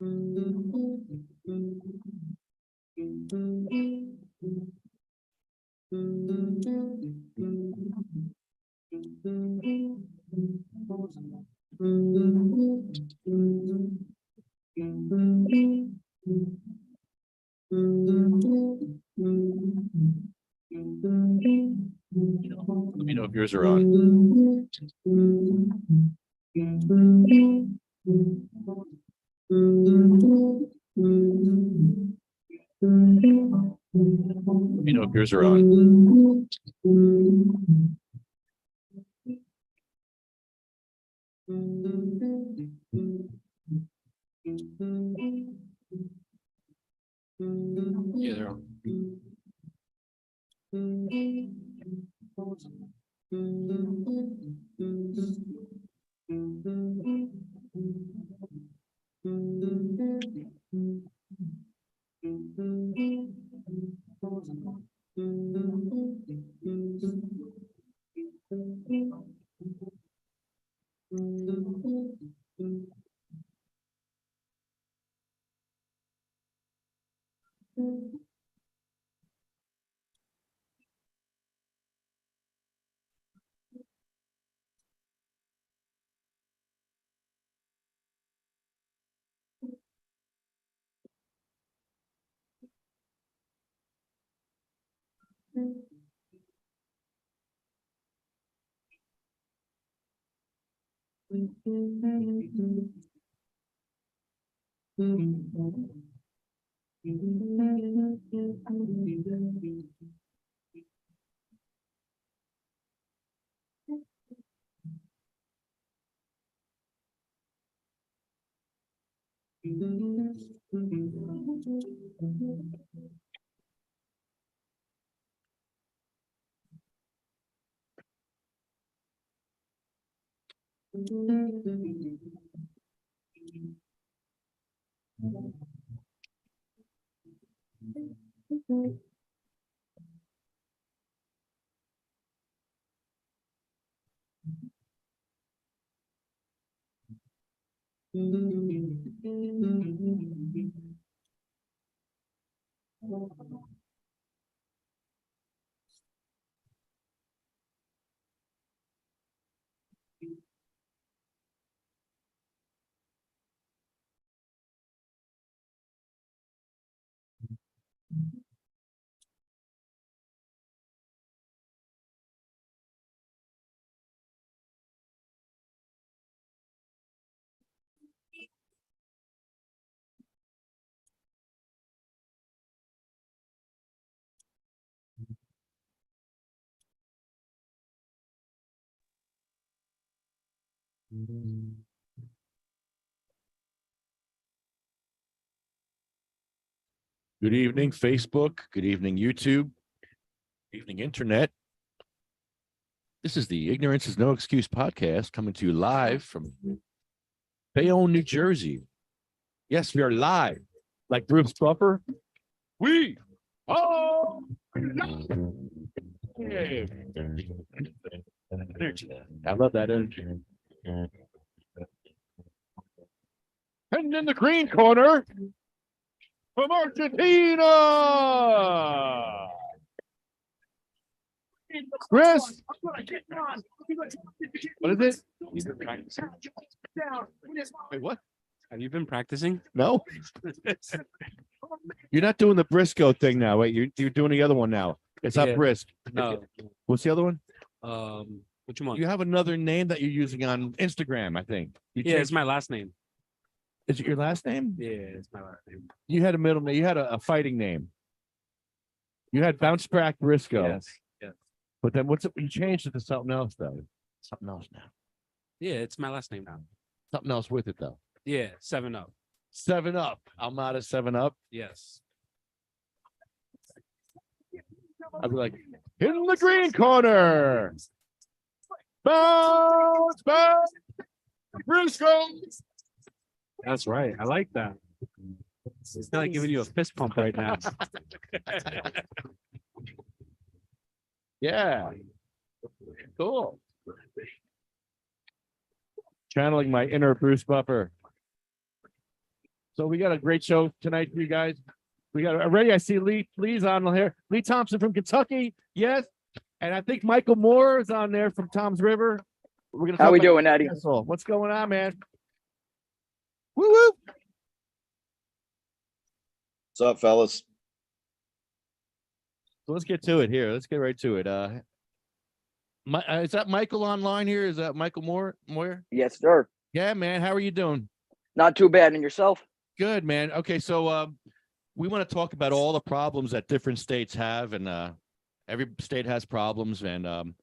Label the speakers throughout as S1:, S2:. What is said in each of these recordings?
S1: Let me know if yours are on. Let me know if yours are on. Yeah, they're on. Good evening, Facebook. Good evening, YouTube. Good evening, Internet. This is the Ignorance is No Excuse podcast coming to you live from Bayonne, New Jersey. Yes, we are live. Like Bruce Buffer. We are live. Energy. I love that energy. And in the green corner, from Argentina, Chris. What is it?
S2: You've been practicing.
S1: Wait, what?
S2: Have you been practicing?
S1: No. You're not doing the Briscoe thing now. Wait, you're doing the other one now. It's not
S2: Yeah.
S1: Brisk.
S2: No.
S1: What's the other one?
S2: Which one?
S1: You have another name that you're using on Instagram, I think. You
S2: Yeah,
S1: changed-
S2: it's my last name.
S1: Is it your last name?
S2: Yeah, it's my last name.
S1: You had a middle name. You had a fighting name. You had Bounce Back Briscoe.
S2: Yes. Yes.
S1: But then what's it? You changed it to something else, though. Something else now.
S2: Yeah, it's my last name now.
S1: Something else with it, though.
S2: Yeah, 7-Up.
S1: 7-Up. I'm out of 7-Up.
S2: Yes.
S1: I'd be like, in the green corner. Bounce Back Briscoe.
S2: That's right. I like that. It's not like giving you a fist pump right now.
S1: Yeah. Cool. Channeling my inner Bruce Buffer. So we got a great show tonight for you guys. We got already. I see Lee's on here. Lee Thompson from Kentucky. Yes. And I think Michael Moore is on there from Tom's River. We're gonna
S3: How
S1: talk
S3: we
S1: about
S3: doing, Eddie?
S1: Castle. What's going on, man? Woo woo.
S4: What's up, fellas?
S1: So let's get to it here. Let's get right to it. Is that Michael online here? Is that Michael Moore?
S3: Yes, sir.
S1: Yeah, man. How are you doing?
S3: Not too bad. And yourself?
S1: Good, man. Okay, so we want to talk about all the problems that different states have, and every state has problems. And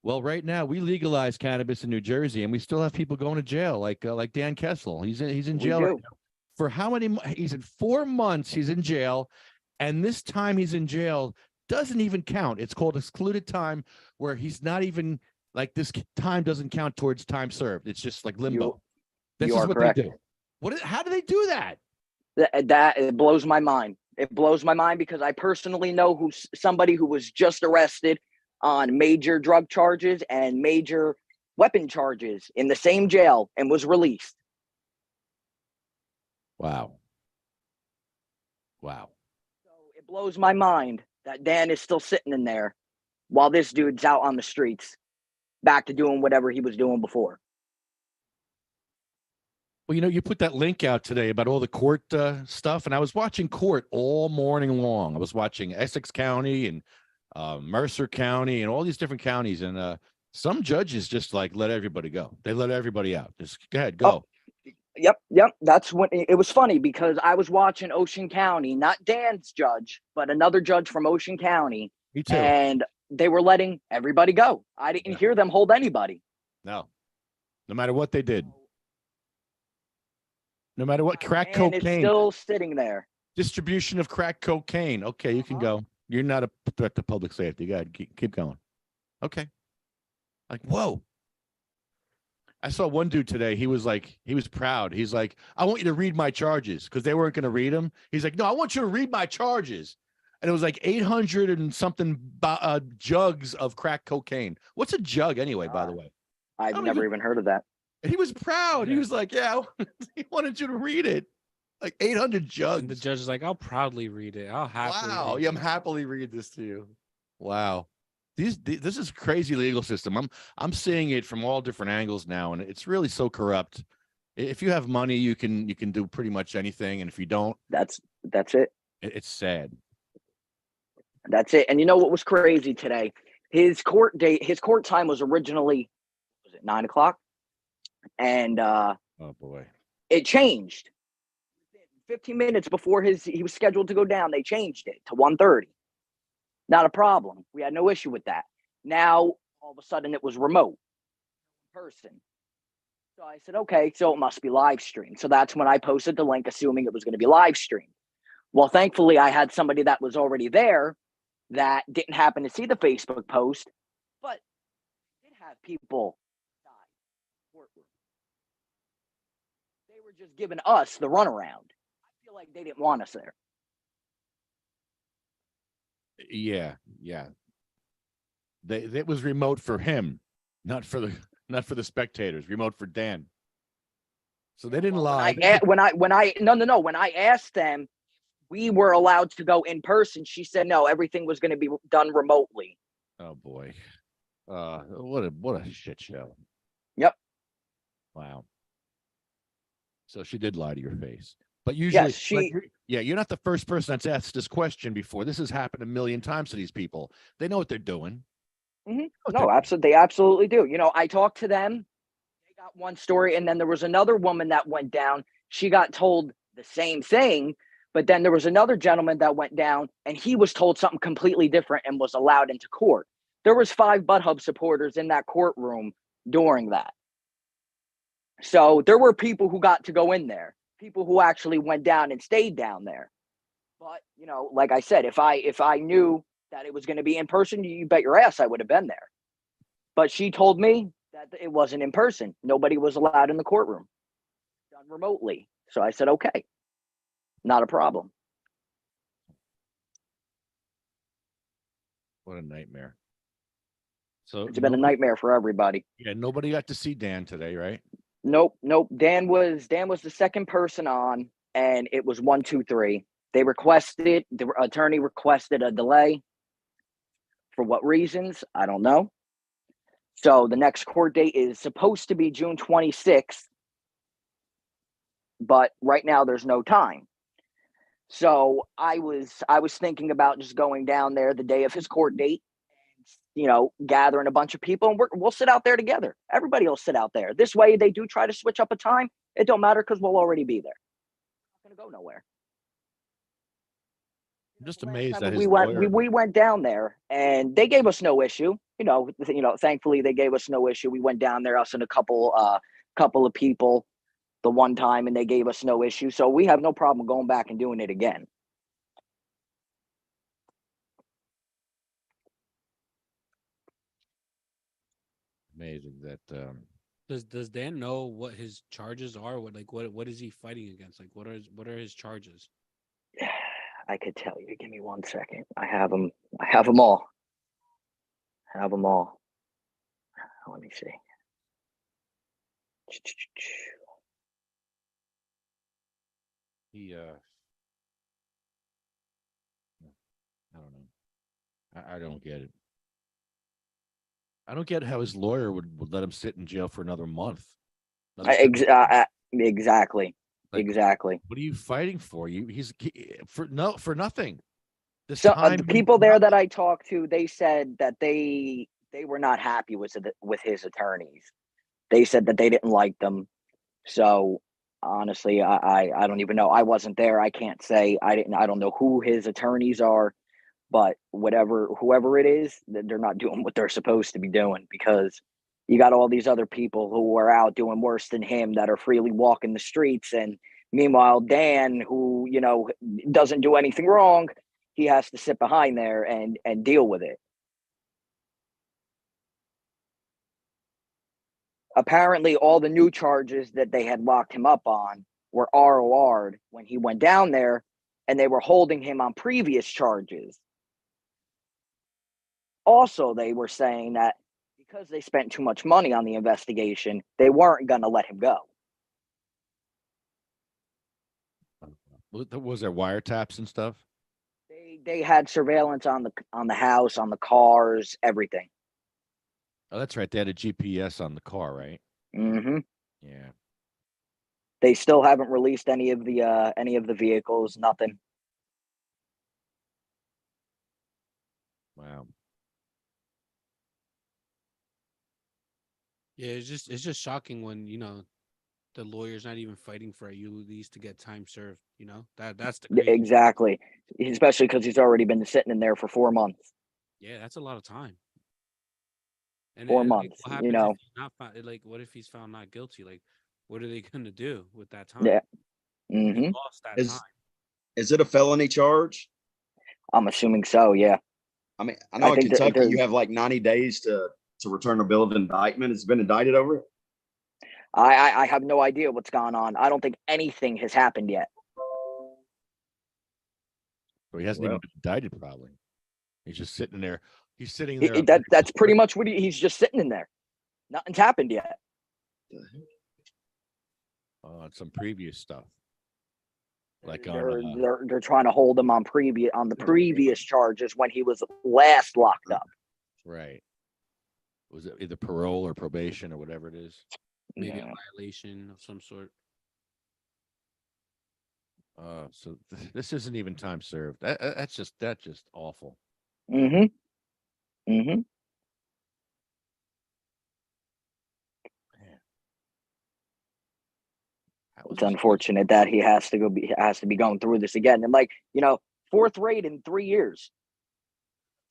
S1: well, right now we legalized cannabis in New Jersey, and we still have people going to jail, like Dan Kessel. He's in jail right now. For how many? He's in 4 months. He's in jail, and this time he's in jail doesn't even count. It's called excluded time, where he's not even like this time doesn't count towards time served. It's just like limbo. This is what they do. How do they do that?
S3: That it blows my mind. It blows my mind because I personally know somebody who was just arrested on major drug charges and major weapon charges in the same jail and was released.
S1: Wow.
S3: So it blows my mind that Dan is still sitting in there while this dude's out on the streets, back to doing whatever he was doing before.
S1: Well, you put that link out today about all the court stuff, and I was watching court all morning long. I was watching Essex County and Mercer County and all these different counties, and some judges just like let everybody go. They let everybody out. Just go ahead, go.
S3: Oh, yep. That's when it was funny because I was watching Ocean County, not Dan's judge, but another judge from Ocean County.
S1: Me too.
S3: And they were letting everybody go. I didn't hear them hold anybody.
S1: No matter what they did. No matter what, crack
S3: and
S1: cocaine.
S3: It's still sitting there.
S1: Distribution of crack cocaine. Okay, you can go. You're not a threat to public safety. Go ahead, keep going. Okay. Like, whoa. I saw one dude today. He was proud. He's like, I want you to read my charges because they weren't going to read them. He's like, no, I want you to read my charges. And it was like 800 and something jugs of crack cocaine. What's a jug anyway, by the way?
S3: I've never even heard of that.
S1: And he was proud. He was like, yeah, he wanted you to read it. Like 800 jugs.
S2: And the judge is like, I'll proudly read it. I'll happily.
S1: Wow. Yeah, I'm happily read this to you. Wow. This is a crazy legal system. I'm seeing it from all different angles now, and it's really so corrupt. If you have money, you can do pretty much anything, and if you don't,
S3: that's it.
S1: It's sad.
S3: That's it. And you know what was crazy today? His court time was originally 9:00, and
S1: oh boy,
S3: it changed. 15 minutes before he was scheduled to go down, they changed it to 1:30. Not a problem. We had no issue with that. Now, all of a sudden, it was remote person. So I said, okay, so it must be live streamed. So that's when I posted the link, assuming it was going to be live streamed. Well, thankfully, I had somebody that was already there that didn't happen to see the Facebook post, but did have people die in the courtroom. They were just giving us the runaround. I feel like they didn't want us there.
S1: Yeah. It was remote for him, not for the spectators. Remote for Dan. So they didn't lie.
S3: When I asked them, we were allowed to go in person. She said no, everything was going to be done remotely.
S1: Oh boy, what a shit show.
S3: Yep.
S1: Wow. So she did lie to your face, but usually,
S3: yes,
S1: you're not the first person that's asked this question before. This has happened a million times to these people. They know what they're doing.
S3: Mm-hmm. No, absolutely, they absolutely do. I talked to them. They got one story, and then there was another woman that went down. She got told the same thing. But then there was another gentleman that went down, and he was told something completely different and was allowed into court. There was 5 Butt Hub supporters in that courtroom during that. So there were people who got to go in there, people who actually went down and stayed down there. But, like I said, if I knew that it was going to be in person, you bet your ass I would have been there. But she told me that it wasn't in person. Nobody was allowed in the courtroom. Done remotely. So I said, okay. Not a problem.
S1: What a nightmare. So
S3: it's been a nightmare for everybody.
S1: Yeah, nobody got to see Dan today, right?
S3: Nope. Dan was the second person on. and it was 1-2-3. They requested, the attorney requested a delay. For what reasons? I don't know. So the next court date is supposed to be June 26th, but right now there's no time. So I was thinking about just going down there the day of his court date, gathering a bunch of people, and we'll sit out there together. Everybody will sit out there. This way, they do try to switch up a time. It don't matter because we'll already be there. Not gonna go nowhere.
S1: I'm just amazed that
S3: we
S1: his
S3: went
S1: lawyer.
S3: we went down there and they gave us no issue. Thankfully they gave us no issue. We went down there, us and a couple of people, the one time, and they gave us no issue. So we have no problem going back and doing it again.
S1: Amazing that
S2: Does Dan know what his charges are? What is he fighting against? Like what are his charges?
S3: I could tell you. Give me 1 second. I have them all. Let me see.
S1: he I don't know. I don't get it. I don't get how his lawyer would let him sit in jail for another month.
S3: Exactly.
S1: Like,
S3: Exactly.
S1: what are you fighting for? For nothing. This
S3: So
S1: time
S3: the people there that I talked to, they said that they were not happy with his attorneys. They said that they didn't like them. So honestly, I don't even know. I wasn't there. I can't say. I don't know who his attorneys are, but whoever it is, they're not doing what they're supposed to be doing, because you got all these other people who are out doing worse than him that are freely walking the streets, and meanwhile Dan, who doesn't do anything wrong, he has to sit behind there and deal with it. Apparently all the new charges that they had locked him up on were ROR'd when he went down there, and they were holding him on previous charges. Also, they were saying that because they spent too much money on the investigation, they weren't going to let him go.
S1: Was there wiretaps and stuff?
S3: They had surveillance on the house, on the cars, everything.
S1: Oh, that's right. They had a GPS on the car, right?
S3: Mm-hmm.
S1: Yeah.
S3: They still haven't released any of the vehicles. Nothing.
S1: Wow.
S2: Yeah, it's just shocking when the lawyer's not even fighting for AUDs to get time served. That's the crazy.
S3: Exactly, especially because he's already been sitting in there for 4 months.
S2: Yeah, that's a lot of time. And
S3: 4 months.
S2: What happens if he's not what if he's found not guilty? Like, what are they gonna do with that time?
S3: Yeah.
S2: He
S3: Mm-hmm.
S2: lost that time.
S4: Is it a felony charge?
S3: I'm assuming so. Yeah.
S4: I mean, I know
S3: I
S4: in
S3: think
S4: Kentucky you have like 90 days to return a bill of indictment. It's been indicted over it.
S3: I have no idea what's gone on. I don't think anything has happened yet.
S1: So he hasn't
S4: Well,
S1: even been indicted, probably. He's just sitting there. He's sitting there.
S3: That's pretty much what he's just sitting in there. Nothing's happened yet.
S1: On some previous stuff. Like
S3: They're trying to hold him on the previous charges when he was last locked up.
S1: Right. Was it either parole or probation or whatever it is?
S2: Maybe a violation of some sort.
S1: So this isn't even time served. That's just awful.
S3: Mm-hmm. Mm-hmm. It's unfortunate that he has to be going through this again. And 4th raid in 3 years.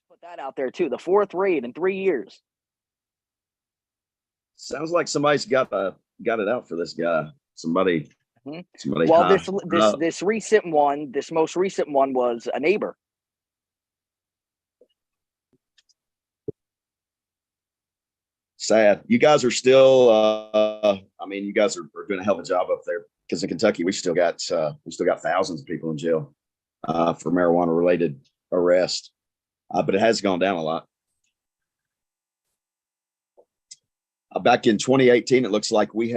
S3: Put that out there too. The 4th raid in 3 years.
S4: Sounds like somebody's got it out for this guy. Somebody.
S3: Well, this recent one, this most recent one was a neighbor.
S4: Sad. You guys are still. You guys are doing a hell of a job up there, because in Kentucky we still got thousands of people in jail for marijuana related arrest, but it has gone down a lot. Back in 2018, it looks like we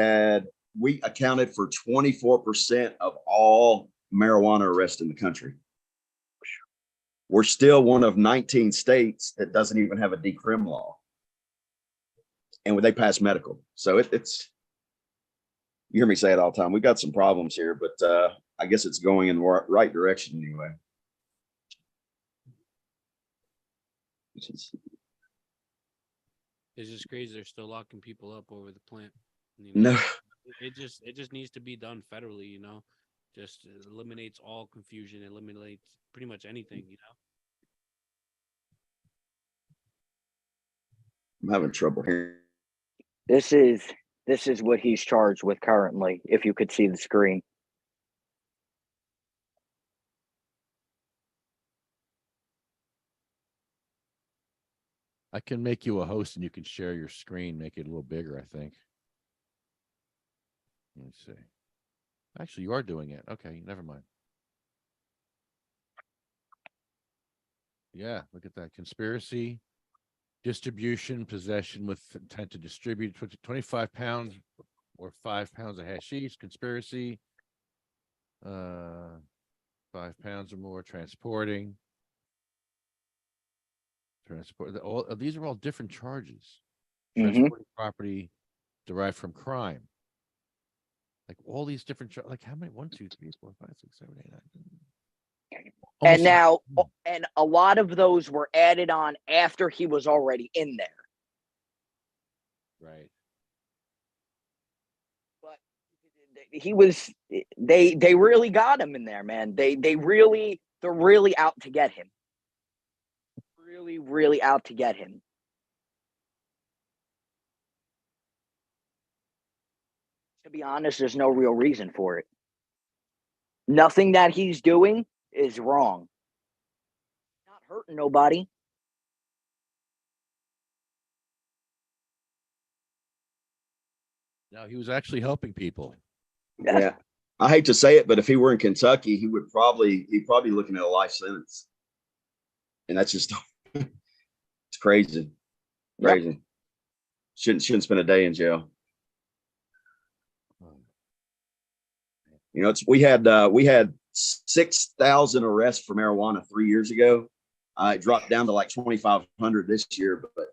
S4: accounted for 24% of all marijuana arrests in the country. We're still one of 19 states that doesn't even have a decrim law. And they pass medical. So it's, you hear me say it all the time. We got some problems here, but I guess it's going in the right direction anyway.
S2: It's just crazy. They're still locking people up over the plant. You know?
S4: No.
S2: It just needs to be done federally, you know. Just eliminates all confusion, eliminates pretty much anything, you know.
S4: I'm having trouble here.
S3: This is what he's charged with currently, if you could see the screen.
S1: I can make you a host and you can share your screen, make it a little bigger, I think. Let me see. Actually, you are doing it. Okay, never mind. Yeah, look at that. Conspiracy, distribution, possession with intent to distribute 25 pounds or 5 pounds of hashish, conspiracy, 5 pounds or more, transport. All these are all different charges. Transporting property derived from crime. Like all these different, like how many? 1, 2, 3, 4, 5, 6, 7, 8, 9.
S3: And now, and a lot of those were added on after he was already in there.
S1: Right.
S3: But he was, they really got him in there, man. They're really out to get him. Really out to get him. To be honest, there's no real reason for it. Nothing that he's doing is wrong. Not hurting nobody.
S1: No, he was actually helping people.
S4: Yeah. I hate to say it, but if he were in Kentucky, he'd probably looking at a life sentence. And that's just, it's crazy. Crazy. Yep. Shouldn't spend a day in jail. You know, we had 6,000 arrests for marijuana 3 years ago. It dropped down to like 2,500 this year, but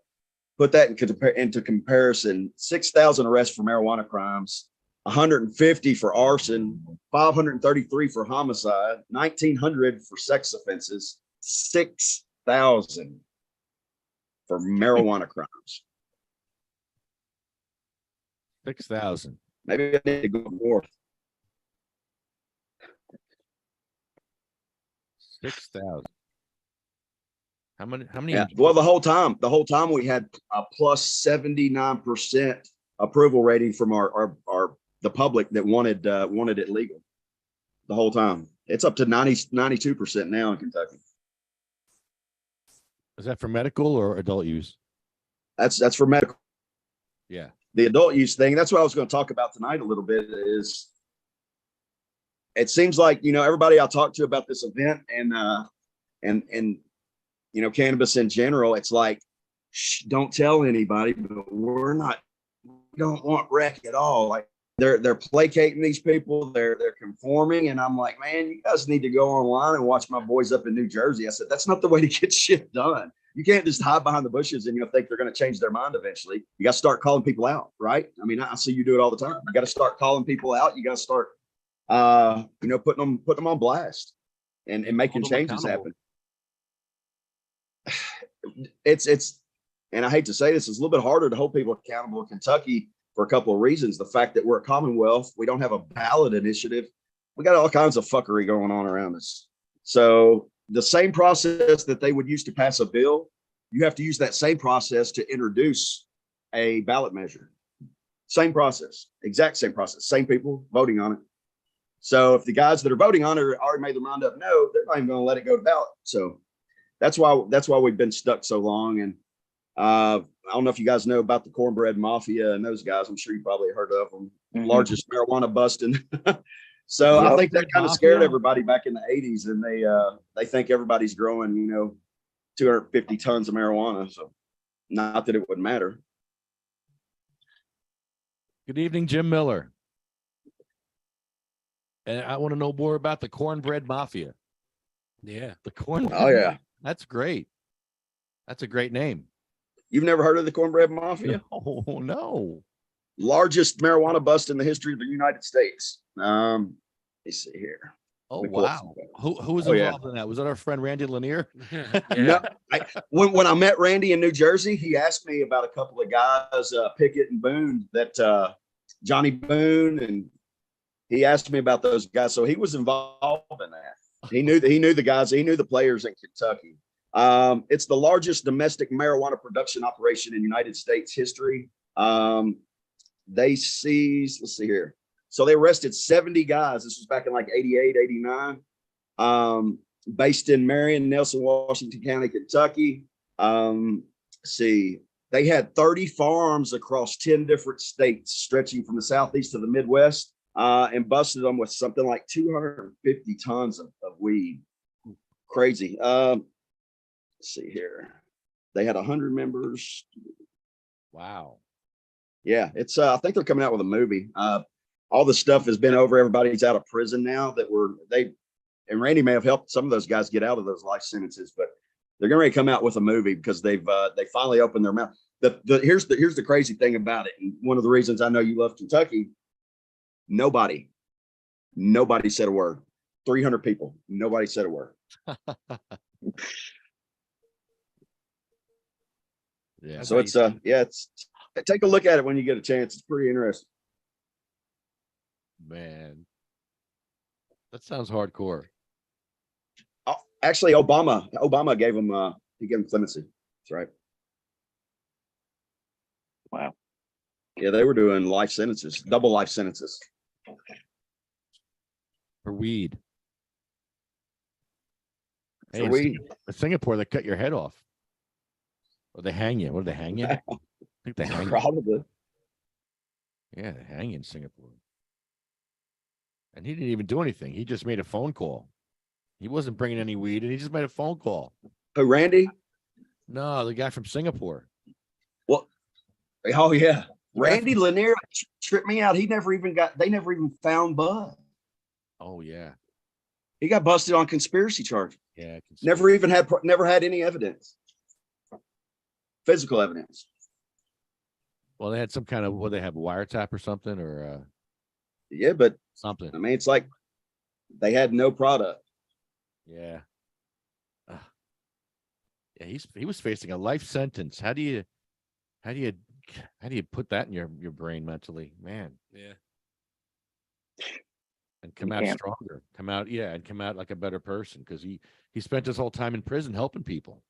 S4: put that into comparison, 6,000 arrests for marijuana crimes, 150 for arson, 533 for homicide, 1,900 for sex offenses, 6,000 for marijuana crimes.
S1: 6,000.
S4: Maybe I need to go north.
S1: 6,000. How many?
S4: Yeah. Well, the whole time we had a plus 79% approval rating from the public that wanted it legal. The whole time. It's up to 92% now in Kentucky.
S1: Is that for medical or adult use?
S4: That's for medical.
S1: Yeah.
S4: The adult use thing, that's what I was going to talk about tonight a little bit, is it seems like, you know, everybody I talk to about this event and you know, cannabis in general, it's like, shh, don't tell anybody, but we don't want rec at all. Like they're placating these people, they're conforming, and I'm like, man, you guys need to go online and watch my boys up in New Jersey. I said, that's not the way to get shit done. You can't just hide behind the bushes and think they're going to change their mind eventually. You got to start calling people out, right? I mean, I see you do it all the time. You got to start calling people out. You got to start, putting them on blast and making changes happen. It's, and I hate to say this, it's a little bit harder to hold people accountable in Kentucky for a couple of reasons. The fact that we're a Commonwealth, we don't have a ballot initiative. We got all kinds of fuckery going on around us. So the same process that they would use to pass a bill, you have to use that same process to introduce a ballot measure. Same process, exact same process, same people voting on it. So if the guys that are voting on it already made their mind up, no, they're not even going to let it go to ballot. So that's why we've been stuck so long. And I don't know if you guys know about the cornbread mafia and those guys. I'm sure you probably heard of them. Mm-hmm. Largest marijuana bust in. So I think that kind of scared everybody back in the 80s, and they think everybody's growing, 250 tons of marijuana. So not that it would matter.
S1: Good evening, Jim Miller. And I want to know more about the cornbread mafia.
S2: Yeah.
S1: The cornbread.
S4: Oh yeah.
S1: That's great. That's a great name.
S4: You've never heard of the cornbread mafia?
S1: Oh no.
S4: Largest marijuana bust in the history of the United States. Let's see here.
S1: Oh
S4: Let me pull up
S1: wow.
S4: some-
S1: Who was
S4: Oh, yeah.
S1: involved in that? Was that our friend Randy Lanier?
S4: No, when I met Randy in New Jersey, he asked me about a couple of guys, Pickett and Boone, that Johnny Boone, and he asked me about those guys. So he was involved in that. He knew the guys, he knew the players in Kentucky. It's the largest domestic marijuana production operation in United States history. They seized, let's see here. So they arrested 70 guys. This was back in like 88, 89. Based in Marion, Nelson, Washington County, Kentucky. See, they had 30 farms across 10 different states, stretching from the Southeast to the Midwest, and busted them with something like 250 tons of weed. Crazy. Let's see here. They had 100 members.
S1: Wow.
S4: Yeah, it's I think they're coming out with a movie. All the stuff has been over. Everybody's out of prison now and Randy may have helped some of those guys get out of those life sentences, but they're going to come out with a movie because they finally opened their mouth. Here's the crazy thing about it. And one of the reasons I know you love Kentucky, nobody said a word. 300 people, nobody said a word.
S1: Yeah.
S4: So it's take a look at it when you get a chance. It's pretty interesting.
S1: Man. That sounds hardcore.
S4: Oh, actually, Obama gave him clemency. That's right.
S3: Wow.
S4: Yeah, they were doing life sentences, double life sentences.
S1: For weed. Hey,
S4: For
S1: in
S4: weed.
S1: Singapore, they cut your head off. Or they hang you. What did they hang you? I think they hang you.
S4: Probably.
S1: Yeah, they hang you in Singapore. And he didn't even do anything. He just made a phone call. He wasn't bringing any weed, and he just made a phone call.
S4: Oh, Randy?
S1: No, the guy from Singapore.
S4: Well, oh yeah. Randy Lanier tripped me out. They never even found Bud.
S1: Oh yeah.
S4: He got busted on conspiracy charge.
S1: Yeah.
S4: Never had any evidence. Physical evidence.
S1: Well, they had some kind of, they have, wiretap or something, or
S4: Yeah, but
S1: something.
S4: I mean, it's like they had no product.
S1: Yeah. Yeah, he was facing a life sentence. How do you put that in your brain mentally, man?
S2: Yeah.
S1: And come
S3: You
S1: out
S3: can't.
S1: stronger. Come out like a better person, because he spent his whole time in prison helping people.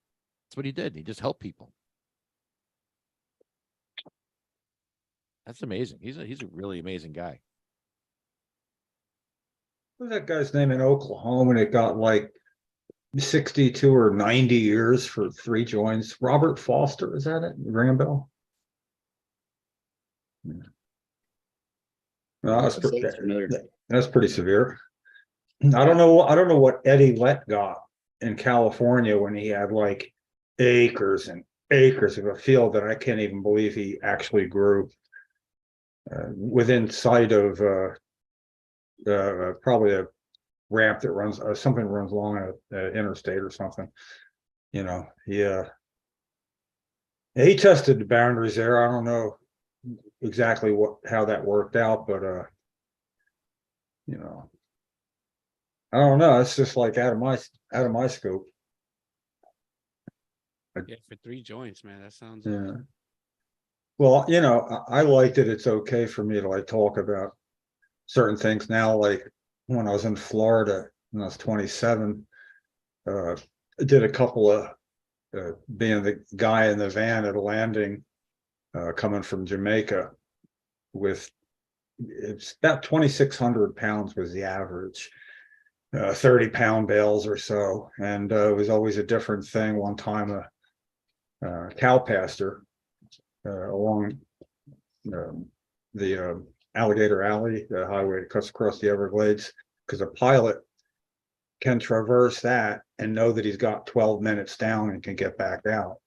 S1: That's what he did. He just helped people. That's amazing. He's a really amazing guy.
S5: What was that guy's name in Oklahoma? And it got like 62 or 90 years for 3 joints. Robert Foster, is that it? Ring a bell? Yeah. No, that's pretty severe. I don't know what Eddie Lett got in California when he had like acres and acres of a field that I can't even believe he actually grew within sight of probably a ramp that runs something runs along an interstate or something. You know, he tested the boundaries there. I don't know exactly how that worked out, but you know, I don't know. It's just like out of my scope.
S2: Yeah, for 3 joints, man. That sounds
S5: Yeah. Well, you know, I like that it's okay for me to like talk about certain things now. Like when I was in Florida when I was 27, I did a couple of being the guy in the van at a landing coming from Jamaica with, it's about 2,600 pounds was the average, 30-pound bales or so. And it was always a different thing. One time a cow pasture along the Alligator Alley, the highway that cuts across the Everglades, because a pilot can traverse that and know that he's got 12 minutes down and can get back out,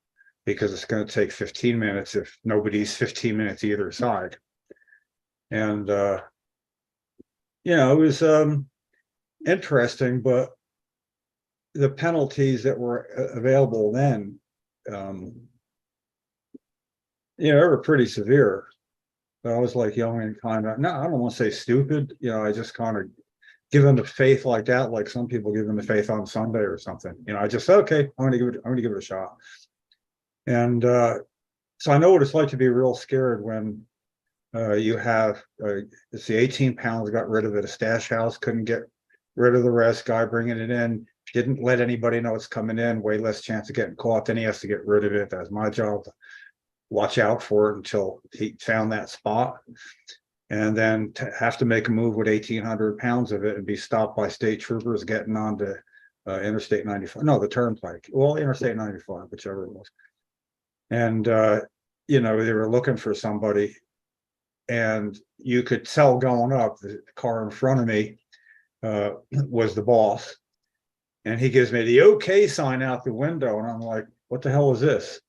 S5: because it's going to take 15 minutes if nobody's 15 minutes either side. And it was interesting, but the penalties that were available then, they were pretty severe. But I was like young and kind of, no, I don't want to say stupid. I just kind of give them the faith like that, like some people give them the faith on Sunday or something. I just said, okay, I'm gonna give it a shot. And so I know what it's like to be real scared when you have it's the 18 pounds, got rid of it, a stash house, couldn't get rid of the rest, guy bringing it in, didn't let anybody know it's coming in, way less chance of getting caught. Then he has to get rid of it. That's my job to watch out for it until he found that spot. And then to have to make a move with 1,800 pounds of it and be stopped by state troopers getting onto Interstate 95. No, the turnpike. Well, Interstate 95, whichever it was. And, they were looking for somebody. And you could tell going up, the car in front of me was the boss. And he gives me the okay sign out the window. And I'm like, what the hell is this?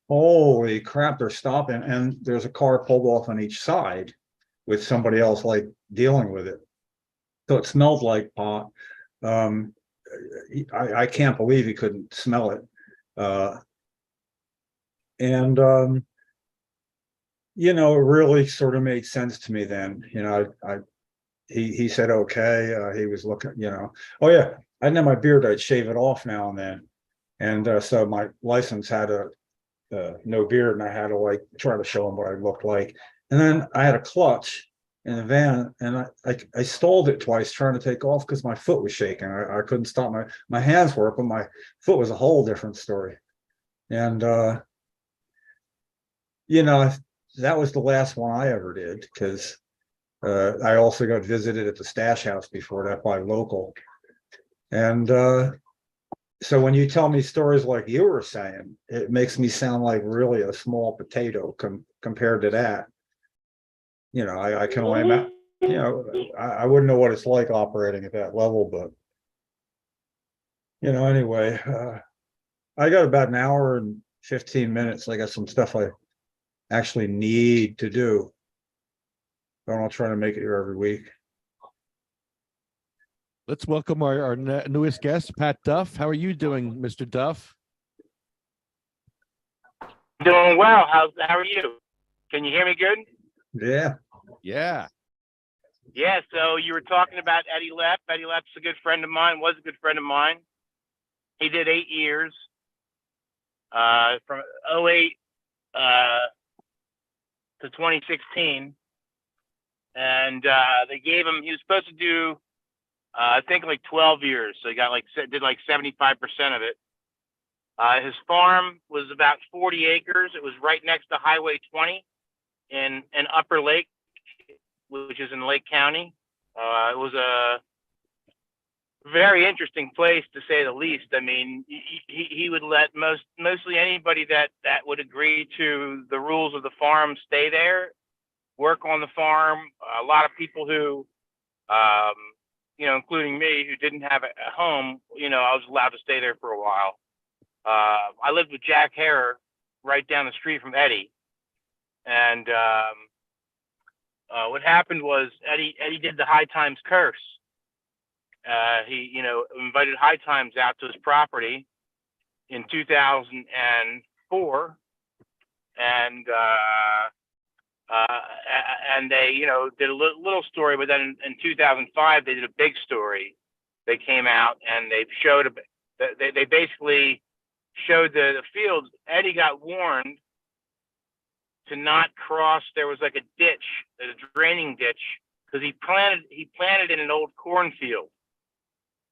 S5: Holy crap, they're stopping. And there's a car pulled off on each side with somebody else like dealing with it. So it smelled like pot. I can't believe he couldn't smell it. It really sort of made sense to me then. He said, okay, he was looking, oh yeah, I didn't have my beard, I'd shave it off now and then. And so my license had a no beard, and I had to like try to show him what I looked like. And then I had a clutch in the van, and I stalled it twice trying to take off because my foot was shaking. I couldn't stop. My hands were up, but my foot was a whole different story. And that was the last one I ever did, because I also got visited at the stash house before that by local. And so when you tell me stories like you were saying, it makes me sound like really a small potato compared to that. I can only imagine, I wouldn't know what it's like operating at that level, but anyway, I got about an hour and 15 minutes. I got some stuff I actually need to do. But I'll try to make it here every week.
S1: Let's welcome our newest guest, Pat Duff. How are you doing, Mr. Duff?
S6: Doing well. How are you? Can you hear me good?
S5: Yeah.
S1: Yeah.
S6: Yeah. So you were talking about Eddie Lepp. Eddie Lepp's a good friend of mine. Was a good friend of mine. He did 8 years, from 2008 to 2016, and they gave him. He was supposed to do, I think, like 12 years. So he got did 75% of it. His farm was about 40 acres. It was right next to Highway 20 in Upper Lake, which is in Lake County. It was a very interesting place, to say the least. I mean, he would let mostly anybody that would agree to the rules of the farm stay there, work on the farm. A lot of people who, including me, who didn't have a home, I was allowed to stay there for a while. I lived with Jack Harrer right down the street from Eddie. And what happened was Eddie did the High Times curse. He, invited High Times out to his property in 2004, and they, did a little story. But then in 2005, they did a big story. They came out and they showed they basically showed the fields. Eddie got warned to not cross. There was like a ditch, a draining ditch, because he planted in an old cornfield.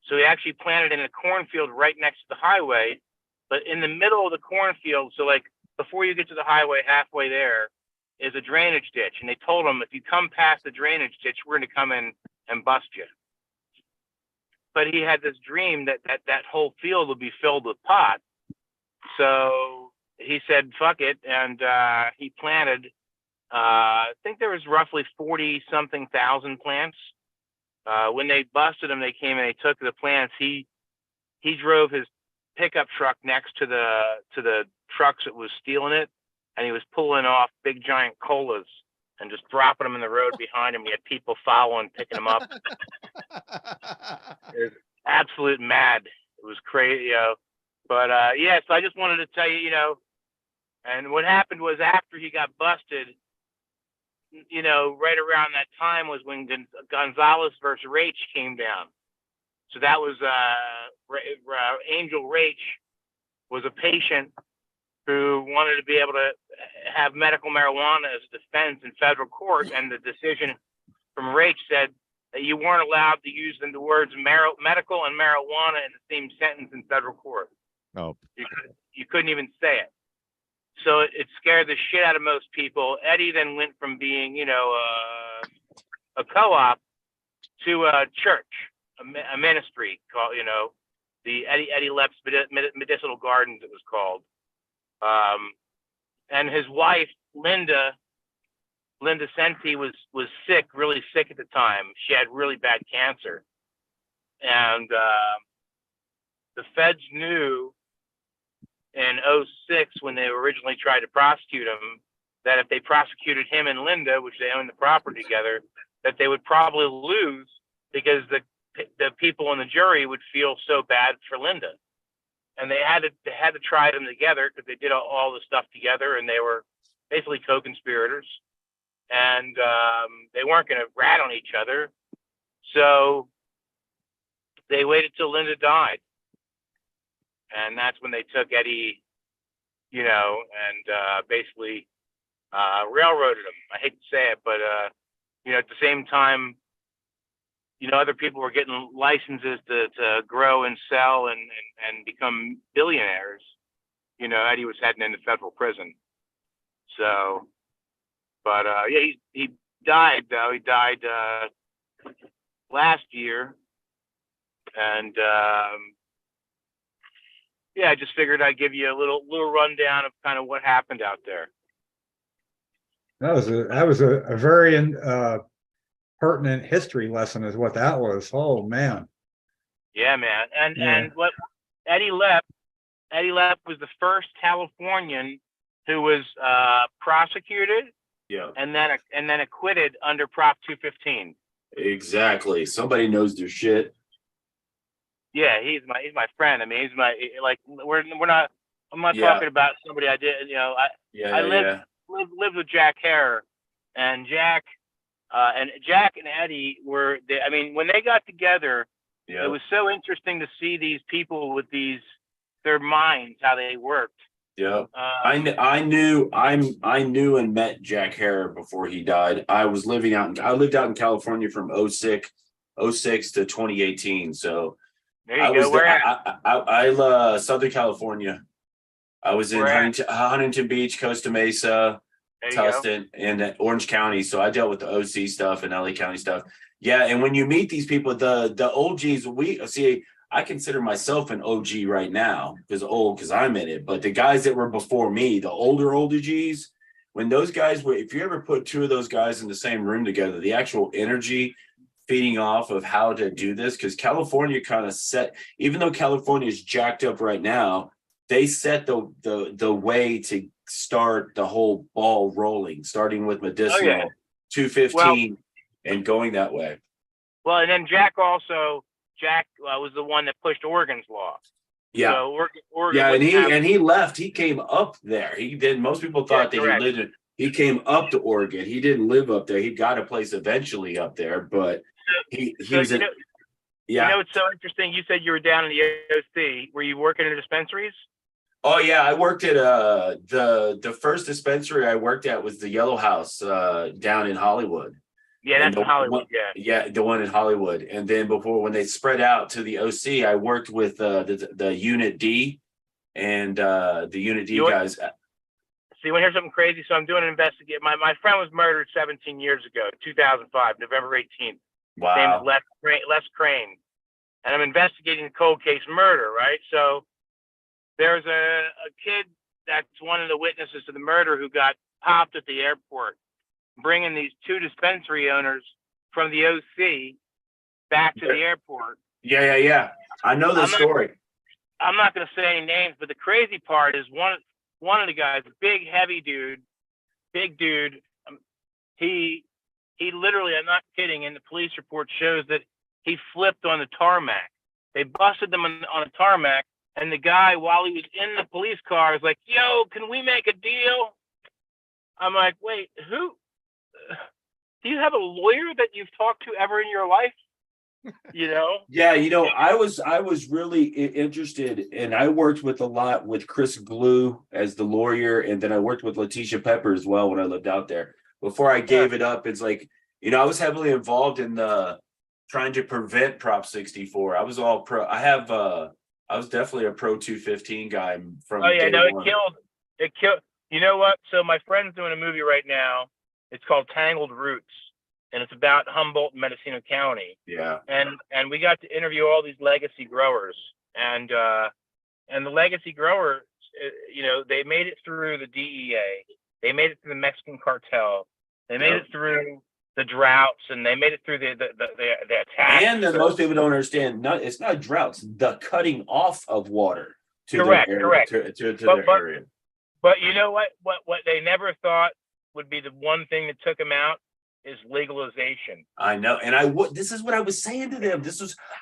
S6: So he actually planted in a cornfield right next to the highway, but in the middle of the cornfield, so like before you get to the highway, halfway there is a drainage ditch. And they told him, if you come past the drainage ditch, we're going to come in and bust you. But he had this dream that whole field would be filled with pot. So he said, fuck it. And he planted, I think there was roughly 40-something thousand plants. When they busted him, they came and they took the plants. He drove his pickup truck next to the trucks that was stealing it, and he was pulling off big giant colas and just dropping them in the road behind him. We had people following, picking him up. It was absolute mad. It was crazy, But yeah, so I just wanted to tell you, and what happened was after he got busted, right around that time was when Gonzalez versus Raich came down. So that was Angel Raich was a patient who wanted to be able to have medical marijuana as a defense in federal court, and the decision from Raich said that you weren't allowed to use the words medical and marijuana in the same sentence in federal court.
S1: Oh,
S6: You couldn't even say it. So it scared the shit out of most people. Eddie then went from being, a co-op to a church, a ministry called, the Eddie Lepp's Medicinal Gardens, it was called. And his wife, Linda Senti, was sick, really sick at the time. She had really bad cancer. And the feds knew in 2006, when they originally tried to prosecute him, that if they prosecuted him and Linda, which they owned the property together, that they would probably lose because the people in the jury would feel so bad for Linda. And they had to try them together because they did all the stuff together, and they were basically co-conspirators, and they weren't going to rat on each other. So they waited till Linda died, and that's when they took Eddie, and basically railroaded him. I hate to say it, but at the same time, other people were getting licenses to grow and sell and become billionaires. Eddie was heading into federal prison. So, but yeah, he died though. He died last year, and yeah, I just figured I'd give you a little rundown of kind of what happened out there.
S5: That was a very pertinent history lesson, is what that was. Oh man.
S6: Yeah, man.
S5: Yeah.
S6: And what Eddie Lepp was the first Californian who was prosecuted, and then acquitted under Prop 215.
S7: Exactly. Somebody knows their shit.
S6: Yeah, he's my friend. I mean, he's my, like, I'm not
S7: Yeah.
S6: talking about somebody I did, I lived with Jack Hare, and Jack and Eddie were, when they got together, it was so interesting to see these people with their minds, how they worked.
S7: Yeah. I knew and met Jack Hare before he died. I lived out in California from 06 to 2018. So
S6: there you go. Where at?
S7: I Southern California. I was in Huntington Beach, Costa Mesa, Tustin, and Orange County. So I dealt with the OC stuff and LA County stuff. Yeah, and when you meet these people, the OGs, I consider myself an OG right now because I'm in it. But the guys that were before me, the older G's, when those guys were, if you ever put two of those guys in the same room together, the actual energy feeding off of how to do this, because California kind of set, even though California is jacked up right now, they set the way to start the whole ball rolling, starting with medicinal 215 and going that way.
S6: Well, and then Jack was the one that pushed Oregon's law.
S7: Yeah.
S6: So Oregon
S7: and he left. He came up there. He did. Most people thought that he lived he came up to Oregon. He didn't live up there. He got a place eventually up there, but he was in.
S6: It's so interesting. You said you were down in the OC. Were you working in dispensaries?
S7: Oh yeah, I worked at the first dispensary I worked at was the Yellow House down in Hollywood.
S6: Yeah, that's in Hollywood.
S7: Yeah, the one in Hollywood. And then when they spread out to the OC, I worked with the Unit D and the Unit D guys.
S6: So you want to hear something crazy? So I'm doing an investigation. My friend was murdered 17 years ago, 2005, November 18th.
S7: Wow.
S6: His name is Les Crane. And I'm investigating a cold case murder, right? So there's a kid that's one of the witnesses to the murder who got popped at the airport, bringing these two dispensary owners from the OC back to the airport.
S7: Yeah. I know the story.
S6: I'm not going to say any names, but the crazy part is one of the guys, big, heavy dude, he literally, I'm not kidding, and the police report shows that he flipped on the tarmac. They busted them on a tarmac, and the guy, while he was in the police car, was like, "Yo, can we make a deal?" I'm like, "Wait, who? Do you have a lawyer that you've talked to ever in your life?" You know?
S7: Yeah, I was really interested, and I worked with a lot with Chris Glue as the lawyer, and then I worked with Letitia Pepper as well when I lived out there. Before I gave it up, it's like, I was heavily involved in the trying to prevent Prop 64. I was all pro. I was definitely a pro 215 guy from
S6: Oh yeah,
S7: day
S6: no,
S7: one.
S6: it killed. You know what? So my friend's doing a movie right now. It's called Tangled Roots, and it's about Humboldt and Mendocino County.
S7: Yeah.
S6: And we got to interview all these legacy growers, and the legacy growers, they made it through the DEA, they made it through the Mexican cartel, they made it through the droughts, and they made it through the attacks.
S7: And most people don't understand. It's not droughts, the cutting off of water to
S6: Correct,
S7: their area,
S6: correct.
S7: to their area.
S6: But you know what? What they never thought would be the one thing that took them out is legalization.
S7: I know, and this is what I was saying to them.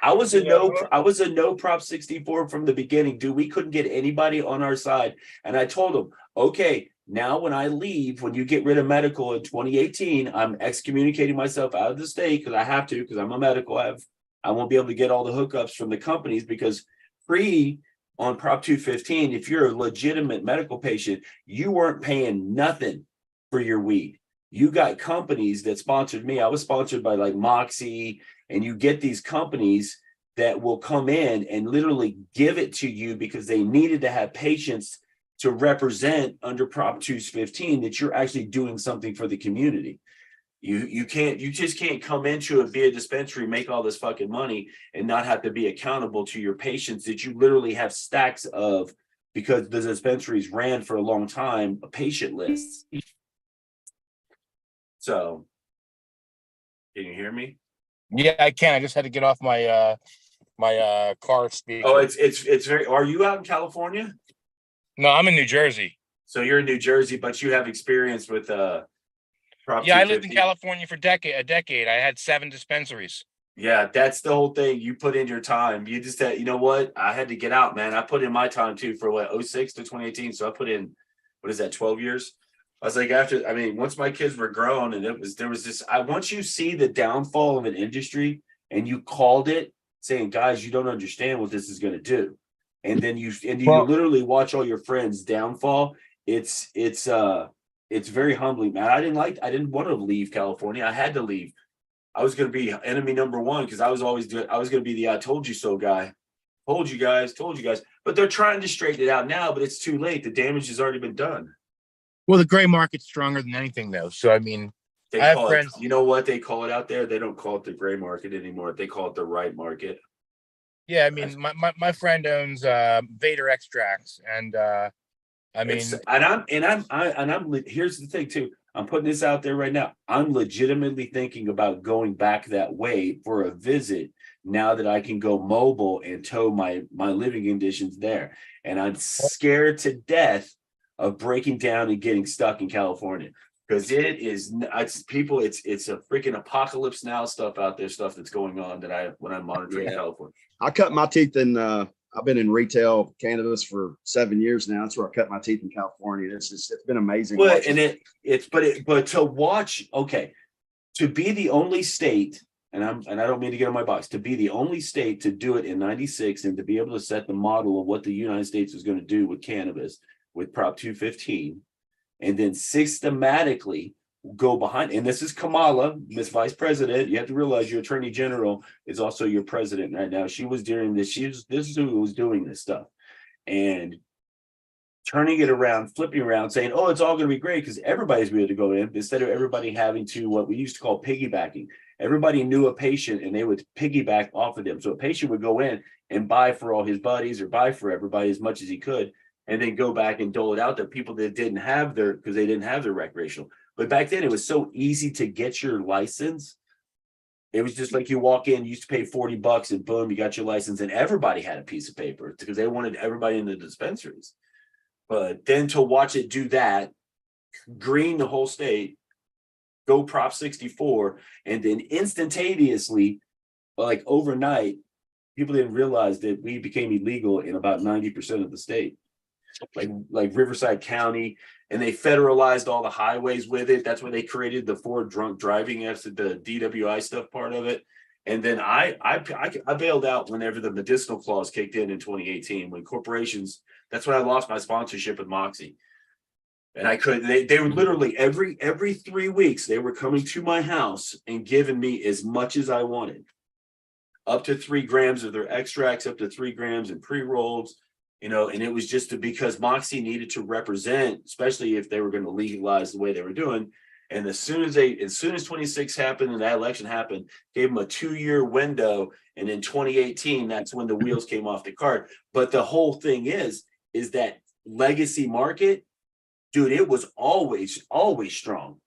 S7: I was a no Prop 64 from the beginning, dude. We couldn't get anybody on our side, and I told them, okay, now when I leave, when you get rid of medical in 2018, I'm excommunicating myself out of the state because I have to, because I'm a medical. I won't be able to get all the hookups from the companies because on Prop 215, if you're a legitimate medical patient, you weren't paying nothing for your weed. You got companies that sponsored me. I was sponsored by like Moxie, and you get these companies that will come in and literally give it to you because they needed to have patients to represent under Prop 215 that you're actually doing something for the community. You just can't come into it, be a dispensary, make all this fucking money and not have to be accountable to your patients that you literally have stacks of, because the dispensaries ran for a long time a patient list. So, can you hear me?
S8: Yeah, I can. I just had to get off my car speaker.
S7: Oh, it's very. Are you out in California?
S8: No, I'm in New Jersey.
S7: So you're in New Jersey, but you have experience with Prop
S8: Yeah, I lived
S7: 215.
S8: in California for a decade. I had 7 dispensaries.
S7: Yeah, that's the whole thing. You put in your time. You just said, you know what? I had to get out, man. I put in my time too for 06 to 2018. So I put in, what is that, 12 years? I was like, once my kids were grown, and there was this, once you see the downfall of an industry and you called it saying, guys, you don't understand what this is going to do. And then you literally watch all your friends downfall. It's very humbling, man. I didn't want to leave California. I had to leave. I was going to be enemy number one because I was going to be the I told you so guy. Told you guys. But they're trying to straighten it out now, but it's too late. The damage has already been done.
S8: Well, the gray market's stronger than anything, though. So, I mean,
S7: I have friends. You know what they call it out there? They don't call it the gray market anymore. They call it the right market.
S8: Yeah, I mean, my friend owns Vader Extracts, and here's the thing too. I'm putting this out there right now. I'm legitimately thinking about going back that way for a visit now that I can go mobile and tow my living conditions there. And I'm scared to death of breaking down and getting stuck in California because it's a freaking apocalypse now stuff out there, stuff that's going on when I'm monitoring California.
S4: I cut my teeth in I've been in retail cannabis for 7 years now. That's where I cut my teeth in California. It's been amazing.
S7: Well, but to watch, okay, to be the only state, and I don't mean to get on my box, to be the only state to do it in 96 and to be able to set the model of what the United States is going to do with cannabis with Prop 215, and then systematically go behind, and this is Kamala, Miss Vice President. You have to realize your Attorney General is also your president right now. She was during this. This is who was doing this stuff, and turning it around, flipping around, saying, "Oh, it's all going to be great because everybody's going to go in," instead of everybody having to what we used to call piggybacking. Everybody knew a patient, and they would piggyback off of them. So a patient would go in and buy for all his buddies or buy for everybody as much as he could, and then go back and dole it out to people that didn't have their recreational. But back then, it was so easy to get your license. It was just like you walk in, you used to pay $40 and boom, you got your license, and everybody had a piece of paper because they wanted everybody in the dispensaries. But then to watch it do that, green the whole state,
S8: go Prop 64, and then instantaneously, like overnight, people didn't realize that weed became illegal in about 90% of the state, like Riverside County, and they federalized all the highways with it. That's when they created the Ford drunk driving after the DWI stuff part of it. And then I bailed out whenever the medicinal clause kicked in 2018, when corporations, that's when I lost my sponsorship with Moxie. And I couldn't, they were literally every 3 weeks, they were coming to my house and giving me as much as I wanted. Up to 3 grams of their extracts, up to 3 grams in pre-rolls, and it was just because Moxie needed to represent, especially if they were going to legalize the way they were doing. And as soon as 26 happened and that election happened, gave them a 2-year window. And in 2018, that's when the wheels came off the cart. But the whole thing is that legacy market, dude, it was always strong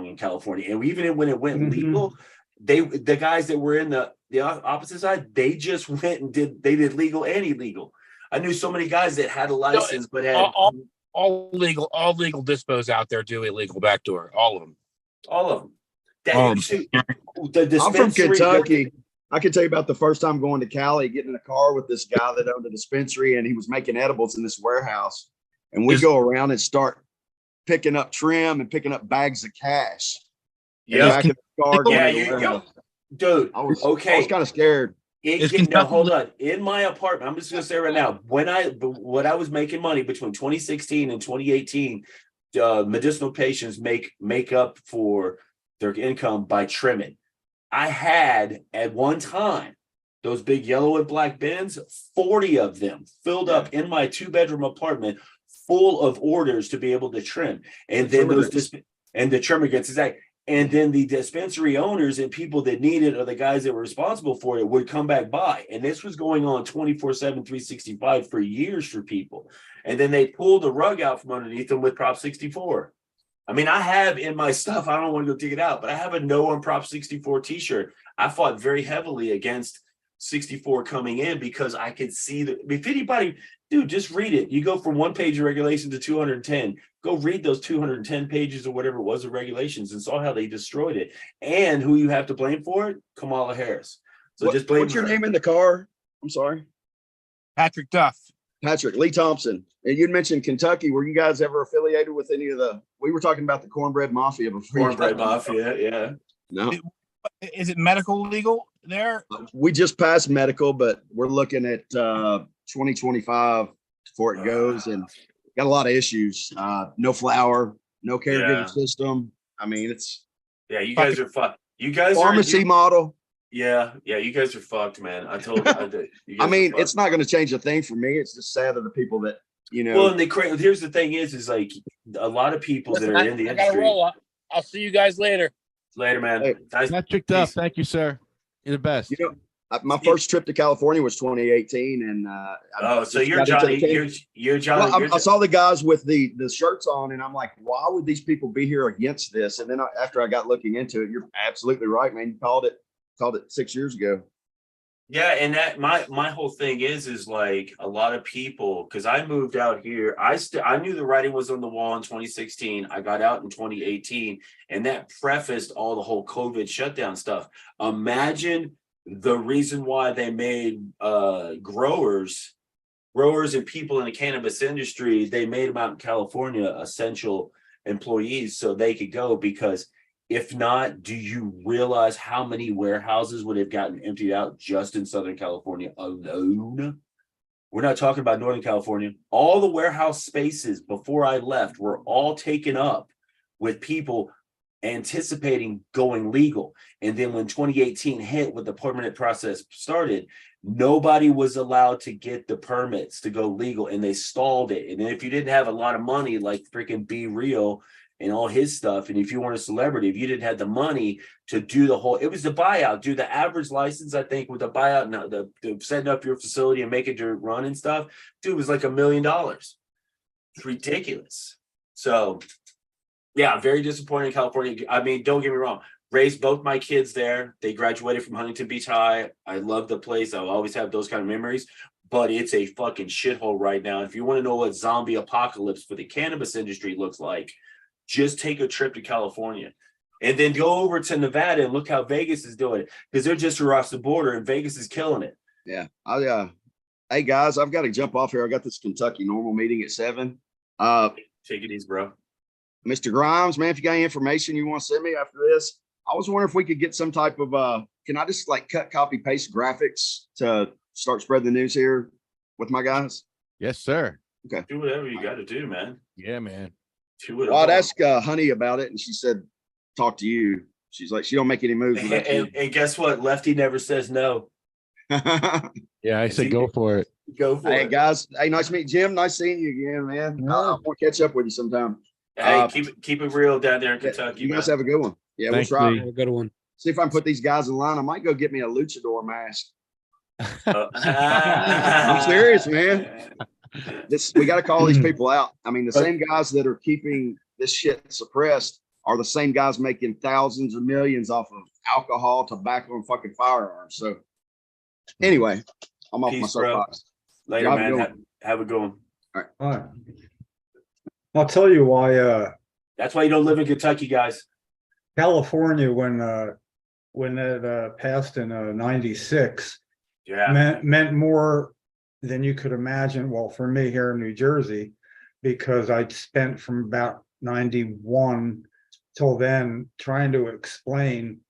S8: in California. And even when it went legal, the guys that were in the opposite side, they just went and did legal and illegal. I knew so many guys that had a license, but had
S9: all legal dispos out there do illegal backdoor. All of them.
S4: I'm from Kentucky. I can tell you about the first time going to Cali, getting in a car with this guy that owned a dispensary, and he was making edibles in this warehouse. And we go around and start picking up trim and picking up bags of cash.
S8: Yeah, dude.
S4: I was
S8: kind
S4: of scared.
S8: Now, hold on. In my apartment, I'm just going to say right now, when I was making money between 2016 and 2018, medicinal patients make up for their income by trimming. I had at one time those big yellow and black bins, 40 of them filled up in my 2-bedroom apartment, full of orders to be able to trim. And then the trimmer gets exactly. And then the dispensary owners and people that need it, or the guys that were responsible for it, would come back by. And this was going on 24/7, 365 for years for people. And then they pulled the rug out from underneath them with Prop 64. I mean, I have in my stuff, I don't want to go dig it out, but I have a No on Prop 64 t-shirt. I fought very heavily against 64 coming in because I could see that if anybody, dude, just read it. You go from 1 page of regulation to 210. Go read those 210 pages or whatever it was of regulations and saw how they destroyed it. And who you have to blame for it? Kamala Harris. So just blame
S4: What's your
S8: her.
S4: name in the car? I'm sorry.
S9: Patrick Duff.
S4: Patrick Lee Thompson. And you'd mentioned Kentucky. Were you guys ever affiliated with any of we were talking about the cornbread mafia before.
S8: Cornbread mafia, yeah.
S4: No.
S9: Is it medical legal there?
S4: We just passed medical, but we're looking at 2025 before it goes, and got a lot of issues. No flour, no caregiver system. I mean, it's
S8: you guys are fucked. You guys
S4: pharmacy model.
S8: Yeah, you guys are fucked, man. I told you.
S4: I mean, it's not going to change a thing for me. It's just sad that the people that
S8: Well, and here's the thing is like a lot of people that are in the industry.
S9: I'll see you guys later.
S8: Later, man.
S4: Hey,
S1: Patrick Duff, thank you, sir. You're the best.
S4: My first trip to California was 2018, and
S8: so you're Johnny. You're Johnny.
S4: Well, I saw the guys with the shirts on, and I'm like, why would these people be here against this? And then after I got looking into it, you're absolutely right, man. You called it 6 years ago.
S8: Yeah, and that my whole thing is like a lot of people, because I moved out here. I knew the writing was on the wall in 2016. I got out in 2018, and that prefaced all the whole COVID shutdown stuff. Imagine the reason why they made growers and people in the cannabis industry, they made them out in California essential employees so they could go, because if not, do you realize how many warehouses would have gotten emptied out just in Southern California alone? We're not talking about Northern California. All the warehouse spaces before I left were all taken up with people anticipating going legal. And then when 2018 hit, with the permanent process started, nobody was allowed to get the permits to go legal, and they stalled it. And then if you didn't have a lot of money, like freaking Be Real and all his stuff, and if you weren't a celebrity, if you didn't have the money to do the whole, it was the buyout. Do the average license, I think, with the buyout, now the setting up your facility and making it run and stuff, dude, was like $1 million. It's ridiculous. So yeah, very disappointed in California. I mean, don't get me wrong. Raised both my kids there. They graduated from Huntington Beach High. I love the place. I'll always have those kind of memories. But it's a fucking shithole right now. If you want to know what zombie apocalypse for the cannabis industry looks like, just take a trip to California. And then go over to Nevada and look how Vegas is doing it, because they're just across the border and Vegas is killing it.
S4: Yeah. Hey guys, I've got to jump off here. I got this Kentucky normal meeting at 7.
S8: Take it easy, bro.
S4: Mr. Grimes, man, if you got any information you want to send me after this, I was wondering if we could get some type of can I just like cut, copy, paste graphics to start spreading the news here with my guys?
S1: Yes, sir.
S4: Okay.
S8: Do whatever you got to do, man.
S1: Yeah, man.
S8: Do it.
S4: Well, I'd ask Honey about it, and she said, talk to you. She's like, she don't make any moves.
S8: And guess what? Lefty never says no.
S1: Yeah, I said go for it.
S8: Go for
S4: Hey
S8: it.
S4: guys, hey, nice to meet Jim. Nice seeing you again, man. I want to catch up with you sometime.
S8: Hey, keep it real down there in Kentucky.
S4: You guys
S8: man.
S4: have a good one. Yeah,
S1: Thanks,
S4: we'll try.
S1: Lee.
S2: Have a good one.
S4: See if I can put these guys in line. I might go get me a luchador mask. I'm
S8: I'm
S4: serious, man. We got to call these people out. I mean, the same guys that are keeping this shit suppressed are the same guys making thousands of millions off of alcohol, tobacco, and fucking firearms. So anyway, I'm off my soapbox.
S8: Later, man. Have a good one.
S4: All
S5: right. I'll tell you why.
S8: That's why you don't live in Kentucky, guys.
S5: California, when it passed in '96, meant more than you could imagine. Well, for me here in New Jersey, because I'd spent from about '91 till then trying to explain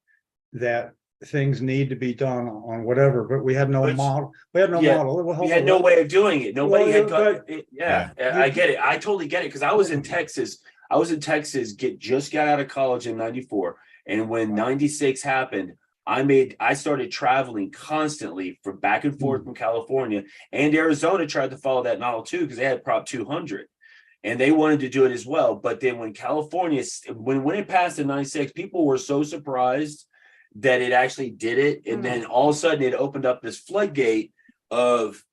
S5: that things need to be done on whatever, but we had no model. We had no model.
S8: We had no way of doing it. Nobody had got it.
S1: Yeah.
S8: I get it. I totally get it, because I was in Texas. Just got out of college in '94. And when '96 happened, I started traveling constantly from back and forth from California, and Arizona tried to follow that model too, because they had Prop 200 and they wanted to do it as well. But then when California, when it passed in '96, people were so surprised that it actually did it. And then all of a sudden it opened up this floodgate of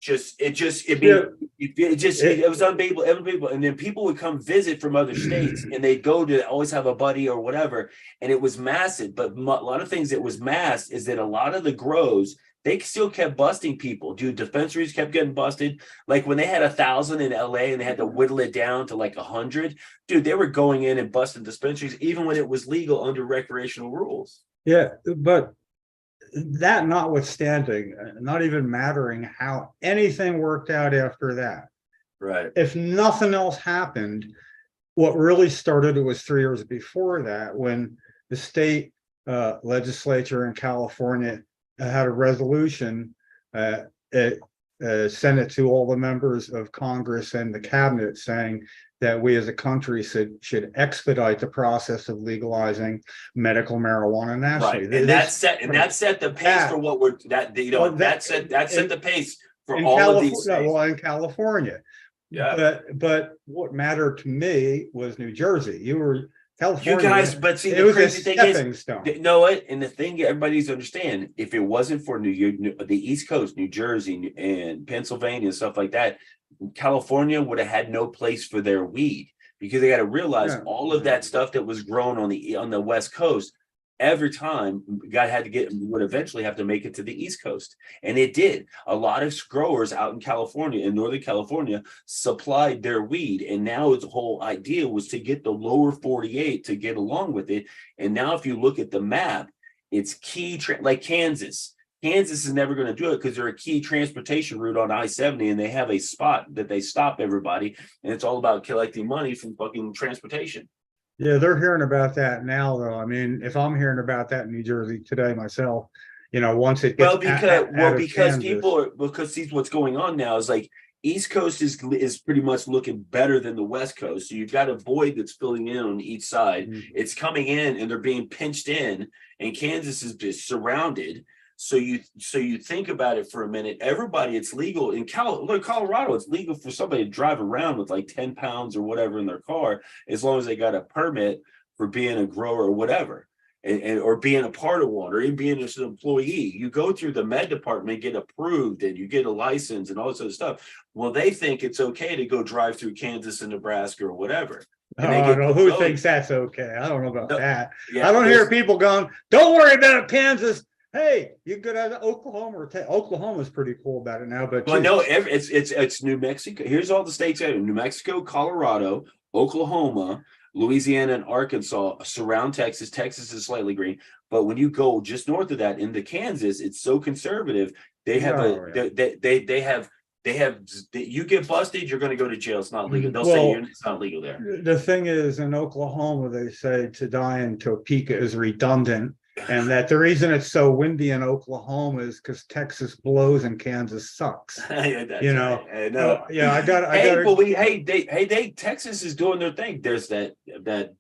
S8: it was unbelievable. And then people would come visit from other states, and they'd go to always have a buddy or whatever. And it was massive. But a lot of things that was masked is that a lot of the grows, they still kept busting people. Dude, dispensaries kept getting busted. Like when they had 1,000 in LA and they had to whittle it down to like 100, dude, they were going in and busting dispensaries even when it was legal under recreational rules.
S5: Yeah, but that notwithstanding, not even mattering how anything worked out after that.
S8: Right.
S5: If nothing else happened, what really started, it was 3 years before that, when the state legislature in California had a resolution, sent it to all the members of Congress and the cabinet, saying that we as a country should expedite the process of legalizing medical marijuana nationally.
S8: Right. And that set the pace for what we're that set the pace for all of these states.
S5: Well, in California.
S8: Yeah.
S5: But what mattered to me was New Jersey. California.
S8: You guys, but see, the crazy thing is, you know what? And the thing everybody needs to understand, if it wasn't for the East Coast, New Jersey and Pennsylvania and stuff like that, California would have had no place for their weed, because they got to realize all of that stuff that was grown on the West Coast, every time would eventually have to make it to the East Coast. And it did. A lot of growers out in California, in Northern California, supplied their weed. And now its whole idea was to get the lower 48 to get along with it. And now if you look at the map, it's key, like Kansas. Kansas is never going to do it because they're a key transportation route on I-70, and they have a spot that they stop everybody. And it's all about collecting money from fucking transportation.
S5: Yeah, they're hearing about that now, though. I mean, if I'm hearing about that in New Jersey today myself, once it gets
S8: because see what's going on now is like East Coast is pretty much looking better than the West Coast. So you've got a void that's filling in on each side. Mm-hmm. It's coming in and they're being pinched in, and Kansas is just surrounded. So you think about it for a minute. Everybody, it's legal in Colorado. It's legal for somebody to drive around with like 10 pounds or whatever in their car, as long as they got a permit for being a grower or whatever, or being a part of one, or even being an employee. You go through the med department, get approved, and you get a license and all this other stuff. Well, they think it's okay to go drive through Kansas and Nebraska or whatever.
S5: Who thinks that's okay? I don't know about that. Yeah, I don't hear people going, "Don't worry about Kansas. hey, you could have Oklahoma or Oklahoma's pretty cool about it now, but
S8: Well, no,
S5: geez.
S8: it's New Mexico. Here's all the states out: New Mexico, Colorado, Oklahoma, Louisiana, and Arkansas surround Texas. Texas is slightly green, but when you go just north of that into Kansas, it's so conservative. They have
S5: Oh, yeah.
S8: they have you get busted, you're going to go to jail. It's not legal. They'll
S5: Well,
S8: say it's not legal there.
S5: The thing is, in Oklahoma, they say to die in Topeka is redundant, and that the reason it's so windy in Oklahoma is because Texas blows and Kansas sucks.
S8: Yeah, that's
S5: You know,
S8: right. I know.
S5: yeah, I got.
S8: But Texas is doing their thing. There's that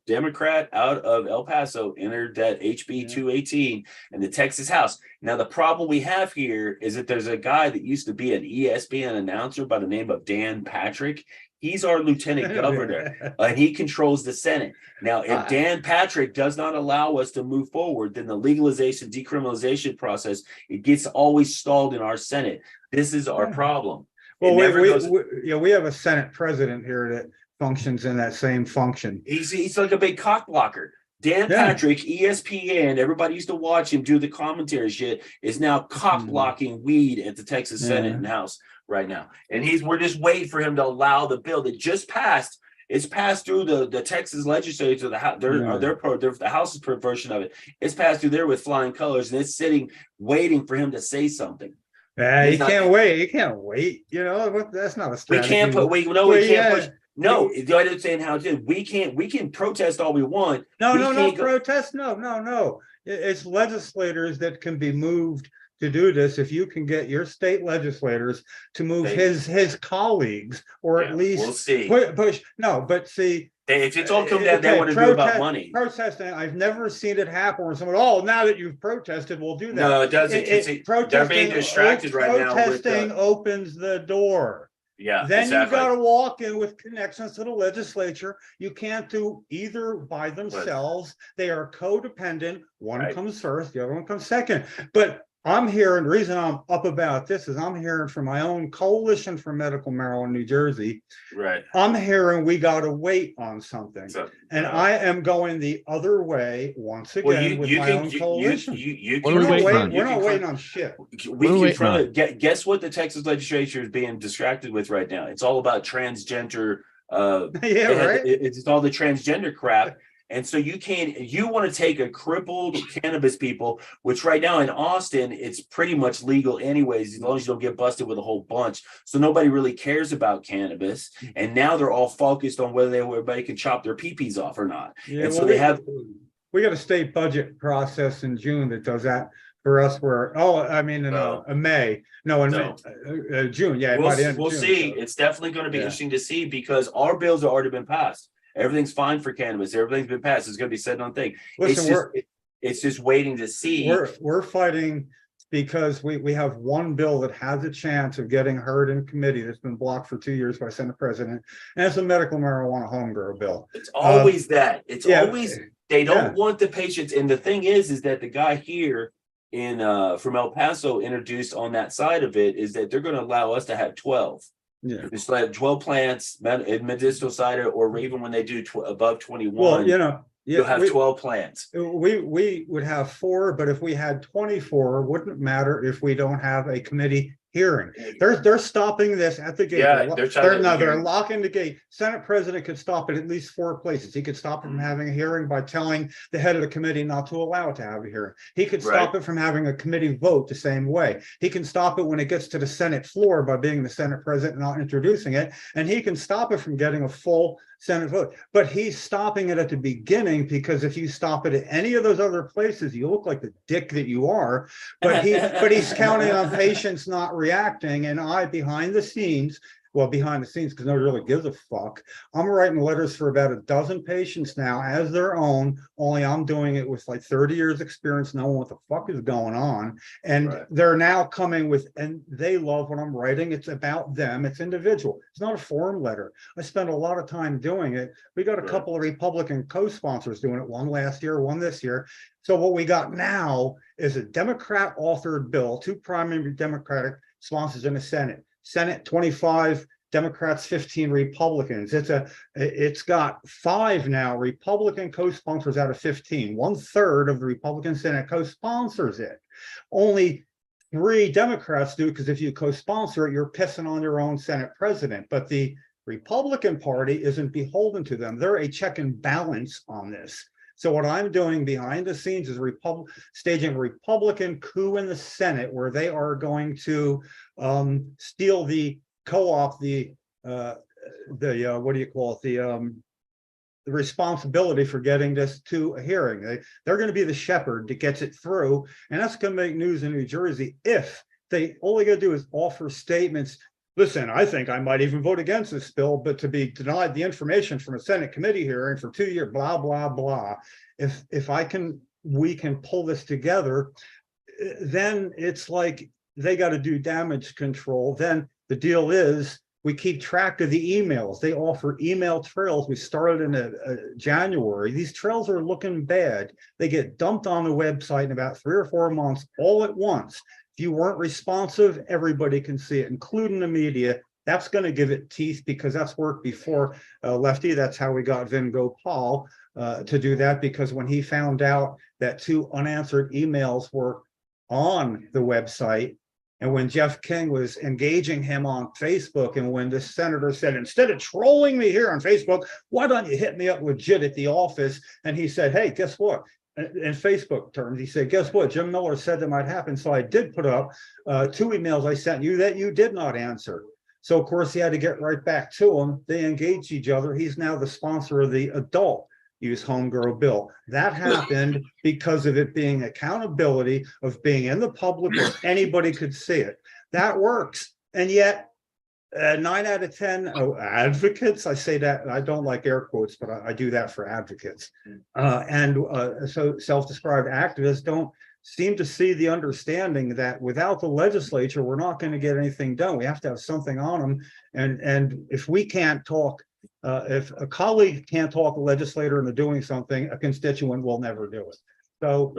S8: Democrat out of El Paso entered that HB 218 in the Texas House. Now the problem we have here is that there's a guy that used to be an ESPN announcer by the name of Dan Patrick. He's our lieutenant governor, and he controls the Senate. Now, if Dan Patrick does not allow us to move forward, then the legalization, decriminalization process, it gets always stalled in our Senate. This is our problem.
S5: Well, we have a Senate president here that functions in that same function.
S8: He's like a big cock blocker. Dan Patrick, ESPN, everybody used to watch him do the commentary shit, is now cock blocking weed at the Texas Senate and House right now. And we're just waiting for him to allow the bill that just passed. It's passed through the Texas legislature, the House's version of it. It's passed through there with flying colors, and it's sitting waiting for him to say something.
S5: You can't wait. You can't wait. You know, that's not a strategy.
S8: We can't push. No, I understand how it is. We can protest all we want.
S5: No, protest. No. It's legislators that can be moved to do this. If you can get your state legislators to move his colleagues, or at least
S8: we'll see.
S5: Push. No, but see,
S8: if it's all come down, they want to do about money.
S5: Protesting, I've never seen it happen where someone, now that you've protested, we'll do that.
S8: No, it doesn't. They're being distracted right now.
S5: Protesting opens the door.
S8: Yeah.
S5: Then you got to walk in with connections to the legislature. You can't do either by themselves. They are codependent. One comes first, the other one comes second. But I'm hearing, the reason I'm up about this is I'm hearing from my own Coalition for Medical Marijuana, New Jersey.
S8: Right.
S5: I'm hearing we got to wait on something. And I am going the other way once again with my own coalition. We're not waiting on shit.
S8: Guess what the Texas legislature is being distracted with right now? It's all about transgender. It's all the transgender crap. And so you want to take a crippled cannabis people, which right now in Austin, it's pretty much legal anyways, as long as you don't get busted with a whole bunch. So nobody really cares about cannabis. And now they're all focused on whether everybody can chop their peepees off or not.
S5: Yeah,
S8: and so
S5: we got a state budget process in June that does that for us in May. June. Yeah.
S8: We'll see. So. It's definitely going to be interesting to see because our bills have already been passed. Everything's fine for cannabis. Everything's been passed. It's going to be said on thing.
S5: Listen,
S8: it's just waiting to see.
S5: We're fighting because we have one bill that has a chance of getting heard in committee that's been blocked for 2 years by Senate President, and it's a medical marijuana home grow bill.
S8: It's always that. It's always they don't want the patients. And the thing is that the guy here in from El Paso introduced on that side of it is that they're going to allow us to have 12.
S5: Yeah,
S8: it's like 12 plants, medicinal side, or even when they do above 21.
S5: Well,
S8: you'll have 12 plants.
S5: We would have 4, but if we had 24, it wouldn't matter if we don't have a committee hearing. They're stopping this at the gate. They're locking the gate. Senate President could stop it at least 4 places. He could stop it from having a hearing by telling the head of the committee not to allow it to have a hearing. He could stop it from having a committee vote the same way. He can stop it when it gets to the Senate floor by being the Senate President and not introducing it. And he can stop it from getting a full Senate vote. But he's stopping it at the beginning because if you stop it at any of those other places, you look like the dick that you are. But he's counting on patients not reacting. And behind the scenes, because nobody really gives a fuck, I'm writing letters for about a dozen patients now as their own, only I'm doing it with like 30 years experience, knowing what the fuck is going on. And they're now coming with, and they love what I'm writing. It's about them. It's individual. It's not a form letter. I spent a lot of time doing it. We got a couple of Republican co-sponsors doing it, one last year, one this year. So what we got now is a Democrat authored bill, 2 primary Democratic sponsors in the Senate. Senate 25 Democrats, 15 Republicans. It's got 5 now Republican co-sponsors out of 15. 1/3 of the Republican Senate co-sponsors it. Only 3 Democrats do, because if you co-sponsor it, you're pissing on your own Senate president. But the Republican Party isn't beholden to them. They're a check and balance on this. So what I'm doing behind the scenes is staging a Republican coup in the Senate, where they are going to steal co-opt the what do you call it, the responsibility for getting this to a hearing. They're going to be the shepherd that gets it through, and that's going to make news in New Jersey if all they got to do is offer statements. Listen, I think I might even vote against this bill, but to be denied the information from a Senate committee hearing for 2 years, blah, blah, blah. If we can pull this together, then it's like they got to do damage control. Then the deal is we keep track of the emails. They offer email trails. We started in January. These trails are looking bad. They get dumped on the website in about 3 or 4 months all at once. If you weren't responsive, everybody can see it, including the media. That's going to give it teeth, because that's worked before, Lefty. That's how we got Vin Gopal to do that, because when he found out that 2 unanswered emails were on the website, and when Jeff King was engaging him on Facebook, and when the senator said, instead of trolling me here on Facebook, why don't you hit me up legit at the office? And he said, hey, guess what? In Facebook terms, he said, guess what? Jim Miller said that might happen. So I did put up 2 emails I sent you that you did not answer. So of course he had to get right back to him. They engaged each other. He's now the sponsor of the adult use homegirl bill. That happened because of it being accountability, of being in the public where anybody could see it. That works. And yet 9 out of 10 advocates, I say that, I don't like air quotes, but I do that for advocates. So self-described activists don't seem to see the understanding that without the legislature, we're not going to get anything done. We have to have something on them. And if we can't talk, if a colleague can't talk a legislator into doing something, a constituent will never do it. So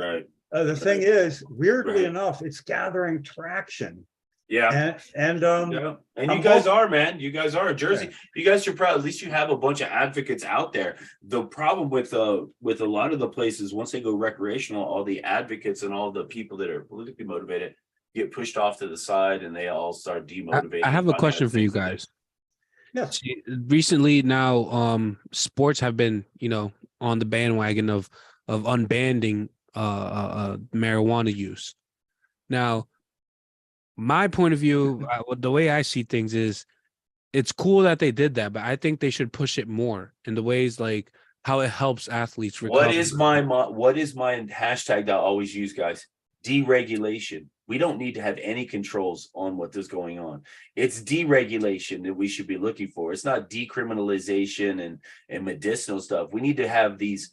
S5: the thing is, weirdly enough, it's gathering traction.
S8: Yeah.
S5: And
S8: you guys are, man. You guys are Jersey. Yeah. You guys are proud. At least you have a bunch of advocates out there. The problem with a lot of the places, once they go recreational, all the advocates and all the people that are politically motivated get pushed off to the side, and they all start demotivating.
S2: I have a question for you guys.
S5: Yes.
S2: Recently, now, sports have been, on the bandwagon of unbanning marijuana use. Now, my point of view, the way I see things is, it's cool that they did that, but I think they should push it more in the ways like how it helps athletes recover.
S8: What is my hashtag that I always use, guys? Deregulation. We don't need to have any controls on what is going on. It's deregulation that we should be looking for. It's not decriminalization and medicinal stuff. We need to have these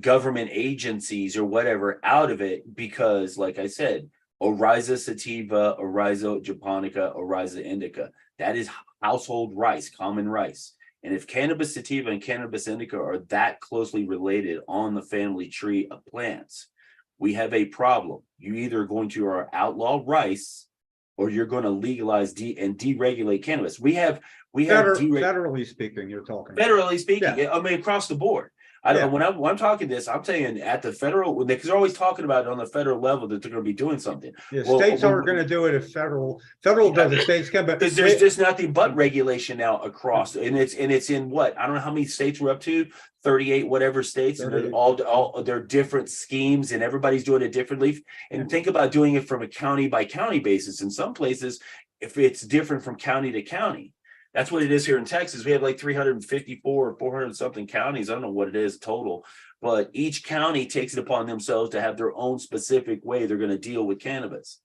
S8: government agencies or whatever out of it, because, like I said, Oryza sativa, Oryza japonica, Oryza indica. That is household rice, common rice. And if cannabis sativa and cannabis indica are that closely related on the family tree of plants, we have a problem. You either are going to outlaw rice, or you're going to legalize and deregulate cannabis.
S5: Federally speaking, you're talking.
S8: Federally speaking, yeah. I mean, across the board. When I'm talking this, I'm saying at the federal, because they're always talking about it on the federal level that they're going to be doing something.
S5: Yeah, states aren't going to do it if federal does it. States can, but
S8: because there's just nothing but regulation now across, and it's in what, I don't know how many states we're up to, 38 whatever states, and they're all they're different schemes, and everybody's doing it differently. And think about doing it from a county by county basis. In some places, if it's different from county to county. That's what it is here in Texas. We have like 354 or 400 something counties. I don't know what it is total, but each county takes it upon themselves to have their own specific way they're going to deal with cannabis.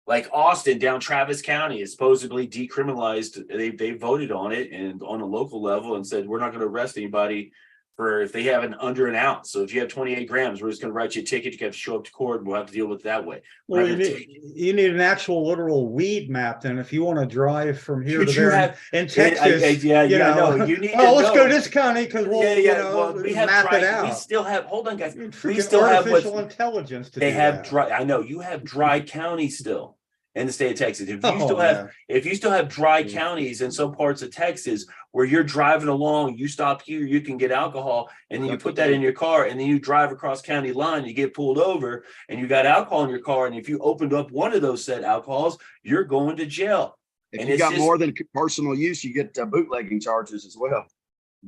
S8: Like Austin, down Travis County, is supposedly decriminalized. They voted on it and on a local level and said, we're not going to arrest anybody for if they have under an ounce. So if you have 28 grams, we're just going to write you a ticket. You have to show up to court, and we'll have to deal with it that way.
S5: Well, you need an actual literal weed map. Then, if you want to drive from here to there in Texas,
S8: you need.
S5: Let's go to this county because we have
S8: map
S5: it out.
S8: We still have. Hold on, guys.
S5: We still have artificial intelligence.
S8: They have dry. I know you have dry county still.
S7: in the state of Texas. If you still have dry counties in some parts of Texas where you're driving along, you stop here, you can get alcohol, and then you put that in your car, and then you drive across county line, you get pulled over, and you got alcohol in your car, and if you opened up one of those said alcohols, you're going to jail.
S4: If
S7: and
S4: you got more than personal use, you get bootlegging charges as well.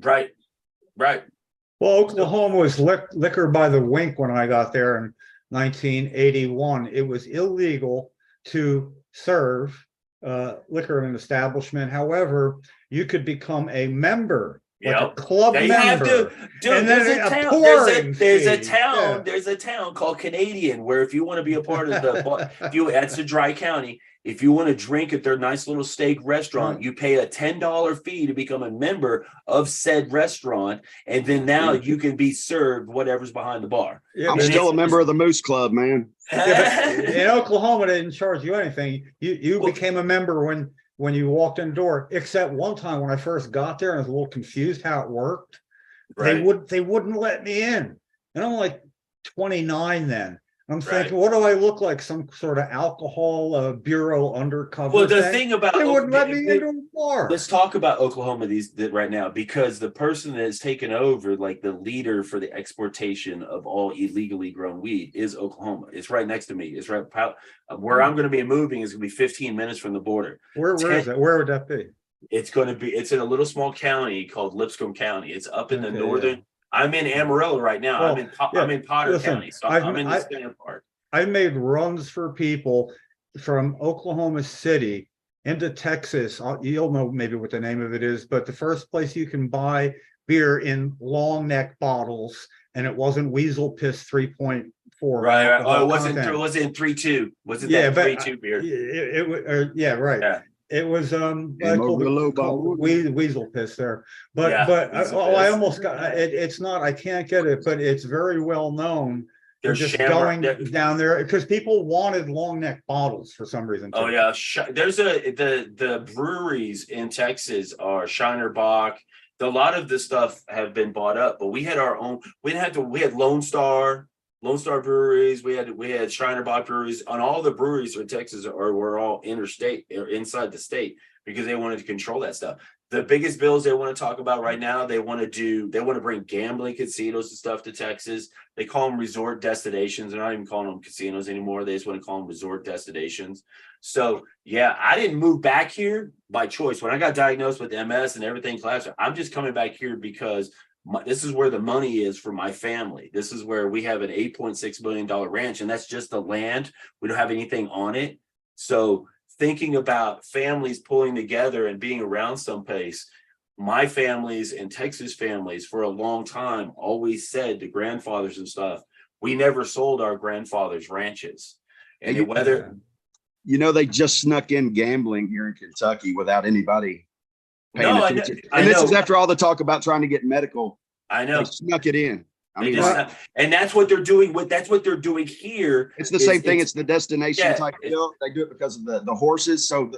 S7: Right.
S5: Well, Oklahoma was liquor by the wink when I got there in 1981. It was illegal to serve liquor in an establishment. However, you could become a member, like a club member.
S7: Have to, dude,
S5: and
S7: there's
S5: then
S7: there's a town called Canadian where if you want to be a part of the that's a dry county. If you want to drink at their nice little steak restaurant, you pay a $10 fee to become a member of said restaurant, and then now you can be served whatever's behind the bar.
S5: Yeah,
S4: I'm still a member of the Moose Club, man.
S5: In Oklahoma, they didn't charge you anything. You became a member when you walked in the door. Except one time when I first got there, and I was a little confused how it worked. Right. They wouldn't let me in, and I'm like 29 then. I'm thinking, what do I look like? Some sort of alcohol bureau undercover?
S7: Well, the thing about
S5: they wouldn't let me into a bar.
S7: Let's talk about Oklahoma right now, because the person that has taken over, like the leader for the exportation of all illegally grown weed, is Oklahoma. It's right next to me. It's right where I'm going to be moving is going to be 15 minutes from the border.
S5: Where is that? Where would that be?
S7: It's in a little small county called Lipscomb County. It's up in the northern. Yeah. I'm in Amarillo right now. I'm in Potter County. So I'm in the center part.
S5: I made runs for people from Oklahoma City into Texas. You'll know maybe what the name of it is, but the first place you can buy beer in long neck bottles, and it wasn't Weasel Piss 3.4.
S7: Right. Oh, it wasn't 3.2. Was it that 3.2 beer?
S5: Right. Yeah. It was Weasel Piss there, but I almost got it. It's not. I can't get it, but it's very well known. They're just going down there because people wanted long neck bottles for some reason.
S7: Oh yeah, there's the breweries in Texas are Shiner Bock. A lot of this stuff have been bought up, but we had our own. We had Lone Star breweries. We had Shiner Bock breweries, and all the breweries in Texas were all interstate or inside the state because they wanted to control that stuff. The biggest bills they want to talk about right now, they want to bring gambling casinos and stuff to Texas. They call them resort destinations. They're not even calling them casinos anymore. They just want to call them resort destinations. So yeah, I didn't move back here by choice. When I got diagnosed with MS and everything collapsed, I'm just coming back here because this is where the money is for my family. This is where we have an $8.6 million ranch, and that's just the land. We don't have anything on it. So thinking about families pulling together and being around someplace, my families and Texas families for a long time always said to grandfathers and stuff, we never sold our grandfathers' ranches. And
S4: they just snuck in gambling here in Kentucky without anybody paying attention. This is after all the talk about trying to get medical.
S7: I know.
S4: They snuck it in.
S7: And that's what they're doing. That's what they're doing here.
S4: It's the same thing. It's the destination type deal. They do it because of the horses. So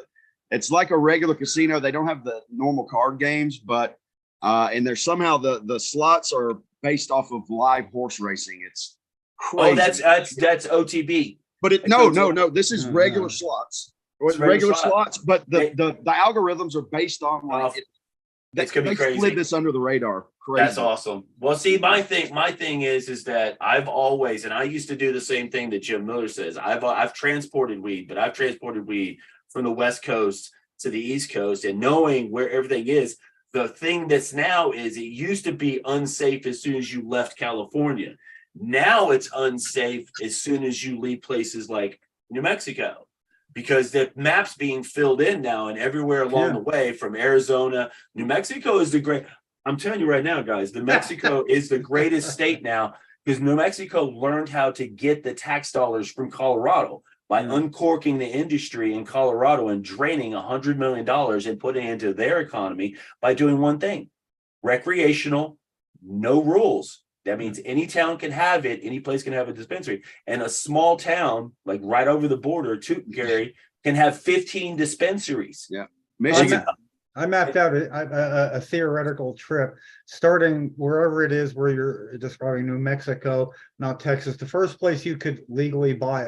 S4: it's like a regular casino. They don't have the normal card games, but and there's somehow the slots are based off of live horse racing. It's crazy.
S7: Oh, that's OTB.
S4: But no. This is regular slots. Regular slots, but the algorithms are based on
S7: that's gonna be crazy.
S4: Slid this under the radar. Crazy.
S7: That's awesome. Well, see, my thing is that I've always, and I used to do the same thing that Jim Miller says. I've transported weed, but I've transported weed from the West Coast to the East Coast, and knowing where everything is. The thing that's now is it used to be unsafe as soon as you left California. Now it's unsafe as soon as you leave places like New Mexico. Because the map's being filled in now and everywhere along the way from Arizona. New Mexico is I'm telling you right now, guys, New Mexico is the greatest state now because New Mexico learned how to get the tax dollars from Colorado by uncorking the industry in Colorado and draining $100 million and putting it into their economy by doing one thing: recreational, no rules. That means any town can have it. Any place can have a dispensary. And a small town, like right over the border, Gary, can have 15 dispensaries.
S4: Yeah. Michigan.
S5: I mapped out a theoretical trip starting wherever it is where you're describing New Mexico, not Texas. The first place you could legally buy,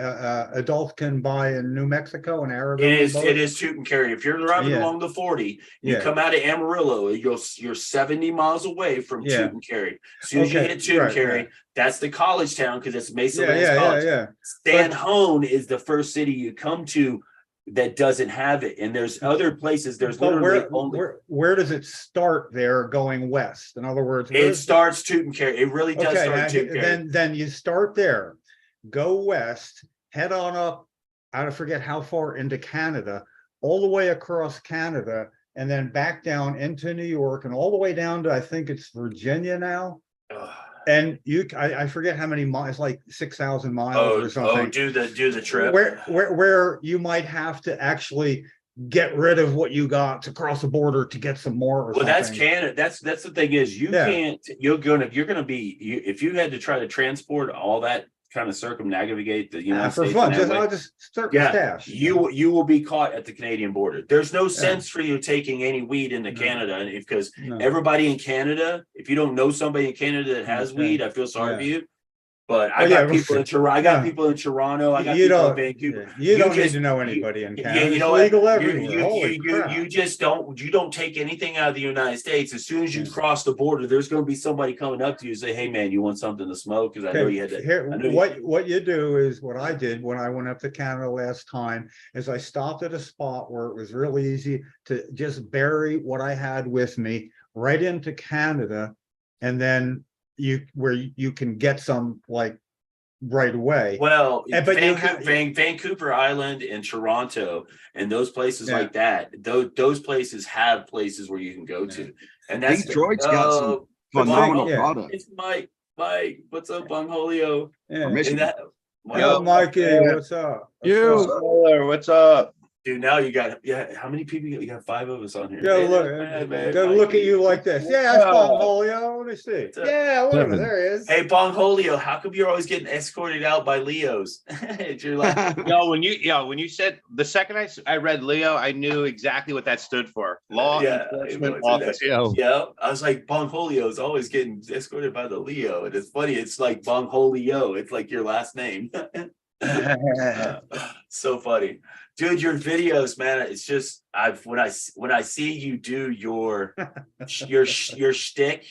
S5: adults can buy in New Mexico and Arizona.
S7: It is Tucumcari. If you're driving along the 40, you come out of Amarillo, you're 70 miles away from Tucumcari. As soon as you hit Tucumcari, that's the college town because it's Mesa Lands College. San Juan is the first city you come to that doesn't have it, and there's other places. There's literally
S5: where does it start there going west? In other words,
S7: it starts Tucumcari. It really does start Tucumcari.
S5: Then you start there, go west, head on up. I forget how far into Canada, all the way across Canada, and then back down into New York, and all the way down to I think it's Virginia now. And I forget how many miles, like 6,000 miles or something.
S7: Do the trip
S5: where you might have to actually get rid of what you got to cross the border to get some more. Or something.
S7: That's Canada. That's the thing is you can't. You're gonna be if you had to try to transport all that kind of circumnavigate the United States.
S5: For fun, I'll just start the stash.
S7: You will be caught at the Canadian border. There's no sense for you taking any weed into Canada because everybody in Canada, if you don't know somebody in Canada that has weed, I feel sorry for you. But I got people in Toronto. I got people in Toronto. I got people in Vancouver.
S5: You don't need to know anybody in Canada.
S7: You know,
S5: it's legal everywhere.
S7: You just don't take anything out of the United States. As soon as you cross the border, there's going to be somebody coming up to you and say, "Hey, man, you want something to smoke?" Because I know you had that.
S5: What you do is what I did when I went up to Canada last time is I stopped at a spot where it was really easy to just bury what I had with me right into Canada, and then you can get some like right away.
S7: Well, but Vancouver Island and Toronto and those places like that, those places have places where you can go to, and that's
S4: Detroit's got some phenomenal products.
S7: It's Mike, what's up, Bongholio?
S5: Mikey, what's up?
S10: What's up?
S7: Dude, now you got how many people you got? 5 of us on here.
S5: Go look at you like this. Yeah, that's Bongholio. Let me see. Yeah, whatever. There he is.
S7: Hey, Bongholio, how come you're always getting escorted out by Leos? You're like,
S10: when you said the second I read Leo, I knew exactly what that stood for. Law Enforcement Officer.
S7: Yeah, I was like, Bongholio is always getting escorted by the Leo, and it's funny. It's like Bongholio. It's like your last name. So funny. Dude, your videos, man, it's just when I see you do your shtick,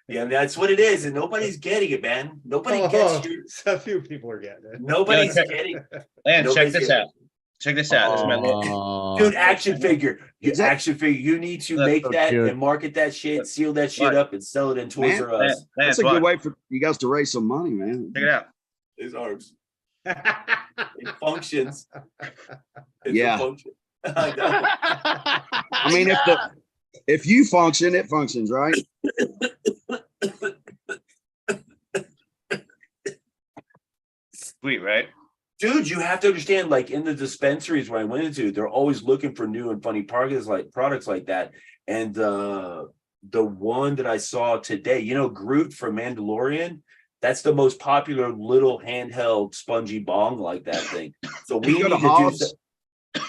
S7: that's what it is, and nobody's getting it, man. Nobody gets you.
S5: A few people are getting it.
S7: Nobody's getting it.
S10: Man, check this out. Check this out. This is my
S7: dude, action figure. Action figure. You need to make that and market that shit, seal that shit up, and sell it in Toys R Us.
S4: That's a good way for you guys to raise some money, man.
S10: Check it out.
S7: His arms. It functions.
S4: It's function. I mean, if you function, it functions, right?
S10: Sweet, right?
S7: Dude, you have to understand, like in the dispensaries where I went into, they're always looking for new and funny products like that. And the one that I saw today, Groot from Mandalorian. That's the most popular little handheld spongy bong like that thing. So we need to do.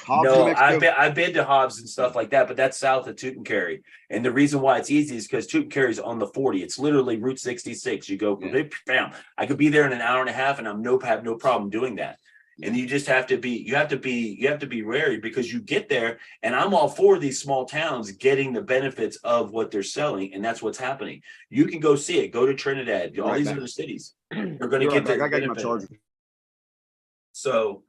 S7: No, I've been to Hobbs and stuff like that, but that's south of Tucumcari. And the reason why it's easy is because Tucumcari is on the 40. It's literally Route 66. You go, bam. I could be there in an hour and a half, and have no problem doing that. And you just have to be wary because you get there, and I'm all for these small towns getting the benefits of what they're selling, and that's what's happening. You can go see it. Go to Trinidad. All these other cities are going to get that.
S4: I got my charger.
S7: So,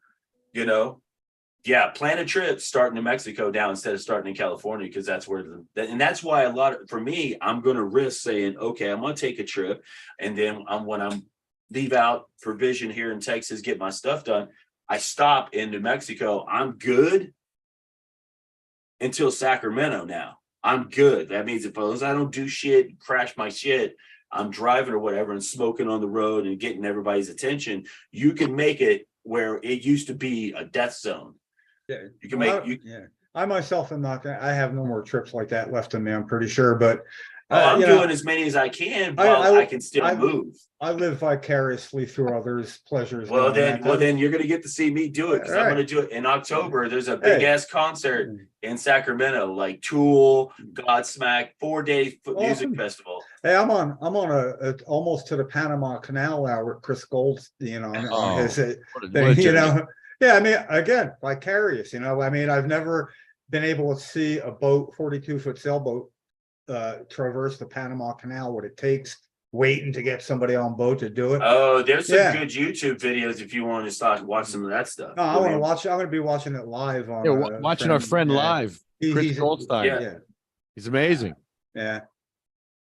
S7: plan a trip starting in Mexico now instead of starting in California, because that's where that's why for me, I'm going to risk saying, okay, I'm going to take a trip, and then when I'm leave out for Vision here in Texas, get my stuff done, I stop in New Mexico. I'm good until Sacramento now. I'm good. That means as long as I don't do shit, crash my shit, I'm driving or whatever and smoking on the road and getting everybody's attention, you can make it where it used to be a death zone.
S5: Yeah.
S7: You can make
S5: I myself am not I have no more trips like that left in me, I'm pretty sure. But
S7: I'm
S5: you know,
S7: doing as many as I can while I can still move.
S5: I live vicariously through others' pleasures.
S7: Well, then you're going to get to see me do it because I'm going to do it in October. There's a big ass concert in Sacramento, like Tool, Godsmack, 4-day music festival.
S5: Hey, I'm on a almost to the Panama Canal now with Chris Gold, on his thing, Yeah, I mean, again, vicarious, I mean, I've never been able to see a boat, 42-foot sailboat, traverse the Panama Canal, what it takes waiting to get somebody on boat to do it.
S7: Oh, there's some good YouTube videos if you want to start watch some of that stuff.
S5: No, I want to watch. I'm going to be watching it live on.
S1: Watching our friend live, Chris Goldstein.
S5: Yeah,
S1: he's amazing.
S5: Yeah,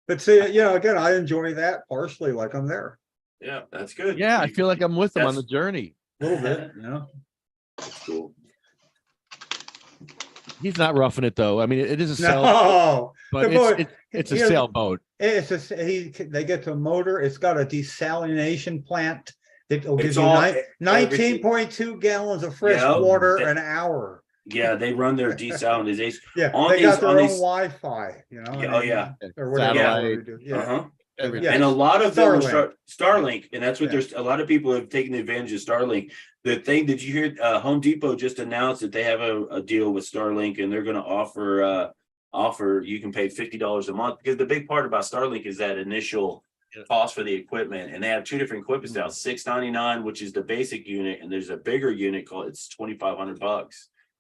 S5: but see, again, I enjoy that partially, like I'm there.
S7: Yeah, that's good.
S1: Yeah, I feel like I'm with him on the journey.
S5: A little bit,
S7: That's cool.
S1: He's not roughing it though. I mean, it is a
S5: sailboat,
S1: but it's a sailboat.
S5: They get the motor. It's got a desalination plant that will give you 19.2 gallons of fresh water an hour.
S7: Yeah, they run their desalination.
S5: Yeah, they got their own Wi-Fi. Or whatever.
S7: And a lot of them are Starlink, and that's what there's a lot of people have taken advantage of Starlink. The thing that you hear, Home Depot just announced that they have a deal with Starlink, and they're going to offer you can pay $50 a month, because the big part about Starlink is that initial cost for the equipment, and they have two different equipments now: $699, which is the basic unit, and there's a bigger unit called it's $2,500.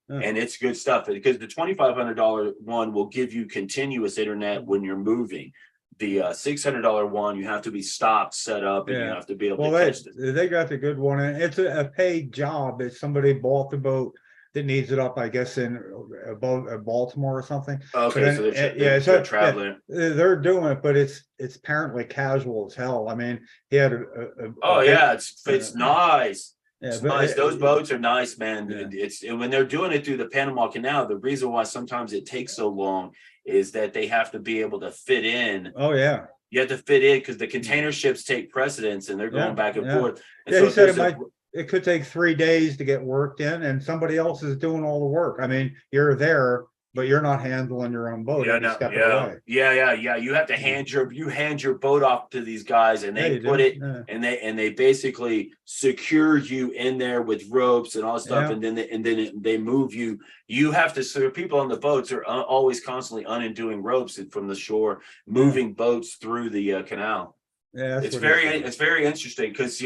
S7: And it's good stuff because the $2,500 one will give you continuous internet when you're moving. The $600 one, you have to be stopped, set up, and you have to be able to test it.
S5: They got the good one, and it's a paid job. If somebody bought the boat that needs it up, I guess, in Baltimore or something.
S7: Okay, they're traveling.
S5: They're doing it, but it's apparently casual as hell. I mean, he had
S7: it's nice. It's nice. Those boats are nice, man. It's when they're doing it through the Panama Canal, the reason why sometimes it takes so long is that they have to be able to fit in. You have to fit in because the container ships take precedence and they're going back and forth. And
S5: he said it could take 3 days to get worked in, and somebody else is doing all the work. I mean, you're there, but you're not handling your own boat.
S7: You have to hand your boat off to these guys, and they and they basically secure you in there with ropes and all this stuff, and then they move you. You have to. So people on the boats are always constantly undoing ropes from the shore, moving boats through the canal.
S5: Yeah,
S7: it's very interesting because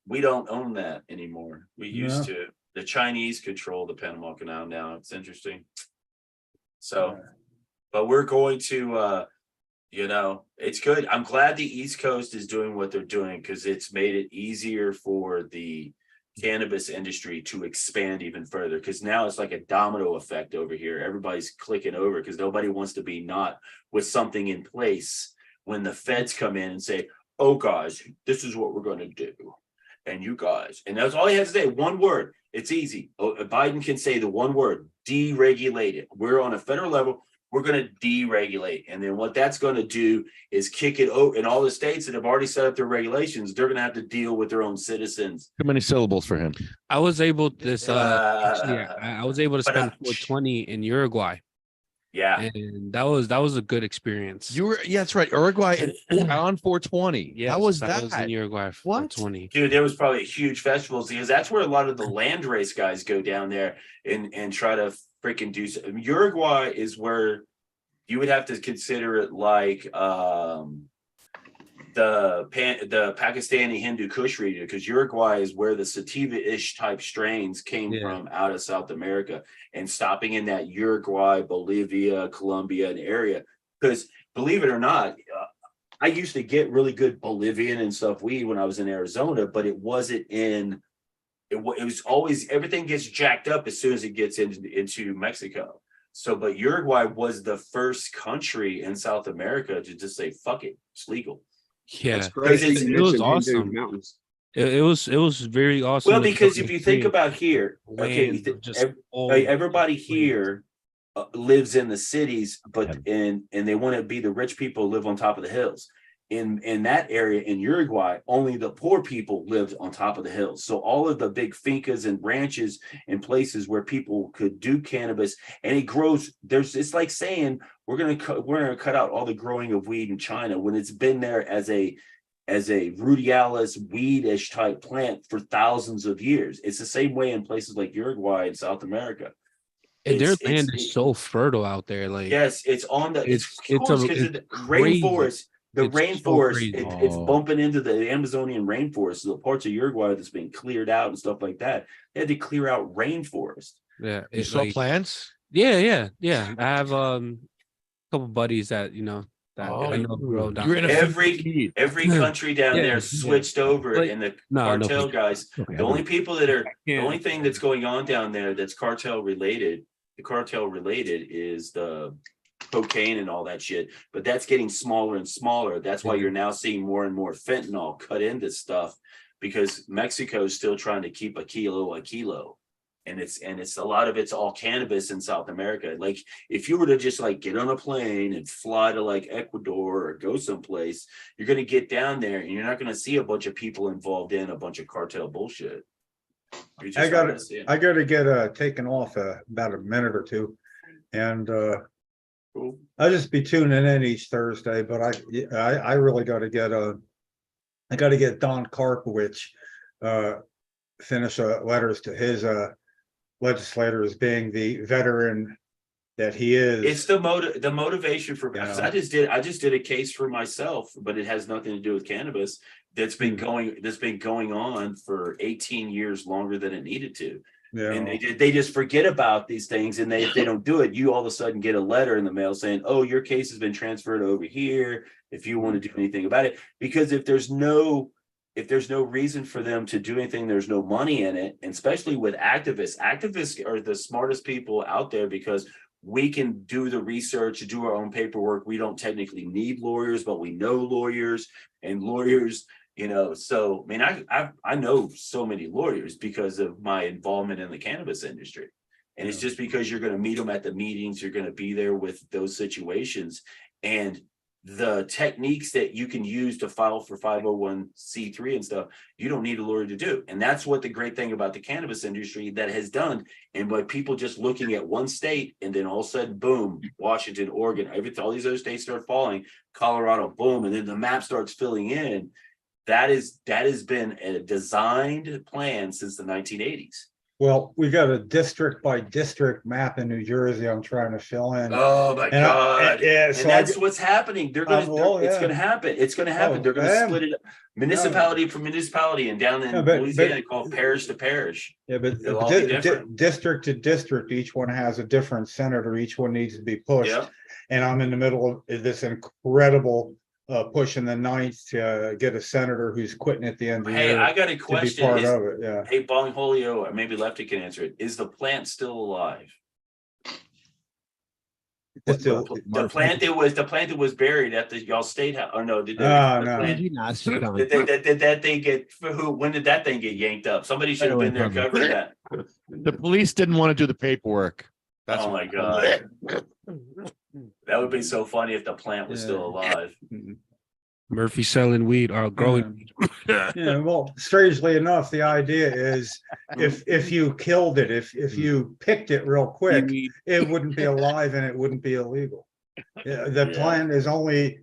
S7: we don't own that anymore. We used to. The Chinese control the Panama Canal now. It's interesting. So, but we're going to, it's good. I'm glad the East Coast is doing what they're doing because it's made it easier for the cannabis industry to expand even further. Because now it's like a domino effect over here. Everybody's clicking over because nobody wants to be not with something in place when the feds come in and say, "Oh, guys, this is what we're going to do." And you guys, and that's all he has to say. One word. It's easy. Biden can say the one word: deregulate it. We're on a federal level. We're going to deregulate. And then what that's going to do is kick it over. In all the states that have already set up their regulations, they're going to have to deal with their own citizens.
S1: Too many syllables for him.
S2: I was able to I was able to spend 420 in Uruguay.
S7: Yeah,
S2: and that was a good experience.
S1: That's right. Uruguay on 420.
S2: Yeah,
S1: how was that?
S2: Was in Uruguay for 420.
S7: Dude, there was probably a huge festival because that's where a lot of the land race guys go down there and try to freaking do. Uruguay is where you would have to consider it like the Pakistani Hindu Kush region, because Uruguay is where the sativa-ish type strains came from out of South America, and stopping in that Uruguay, Bolivia, Colombia area. Because believe it or not, I used to get really good Bolivian and stuff weed when I was in Arizona, but it wasn't in. It was always, everything gets jacked up as soon as it gets into Mexico. So, but Uruguay was the first country in South America to just say, "Fuck it, it's legal."
S2: Yeah, it was awesome. It was very awesome.
S7: Well, because if you think about here, everybody here lives in the cities, but and they want to be the rich people who live on top of the hills.
S8: in that area in Uruguay, only the poor people lived on top of the hills. So all of the big fincas and ranches and places where people could do cannabis, and it grows. It's like saying we're gonna cut out all the growing of weed in China when it's been there as a rudialis weedish type plant for thousands of years. It's the same way in places like Uruguay and South America.
S2: And their land is so fertile out there. Like,
S8: yes, it's on the
S2: it's
S8: the
S2: crazy.
S8: rainforest. The
S2: It's so
S8: rainforest,
S2: crazy.
S8: it's bumping into the Amazonian rainforest. So the parts of Uruguay that's been cleared out and stuff like that, they had to clear out rainforest.
S2: Yeah,
S1: You saw plants?
S2: Yeah. I have a couple buddies that that I know grow down.
S1: You're in a
S8: Every country down there switched over,
S2: Like,
S8: and the
S2: no,
S8: cartel
S2: no.
S8: guys.
S2: Okay,
S8: The only people that are the
S2: Yeah.
S8: only thing that's going on down there that's cartel related. The cartel related is the cocaine and all that shit, but that's getting smaller and smaller. That's why you're now seeing more and more fentanyl cut into stuff, because Mexico is still trying to keep a kilo, and it's a lot of it's all cannabis in South America. Like if you were to just like get on a plane and fly to like Ecuador or go someplace, you're going to get down there and you're not going to see a bunch of people involved in a bunch of cartel bullshit.
S5: I got to get taken off about a minute or two, and
S8: cool.
S5: I'll just be tuning in each Thursday. But I really got to get Don Karpowicz finish letters to his legislators, being the veteran that he is.
S8: It's the motivation for, because I just did a case for myself, but it has nothing to do with cannabis. That's been going on for 18 years longer than it needed to. Yeah. And they just forget about these things, and if they don't do it, you all of a sudden get a letter in the mail saying, oh, your case has been transferred over here if you want to do anything about it. Because if there's no reason for them to do anything, there's no money in it. And especially with activists are the smartest people out there, because we can do the research, do our own paperwork. We don't technically need lawyers, but we know lawyers, and lawyers, so I mean, I know so many lawyers because of my involvement in the cannabis industry. And it's just because you're going to meet them at the meetings, you're going to be there with those situations, and the techniques that you can use to file for 501c3 and stuff, you don't need a lawyer to do. And that's what the great thing about the cannabis industry that has done. And by people just looking at one state, and then all of a sudden, boom, Washington, Oregon, all these other states start falling, Colorado, boom, and then the map starts filling in. That has been a designed plan since the 1980s.
S5: Well, we got a district by district map in New Jersey I'm trying to fill in.
S8: Oh my God. So that's what's happening. It's going to happen. It's going to happen. They're going to split it up municipality for municipality, and down in Louisiana called parish to parish.
S5: Yeah, but district to district, each one has a different senator. Each one needs to be pushed. Yeah. And I'm in the middle of this incredible push in the ninth to get a senator who's quitting at the end of the year.
S8: Hey, I got a question.
S5: Part of it, yeah.
S8: Hey, Bong Holio, or maybe Lefty can answer it. Is the plant still alive? The plant that was buried at the y'all state house. Or no, did that thing get? When did that thing get yanked up? Somebody should have been there covering that.
S1: The police didn't want to do the paperwork.
S8: That's my God. That would be so funny if the plant was still alive.
S2: Murphy selling weed or growing.
S5: Yeah, well, strangely enough, the idea is if you killed it, if you picked it real quick, it wouldn't be alive and it wouldn't be illegal. The plant is only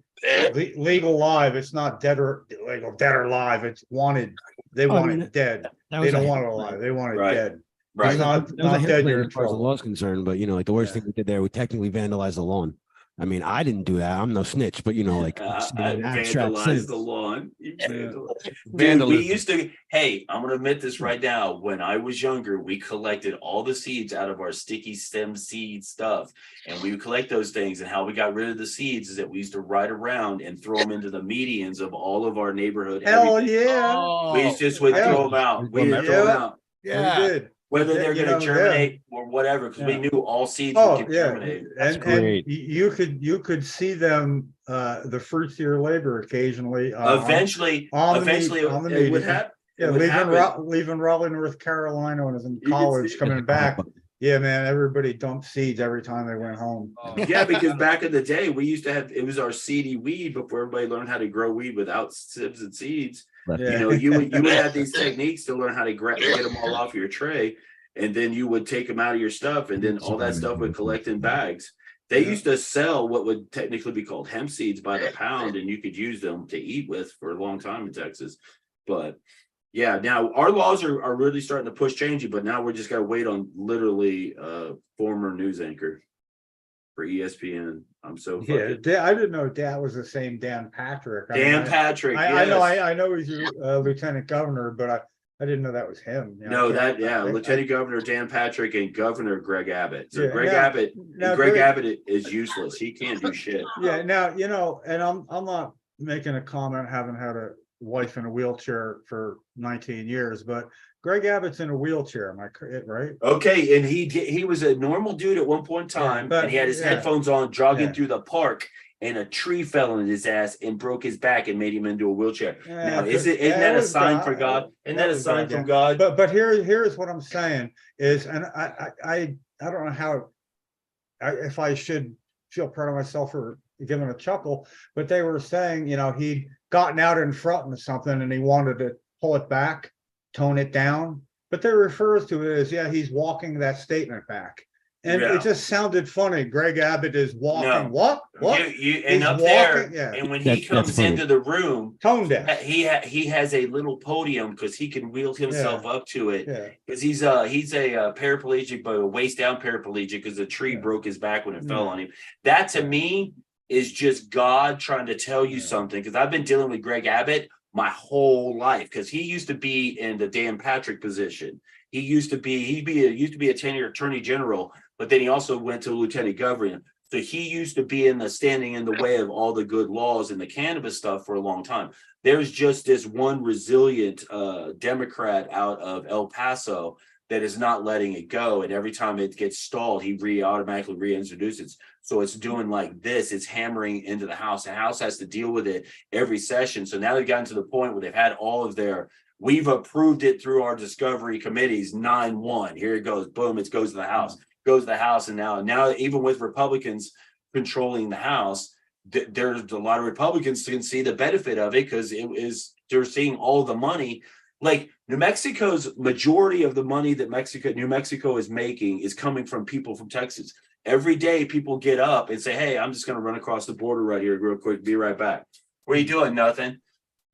S5: legal live. It's not dead or legal, dead or live. It's wanted. They want it dead. They don't want it alive. They want it dead.
S11: Right.
S5: It's not dead. You're in
S11: as far as the
S5: trouble.
S11: law is concerned, but like the worst thing we did there, we technically vandalized the lawn. I mean, I didn't do that. I'm no snitch, but like
S8: vandalize the lawn. Dude, we used to. Hey, I'm gonna admit this right now. When I was younger, we collected all the seeds out of our sticky stem seed stuff, and we would collect those things. And how we got rid of the seeds is that we used to ride around and throw them into the medians of all of our neighborhood.
S5: Hell yeah!
S8: We just would throw them out. We would throw them out.
S5: Yeah. We did.
S8: Whether they're going to germinate or whatever, because we knew all seeds would germinate.
S5: And you could see them, the fruits of your labor occasionally.
S8: Eventually, it would happen.
S5: Yeah, leaving Raleigh, North Carolina, when I was in college, coming back, Yeah, man, everybody dumped seeds every time they went home.
S8: Yeah, because back in the day, we used to have, it was our seedy weed before everybody learned how to grow weed without sibs and seeds.
S5: Yeah.
S8: You would have these techniques to learn how to get them all off your tray, and then you would take them out of your stuff, and then all that stuff would collect in bags. They used to sell what would technically be called hemp seeds by the pound, and you could use them to eat with for a long time in Texas. But yeah, now our laws are really starting to push changing, but now we're just got to wait on literally former news anchor for ESPN. I'm so fucking...
S5: I didn't know that was the same Dan Patrick.
S8: Patrick.
S5: I know he's lieutenant governor, but I didn't know that was him.
S8: Lieutenant Governor Dan Patrick and Governor Greg Abbott. So Greg Abbott is useless. He can't do shit.
S5: Yeah, now and I'm not making a comment, having had a wife in a wheelchair for 19 years, but Greg Abbott's in a wheelchair. Am I right?
S8: Okay, and he was a normal dude at one point in time, and he had his headphones on, jogging through the park, and a tree fell on his ass and brook his back and made him into a wheelchair. Now, isn't that a sign for God? Isn't that a sign from God?
S5: But here's what I'm saying is, and I don't know how, if I should feel proud of myself for giving a chuckle, but they were saying, he'd gotten out in front of something and he wanted to pull it back, tone it down, but they refers to it as, he's walking that statement back. And it just sounded funny. Greg Abbott is walking. What?
S8: And up walking, there, and when he comes into the room,
S5: tone deaf.
S8: He has a little podium because he can wheel himself up to it. Because he's a paraplegic, but a waist down paraplegic because a tree broke his back when it fell on him. That to me is just God trying to tell you something. Because I've been dealing with Greg Abbott my whole life, because he used to be in the Dan Patrick position. He used to be a 10-year attorney general, but then he also went to lieutenant governor. So he used to be standing in the way of all the good laws and the cannabis stuff for a long time. There's just this one resilient Democrat out of El Paso that is not letting it go. And every time it gets stalled, he automatically reintroduces it. So it's doing like this. It's hammering into the House. The House has to deal with it every session. So now they've gotten to the point where they've had all of we've approved it through our discovery committees, 9-1. Here it goes. Boom, it goes to the House. Goes to the House. And now even with Republicans controlling the House, there's a lot of Republicans who can see the benefit of it because they're seeing all the money. Like New Mexico's majority of the money that New Mexico is making is coming from people from Texas. Every day people get up and say, hey, I'm just going to run across the border right here real quick. Be right back. What are you doing? Nothing.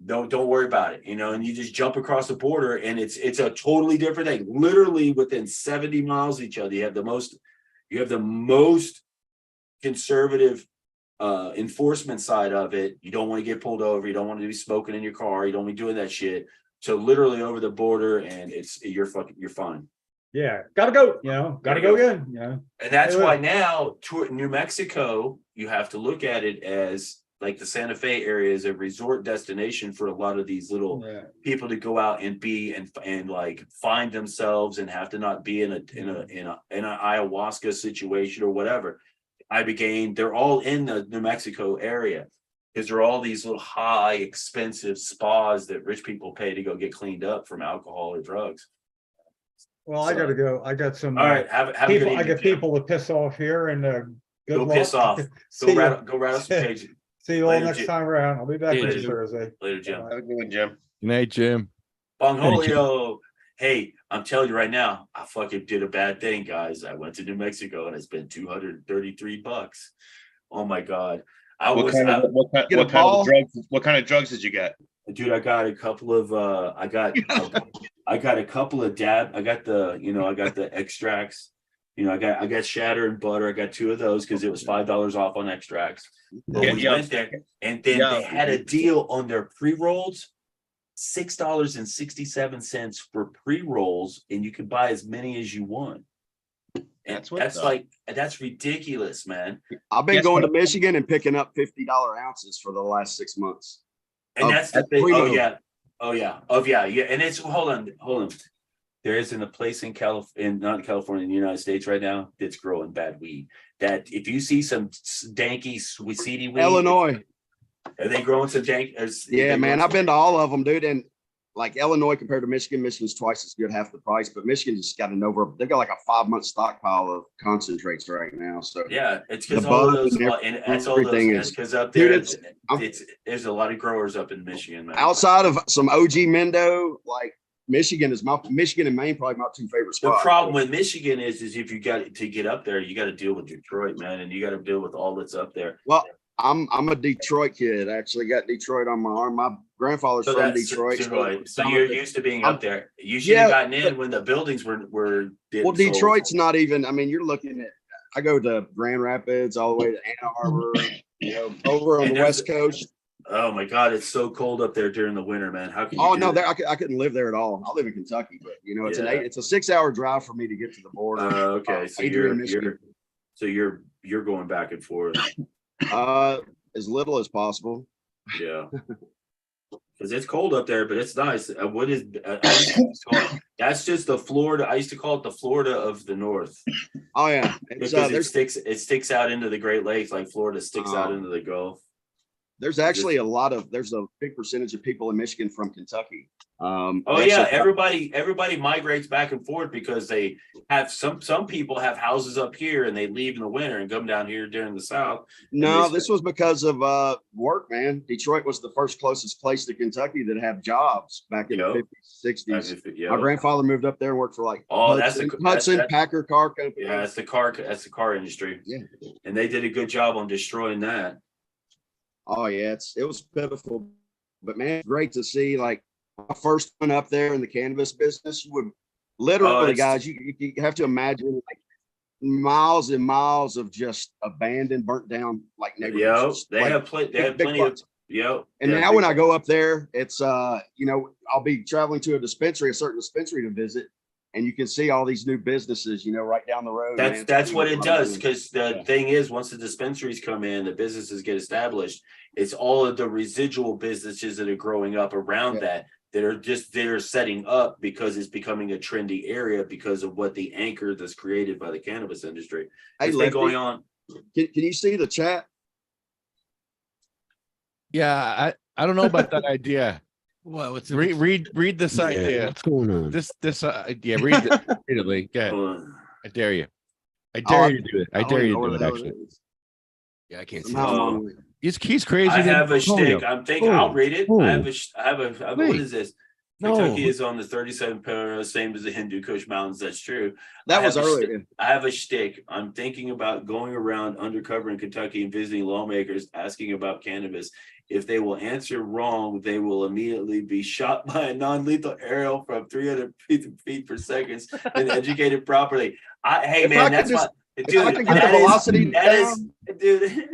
S8: Don't worry about it. And you just jump across the border and it's a totally different thing. Literally within 70 miles of each other, you have the most conservative enforcement side of it. You don't want to get pulled over. You don't want to be smoking in your car. You don't want to be doing that shit. So literally over the border, and you're fine.
S5: Yeah, gotta go. Gotta go again. Yeah,
S8: and that's why now New Mexico, you have to look at it as like the Santa Fe area is a resort destination for a lot of these little people to go out and be and like find themselves and have to not be in an ayahuasca situation or whatever. They're all in the New Mexico area. Because there are all these little high, expensive spas that rich people pay to go get cleaned up from alcohol or drugs.
S5: Well, I got to go. I got some.
S8: All right, have a good evening,
S5: I got people to piss off here, and good luck.
S8: Piss off. Go rattle some cages.
S5: See you all next time around. I'll be back next Thursday.
S8: Later, Jim.
S10: Have a good one, Jim.
S1: Good night, Jim.
S8: Bongholio. Hey, I'm telling you right now, I fucking did a bad thing, guys. I went to New Mexico and I spent $233. Oh my God.
S10: What kind of drugs did you get?
S8: Dude, I got a couple of I got a couple of I got the extracts. I got shatter and butter. I got 2 of those because it was $5 off on extracts. But we went there, and then they had a deal on their pre-rolls, $6.67 for pre-rolls, and you can buy as many as you want. That's ridiculous, man.
S4: I've been going to Michigan and picking up $50 ounces for the last 6 months.
S8: And that's the thing. Oh yeah. And it's hold on. There isn't a place in in the United States right now that's growing bad weed. That if you see some danky seedy weed,
S4: Illinois,
S8: are they growing some dank?
S4: Yeah, man, I've been to all of them, dude, and like Illinois compared to Michigan. Michigan's twice as good, half the price, but Michigan just got they've got like a 5-month stockpile of concentrates right now. So
S7: Yeah, it's
S4: the
S7: because all of
S4: bud
S7: those,
S4: and
S7: and that's all those,
S4: everything
S7: that's
S4: is,
S7: because up
S4: dude,
S7: there, there's a lot of growers up in Michigan, man.
S4: outside of some OG Mendo, like Michigan and Maine probably my 2 favorite
S7: The
S4: spots.
S7: problem with Michigan is if you got to get up there, you got to deal with Detroit, man, and you got to deal with all that's up there.
S4: Well, I'm a Detroit kid. I actually got Detroit on my arm. My grandfather's from Detroit.
S7: So you're used to being up there. You should have gotten in when the buildings were
S4: well, Detroit's not even. I mean, you're looking at. I go to Grand Rapids all the way to Ann Arbor. Over on the West Coast.
S7: Oh my God, it's so cold up there during the winter, man. How can you?
S4: Oh no, I couldn't live there at all. I live in Kentucky, but it's a 6-hour drive for me to get to the border.
S7: Okay, so you're going back and forth.
S4: As little as possible.
S7: Yeah, because it's cold up there, but it's nice. What is that's just the Florida. I used to call it the Florida of the North.
S4: Oh yeah,
S7: because it sticks out into the Great Lakes like Florida sticks out into the Gulf.
S4: There's actually there's a big percentage of people in Michigan from Kentucky.
S7: Everybody migrates back and forth because they have some people have houses up here and they leave in the winter and come down here during the South.
S4: No, this was because of work, man. Detroit was the first closest place to Kentucky that had jobs back in the 50s, 60s. My grandfather moved up there and worked for like Hudson Packer Car Company.
S7: Yeah, that's the car industry.
S4: Yeah,
S7: and they did a good job on destroying that.
S4: Oh yeah, it was pitiful, but man, it's great to see. Like my first one up there in the cannabis business, you would literally, guys, you have to imagine like miles and miles of just abandoned, burnt down like neighborhoods.
S7: They have plenty of.
S4: And now when I go up there, it's I'll be traveling to a certain dispensary to visit. And you can see all these new businesses, right down the road.
S7: That's what it does. Because the thing is, once the dispensaries come in, the businesses get established. It's all of the residual businesses that are growing up around that are setting up because it's becoming a trendy area because of what the anchor that's created by the cannabis industry. It's been going on.
S4: Can you see the chat?
S1: Yeah, I don't know about that idea.
S11: What's
S1: read this idea?
S11: What's going on?
S1: This idea. Read it repeatedly. Go ahead. I dare you. I dare you to do it. I dare you to do it. Actually,
S11: yeah, I can't see.
S1: He's crazy.
S7: I have a shtick. I'm thinking. I'll read it. I have a. What is this? Kentucky is on the 37 parallel, same as the Hindu Kush Mountains. That's true.
S4: That was earlier.
S7: I have a shtick. I'm thinking about going around undercover in Kentucky and visiting lawmakers, asking about cannabis. If they will answer wrong, they will immediately be shot by a non-lethal arrow from 300 feet per second and educated properly. Hey, man, that's my dude.
S4: I can get the velocity down.
S7: Dude.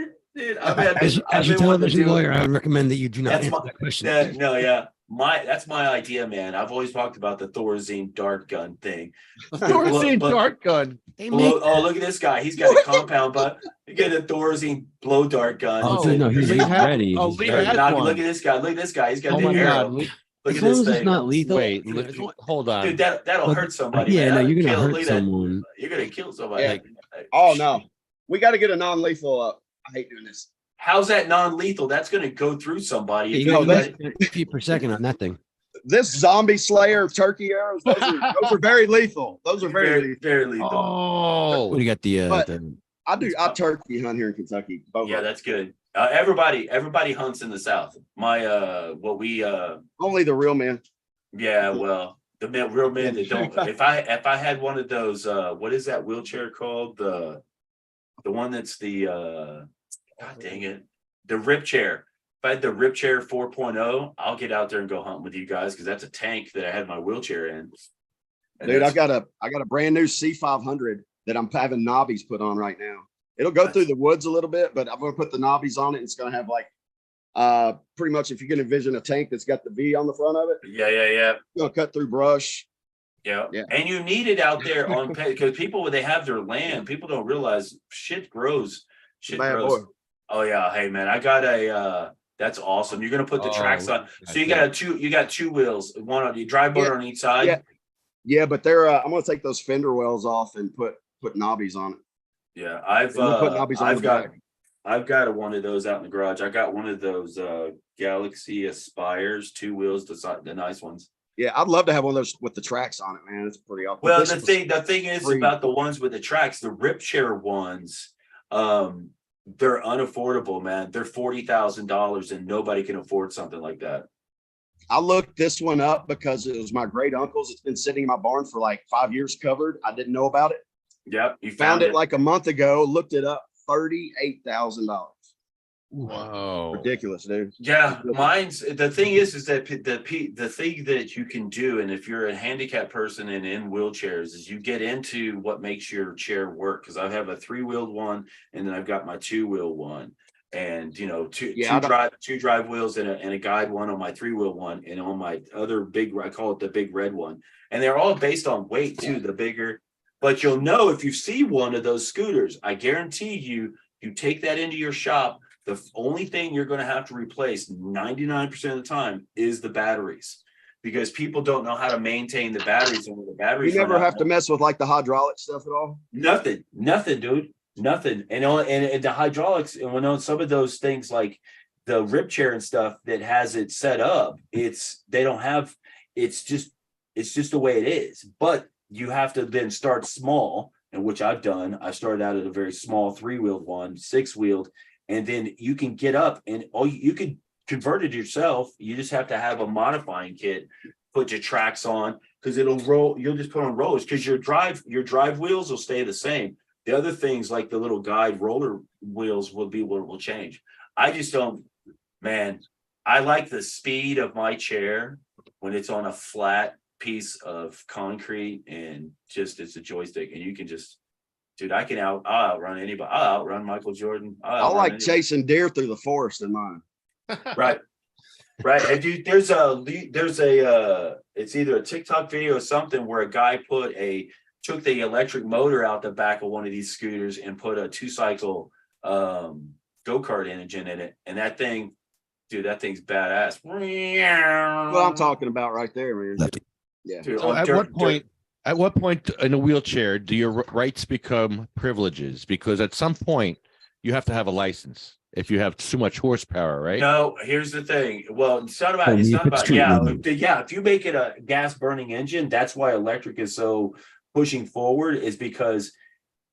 S11: As a television lawyer, I would recommend that you do not answer that question.
S7: That's my idea, man. I've always talked about the Thorazine dart gun thing.
S1: Thorazine dart gun.
S7: Look at this guy. He's got a compound, but you get a Thorazine blow dart gun.
S11: No, he's ready.
S7: Look at this guy. Look at this guy. He's got the arrow. Look at this thing.
S11: It's not lethal.
S1: Wait, hold on,
S7: dude. That'll hurt somebody.
S11: Yeah,
S7: man.
S11: no, you're gonna hurt someone.
S7: You're gonna kill somebody.
S4: Yeah. Oh no, we got to get a non-lethal up. I hate doing this.
S7: How's that non-lethal? That's going to go through somebody.
S11: You got 50 feet per second on that thing.
S4: This zombie slayer turkey arrows, those are very lethal. Those are very
S7: lethal.
S11: Oh, what do you got?
S4: I turkey hunt here in Kentucky.
S7: That's good. Everybody hunts in the South.
S4: Only the real men.
S7: Yeah, well, the real men that don't. If I had one of those, what is that wheelchair called? The one that's the God dang it, the rip chair. If I had the rip chair 4.0, I'll get out there and go hunt with you guys because that's a tank that I had my wheelchair in.
S4: Dude, I got a brand new C500 that I'm having knobbies put on right now. It'll go through the woods a little bit, but I'm going to put the knobbies on it. It's going to have like pretty much if you can envision a tank that's got the V on the front of it.
S7: Yeah.
S4: It's going to cut through brush.
S7: Yeah. And you need it out there on because people when they have their land, people don't realize shit grows. Boy. Oh yeah, hey man, I got a. That's awesome. You're gonna put the tracks on. So you got two wheels, one on you drive motor on each side.
S4: Yeah, but they're. I'm gonna take those fender wells off and put knobbies on it.
S7: Yeah, I've got I've got one of those out in the garage. I got one of those Galaxy Aspires, 2 wheels, the nice ones.
S4: Yeah, I'd love to have one of those with the tracks on it, man. It's pretty awesome.
S7: Well, the thing is
S4: free.
S7: about the ones with the tracks, the rip chair ones, they're unaffordable, man. They're $40,000 and nobody can afford something like that.
S4: I looked this one up because it was my great uncle's. It's been sitting in my barn for like 5 years covered. I didn't know about it.
S7: Yep. You
S4: Found it like a month ago, looked it up, $38,000.
S1: Wow.
S4: Ridiculous, dude.
S7: Yeah, mine's the thing is that the thing that you can do, and if you're a handicapped person and in wheelchairs, is you get into what makes your chair work. Because I have a 3-wheeled one, and then I've got my 2-wheel one, and two drive wheels and a guide one on my 3-wheel one, and on my other big, I call it the big red one, and they're all based on weight too. The bigger, but you'll know if you see one of those scooters. I guarantee you take that into your shop. The only thing you're going to have to replace 99% of the time is the batteries, because people don't know how to maintain the batteries. And the batteries,
S4: you never have to mess with like the hydraulic stuff at all.
S7: Nothing, dude, nothing. And the hydraulics, and when on some of those things like the rip chair and stuff that has it set up, it's just the way it is. But you have to then start small, and which I've done. I started out at a very small 3-wheeled one, 6-wheeled. And then you can get up and you can convert it yourself. You just have to have a modifying kit, put your tracks on, because it'll roll. You'll just put on rollers because your drive wheels will stay the same. The other things like the little guide roller wheels will change. I just don't, man. I like the speed of my chair when it's on a flat piece of concrete and just it's a joystick, and you can just. Dude, I'll outrun anybody. I'll outrun Michael Jordan.
S4: I like chasing deer through the forest in mine.
S7: Right. And dude, there's a it's either a TikTok video or something where a guy took the electric motor out the back of one of these scooters and put a 2-cycle go-kart engine in it. And that thing, dude, that thing's badass.
S4: Well, I'm talking about right there, man. Yeah.
S1: Dude, so at what point in a wheelchair do your rights become privileges? Because at some point you have to have a license if you have too much horsepower, right?
S7: No, here's the thing. Well, it's not about if you make it a gas burning engine, that's why electric is so pushing forward, is because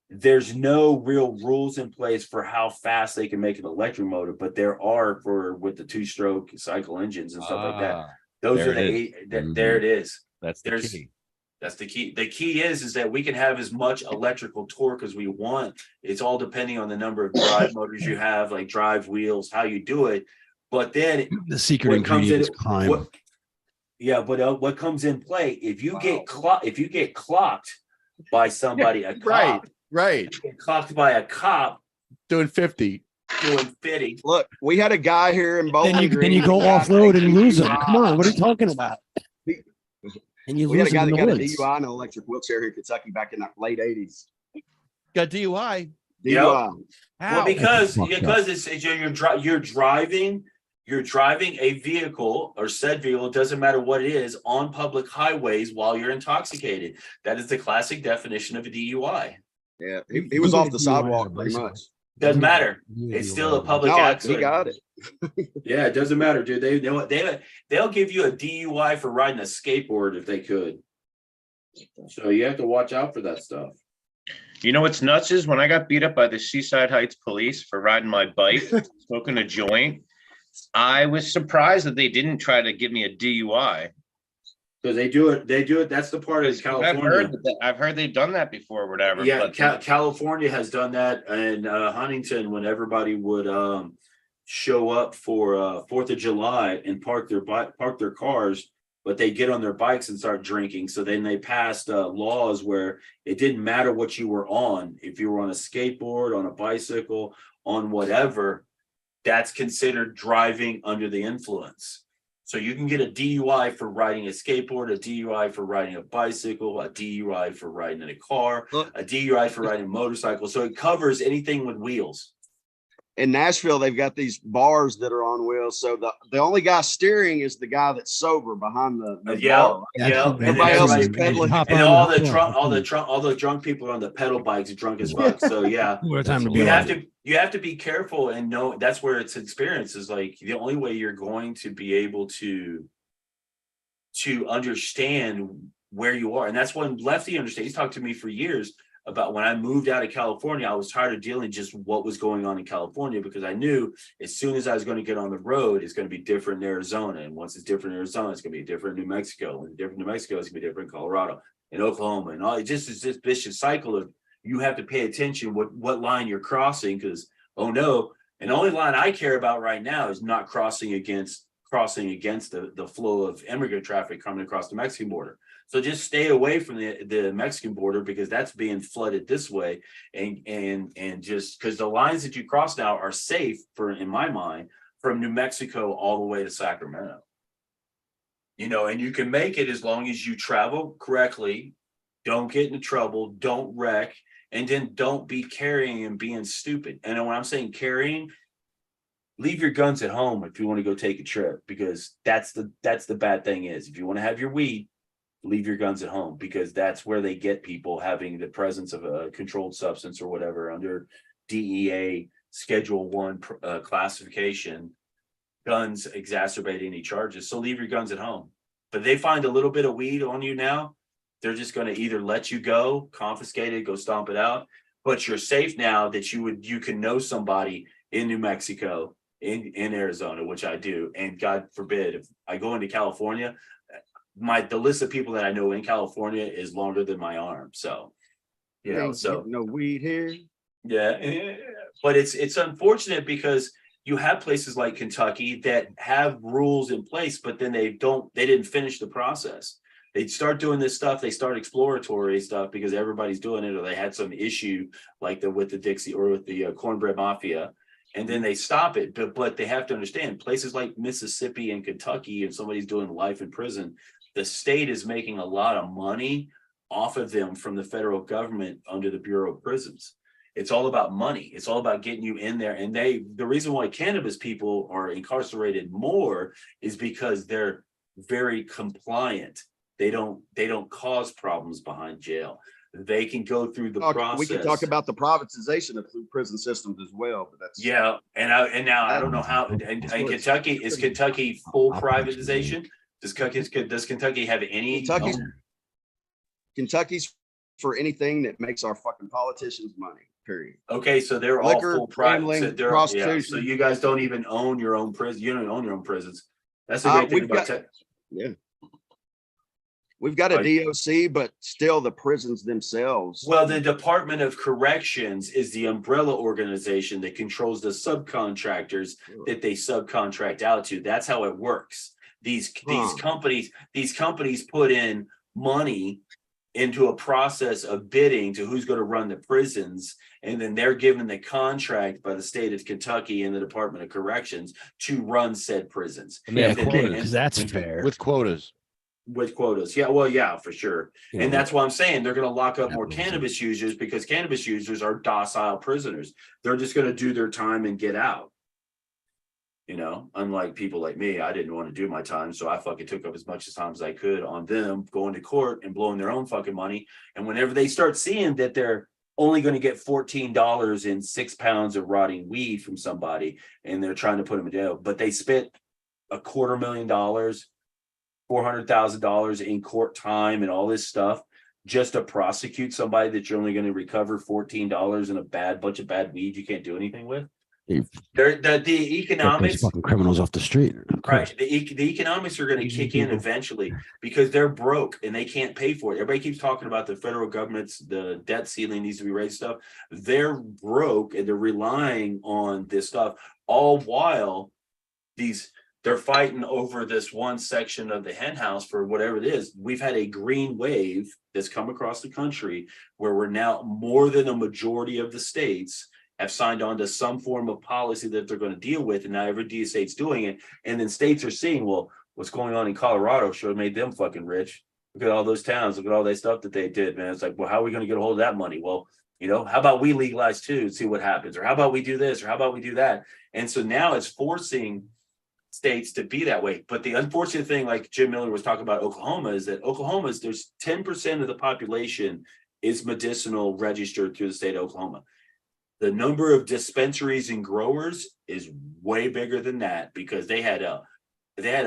S7: there's no real rules in place for how fast they can make an electric motor, but there are with the 2-stroke cycle engines and stuff like that. Those are there it is.
S1: That's the key.
S7: That's the key. The key is that we can have as much electrical torque as we want. It's all depending on the number of drive motors you have, like drive wheels, how you do it. But then
S11: the secret ingredient is crime.
S7: But what comes in play if you get clocked by somebody, a cop,
S1: right,
S7: get clocked by a cop
S1: doing 50.
S4: Look, we had a guy here in Bowling Green.
S11: Then you go off road and lose them. Come on, what are you talking about?
S4: We had a guy that got a DUI in an electric wheelchair here in Kentucky back in the late 80s.
S1: Got DUI.
S7: Yep. Well, because it's you're driving a vehicle or said vehicle, it doesn't matter what it is, on public highways while you're intoxicated. That is the classic definition of a DUI.
S4: Yeah, he was off the sidewalk pretty much.
S7: Doesn't matter. It's still a public accident.
S4: He got it.
S7: Yeah, it doesn't matter, dude. They'll give you a DUI for riding a skateboard if they could. So you have to watch out for that stuff.
S10: You know what's nuts is when I got beat up by the Seaside Heights police for riding my bike, smoking a joint, I was surprised that they didn't try to give me a DUI.
S7: Because they do it. That's the part of California.
S10: I've heard they've done that before, or whatever.
S7: Yeah, California has done that, and Huntington, when everybody would show up for 4th of July and park their cars, but they get on their bikes and start drinking. So then they passed laws where it didn't matter what you were on. If you were on a skateboard, on a bicycle, on whatever, that's considered driving under the influence. So you can get a DUI for riding a skateboard, a DUI for riding a bicycle, a DUI for riding in a car, a DUI for riding a motorcycle. So it covers anything with wheels.
S4: in Nashville, they've got these bars that are on wheels. So the only guy steering is the guy that's sober behind the bar. Everybody else is pedaling.
S7: And all the drunk people are on the pedal bikes, drunk as fuck. So yeah, you have to be careful and know that's where it's experience is like the only way you're going to be able to understand where you are. And that's when Lefty understands. He's talked to me for years about when I moved out of California, I was tired of dealing just what was going on in California because I knew as soon as I was going to get on the road, it's going to be different in Arizona. And once it's different in Arizona, it's going to be different in New Mexico. And different in New Mexico, it's going to be different in Colorado and Oklahoma. And all it just is this vicious cycle of you have to pay attention what line you're crossing because, oh no. And the only line I care about right now is not crossing against the flow of immigrant traffic coming across the Mexican border. So just stay away from the Mexican border because that's being flooded this way. And just because the lines that you cross now are safe in my mind, from New Mexico all the way to Sacramento. And you can make it as long as you travel correctly, don't get into trouble, don't wreck, and then don't be carrying and being stupid. And when I'm saying carrying, leave your guns at home if you want to go take a trip, because that's the bad thing is if you want to have your weed, leave your guns at home because that's where they get people having the presence of a controlled substance or whatever under DEA Schedule 1 classification, guns exacerbate any charges. So leave your guns at home. But they find a little bit of weed on you now, they're just going to either let you go, confiscate it, go stomp it out. But you're safe now that you can know somebody in New Mexico, in Arizona, which I do. And God forbid, if I go into California, the list of people that I know in California is longer than my arm. So,
S4: no weed here.
S7: Yeah. But it's unfortunate because you have places like Kentucky that have rules in place, but then they didn't finish the process. They start doing this stuff, they start exploratory stuff because everybody's doing it, or they had some issue like with the Dixie or with the cornbread mafia. And then they stop it. But they have to understand places like Mississippi and Kentucky, and somebody's doing life in prison, the state is making a lot of money off of them from the federal government under the Bureau of Prisons. It's all about money. It's all about getting you in there. And the reason why cannabis people are incarcerated more is because they're very compliant. They don't cause problems behind jail. They can go through the process.
S4: We can talk about the privatization of prison systems as well, but that's
S7: now I don't know how. And Kentucky is Kentucky full privatization? Does Kentucky have any?
S4: Kentucky's for anything that makes our fucking politicians money. Period.
S7: Okay, so they're
S4: liquor,
S7: all full private.
S4: Prostitution.
S7: So you guys don't even own your own prison. You don't own your own prisons. That's the great thing about Texas.
S4: Yeah. We've got a DOC, but still the prisons themselves.
S7: Well, the Department of Corrections is the umbrella organization that controls the subcontractors that they subcontract out to. That's how it works. These companies put in money into a process of bidding to who's going to run the prisons, and then they're given the contract by the state of Kentucky and the Department of Corrections to run said prisons.
S11: Because that's fair.
S1: With quotas.
S7: For sure. And that's why I'm saying they're going to lock up more cannabis users, because cannabis users are docile prisoners. They're just going to do their time and get out. Unlike people like me, I didn't want to do my time, so I fucking took up as much time as I could on them going to court and blowing their own fucking money. And whenever they start seeing that they're only going to get $14 in 6 pounds of rotting weed from somebody, and they're trying to put them in jail, but they spent $250,000, $400,000 in court time and all this stuff just to prosecute somebody that you're only going to recover $14 in a bunch of bad weed you can't do anything with. The economics,
S11: fucking criminals off the street,
S7: right? The economics are going to kick in eventually because they're broke and they can't pay for it. Everybody keeps talking about the federal government's the debt ceiling needs to be raised stuff. They're broke and they're relying on this stuff, all while they're fighting over this one section of the hen house for whatever it is. We've had a green wave that's come across the country where we're now more than a majority of the states have signed on to some form of policy that they're going to deal with. And now every state's doing it. And then states are seeing, well, what's going on in Colorado sure made them fucking rich. Look at all those towns. Look at all that stuff that they did, man. It's like, well, how are we going to get a hold of that money? Well, You know, how about we legalize too and see what happens? Or how about we do this? Or how about we do that? And so now it's forcing states to be that way. But the unfortunate thing, like Jim Miller was talking about Oklahoma, is that there's 10% of the population is medicinal registered through the state of Oklahoma. The number of dispensaries and growers is way bigger than that, because they had a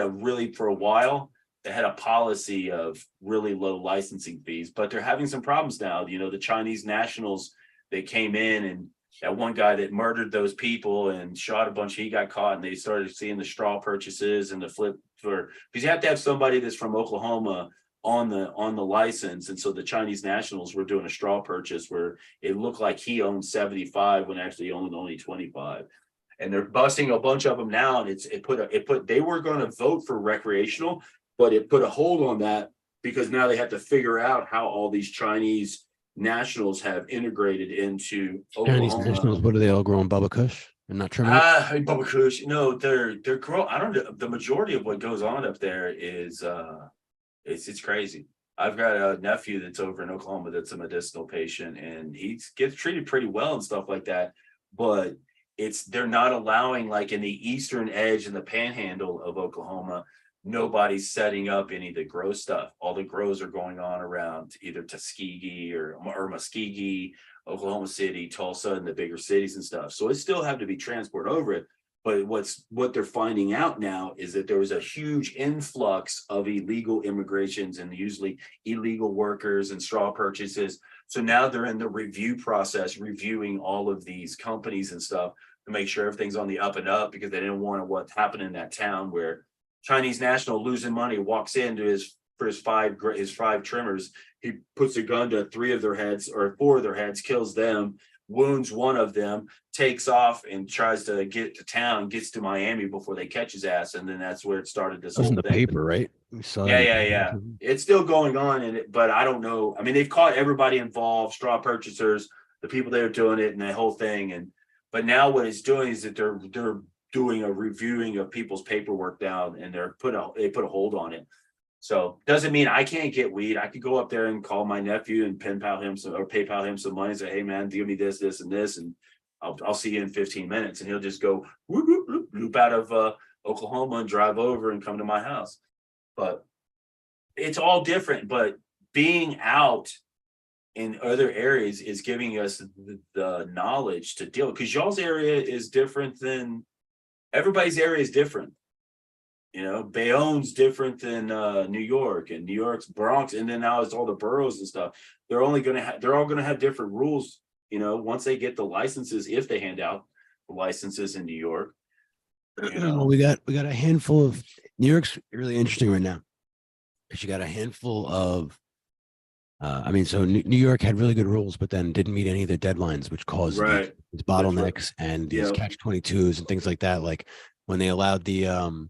S7: really, for a while, they had a policy of really low licensing fees, but they're having some problems now. You know, the Chinese nationals, they came in, and that one guy that murdered those people and shot a bunch, he got caught, and they started seeing the straw purchases and the flip for, because you have to have somebody that's from Oklahoma on the license. And so the Chinese nationals were doing a straw purchase where it looked like he owned 75 when actually he owned only 25. And they're busting a bunch of them now. And they were going to vote for recreational, but it put a hold on that, because now they have to figure out how all these Chinese nationals have integrated into
S11: Chinese
S7: Oklahoma.
S11: nationals, what are they all growing? Bubba Kush and not trimming it?
S7: Bubba Kush. No, they're growing. I don't know. The majority of what goes on up there is it's crazy. I've got a nephew that's over in Oklahoma that's a medicinal patient, and he gets treated pretty well and stuff like that. But they're not allowing, like in the eastern edge and the panhandle of Oklahoma, nobody's setting up any of the grow stuff. All the grows are going on around either Tuskegee or Muskegee, Oklahoma City, Tulsa, and the bigger cities and stuff. So it still have to be transported over it. But what they're finding out now is that there was a huge influx of illegal immigrations and usually illegal workers and straw purchases. So now they're in the review process, reviewing all of these companies and stuff to make sure everything's on the up and up, because they didn't want what happened in that town where Chinese national losing money walks into his five trimmers. He puts a gun to 3 of their heads or 4 of their heads, kills them, wounds one of them, takes off and tries to get to town, gets to Miami before they catch his ass. And then that's where it started. This
S11: That was
S7: whole
S11: in the
S7: thing.
S11: paper, right? We saw
S7: Yeah. It's still going on but I don't know. I mean, they've caught everybody involved, straw purchasers, the people that are doing it, and the whole thing. But now what it's doing is that they're doing a reviewing of people's paperwork down, and they put a hold on it. So doesn't mean I can't get weed. I could go up there and call my nephew and PayPal him some money and say, hey man, give me this, and this, and I'll see you in 15 minutes. And he'll just go loop out of Oklahoma and drive over and come to my house. But it's all different. But being out in other areas is giving us the knowledge to deal, because y'all's area is different than everybody's area is different. You know, Bayonne's different than New York, and New York's Bronx, and then now it's all the boroughs and stuff. They're all going to have different rules. You know, once they get the licenses, if they hand out the licenses in New York. You know?
S11: Well, we got a handful of New York's really interesting right now. You got a handful of. So New York had really good rules, but then didn't meet any of their deadlines, which caused these bottlenecks and these catch-22s and things like that. Like when they allowed the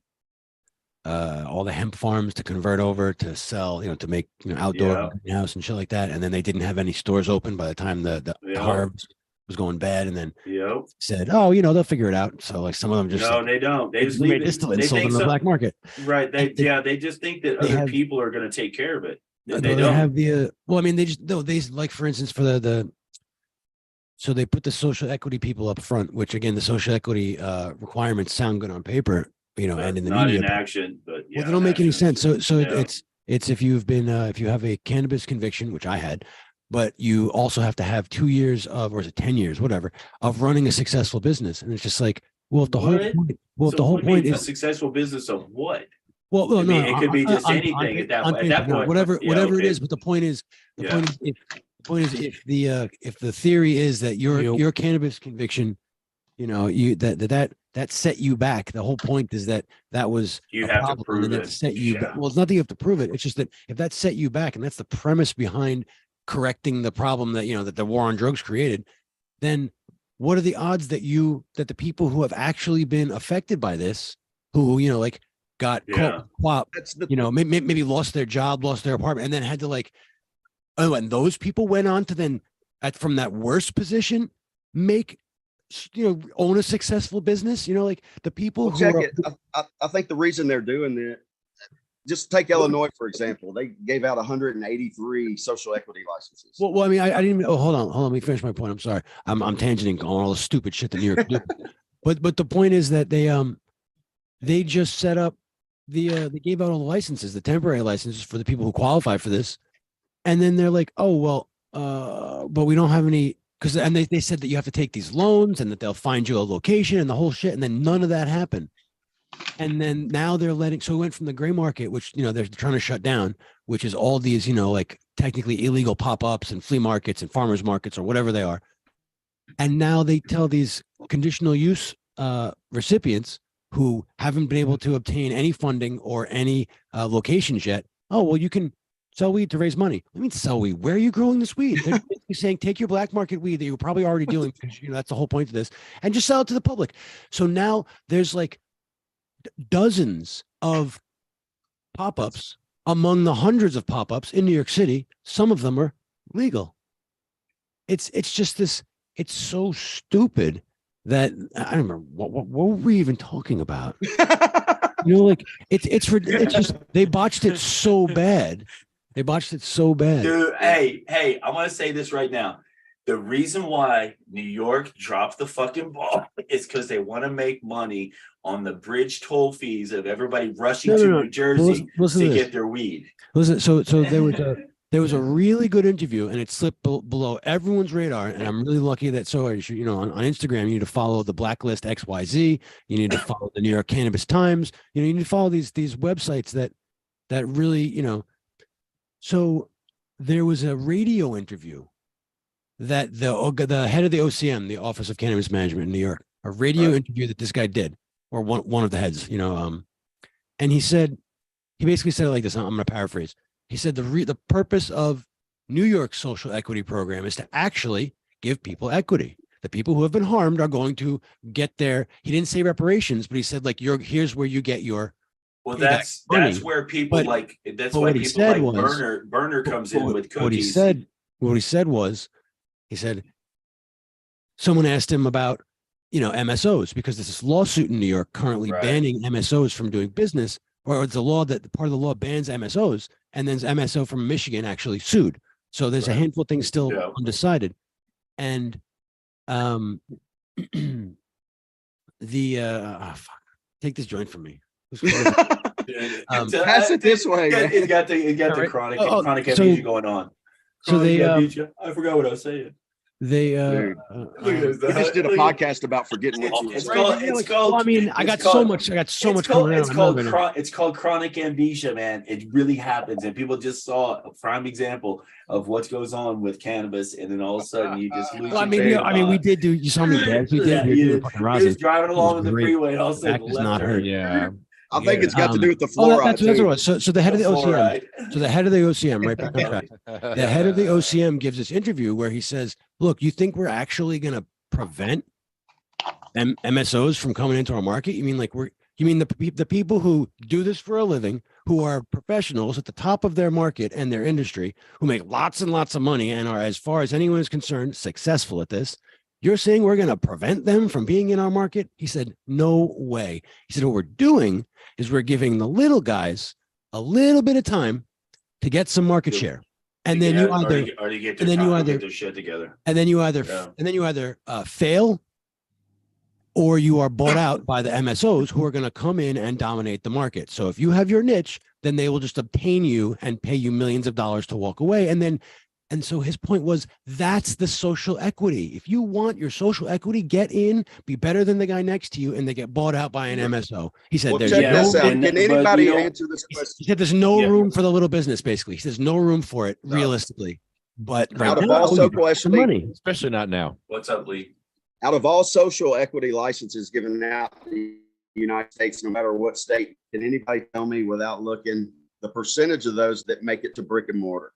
S11: all the hemp farms to convert over to sell, to make outdoor greenhouse and shit like that, and then they didn't have any stores open by the time the harvest was going bad, and then said, oh, they'll figure it out. So like some of them just
S7: they don't. They just
S11: leave it and sold in the black market.
S7: Right. They just think that other people are going to take care of it.
S11: They don't have the for instance, for so they put the social equity people up front, which again, the social equity requirements sound good on paper, and in the
S7: not
S11: media,
S7: in action, but
S11: they don't make any sense. So it's if you've been if you have a cannabis conviction, which I had, but you also have to have 2 years of, or is it 10 years, whatever, of running a successful business. And it's just like, well, if the whole point is
S7: a successful business of what?
S11: Well, no,
S7: it could be just anything at that point.
S11: Whatever it is. But the point is, if the theory is that your cannabis conviction, that set you back. The whole point is that was
S7: you have to prove it.
S11: Set you back. Well, it's not that you have to prove it. It's just that if that set you back, and that's the premise behind correcting the problem that the war on drugs created, then what are the odds that the people who have actually been affected by this, who got caught, maybe lost their job, lost their apartment, and then had to and those people went on to then from that worst position make own a successful business, the people
S4: I think the reason they're doing that, just take Illinois, for example. They gave out 183 social equity licenses.
S11: Well, I mean, I didn't even. Oh, hold on. Let me finish my point. I'm sorry. I'm tangenting on all the stupid shit that New York do. But the point is that they just set up they gave out all the licenses, the temporary licenses for the people who qualify for this, and then they're like, oh well, but we don't have any and they said that you have to take these loans and that they'll find you a location and the whole shit, and then none of that happened. And then now they're so it went from the gray market, which, they're trying to shut down, which is all these, like technically illegal pop-ups and flea markets and farmers markets or whatever they are. And now they tell these conditional use recipients who haven't been able to obtain any funding or any locations yet, oh, well, you can sell weed to raise money. I mean, sell weed. Where are you growing this weed? They're saying, take your black market weed that you're probably already doing, because that's the whole point of this, and just sell it to the public. So now there's like dozens of pop-ups among the hundreds of pop-ups in New York City. Some of them are legal. It's just this. It's so stupid that I don't remember what were we even talking about. Like it's just they botched it so bad. They botched it so bad.
S8: Dude, hey, I want to say this right now. The reason why New York dropped the fucking ball is because they want to make money on the bridge toll fees of everybody rushing to New Jersey to get their weed.
S11: Listen, so there was a really good interview, and it slipped below everyone's radar. And I'm really lucky that on Instagram, you need to follow the Blacklist XYZ. You need to follow the New York Cannabis Times. You need to follow these websites that really, So there was a radio interview that the head of the OCM, the Office of Cannabis Management in New York, a radio interview that this guy did, or one of the heads, and he basically said it like this. I'm going to paraphrase. He said the purpose of New York's social equity program is to actually give people equity. The people who have been harmed are going to get their. He didn't say reparations, but he said here's where you get your.
S8: Well, that's where people that's why people like Burner comes in with cookies.
S11: What he said was, someone asked him about, MSOs, because there's this lawsuit in New York currently banning MSOs from doing business, or it's a law that part of the law bans MSOs, and then MSO from Michigan actually sued. So there's a handful of things still undecided. And take this joint from me.
S4: Pass it this way.
S8: It got the chronic amnesia going on.
S11: So
S8: I forgot what I was saying.
S11: They
S4: we just did a podcast about forgetting what you
S8: it's called.
S11: I mean, I got so much coming out.
S8: It's called chronic amnesia, man. It really happens, and people just saw a prime example of what goes on with cannabis, and then all of a sudden you just lose.
S11: Well, we did do. You saw me dance. We did.
S8: He was driving along on the freeway, and all of a sudden
S11: back is not hurt.
S1: Yeah.
S4: I think it's got to do with the fluoride.
S11: That's what it was. So the head of the OCM. So the head of the OCM, right back on track. The head of the OCM gives this interview where he says, "Look, you think we're actually going to prevent MSOs from coming into our market? You mean the people who do this for a living, who are professionals at the top of their market and their industry, who make lots and lots of money and are, as far as anyone is concerned, successful at this? You're saying we're going to prevent them from being in our market?" He said, "No way." He said, "What we're doing is we're giving the little guys a little bit of time to get some market share. And then you either
S8: get their shit together.
S11: And then you either fail, or you are bought out by the MSOs who are going to come in and dominate the market. So if you have your niche, then they will just obtain you and pay you millions of dollars to walk away. And so his point was, that's the social equity. If you want your social equity, get in, be better than the guy next to you, and they get bought out by an MSO." He said,
S4: Can anybody answer this question?
S11: He said there's no room for the little business, basically. He says no room for it, realistically. But
S4: out of all social equity,
S11: money,
S1: especially not now.
S8: What's up, Lee?
S4: Out of all social equity licenses given out in the United States, no matter what state, can anybody tell me without looking the percentage of those that make it to brick and mortar?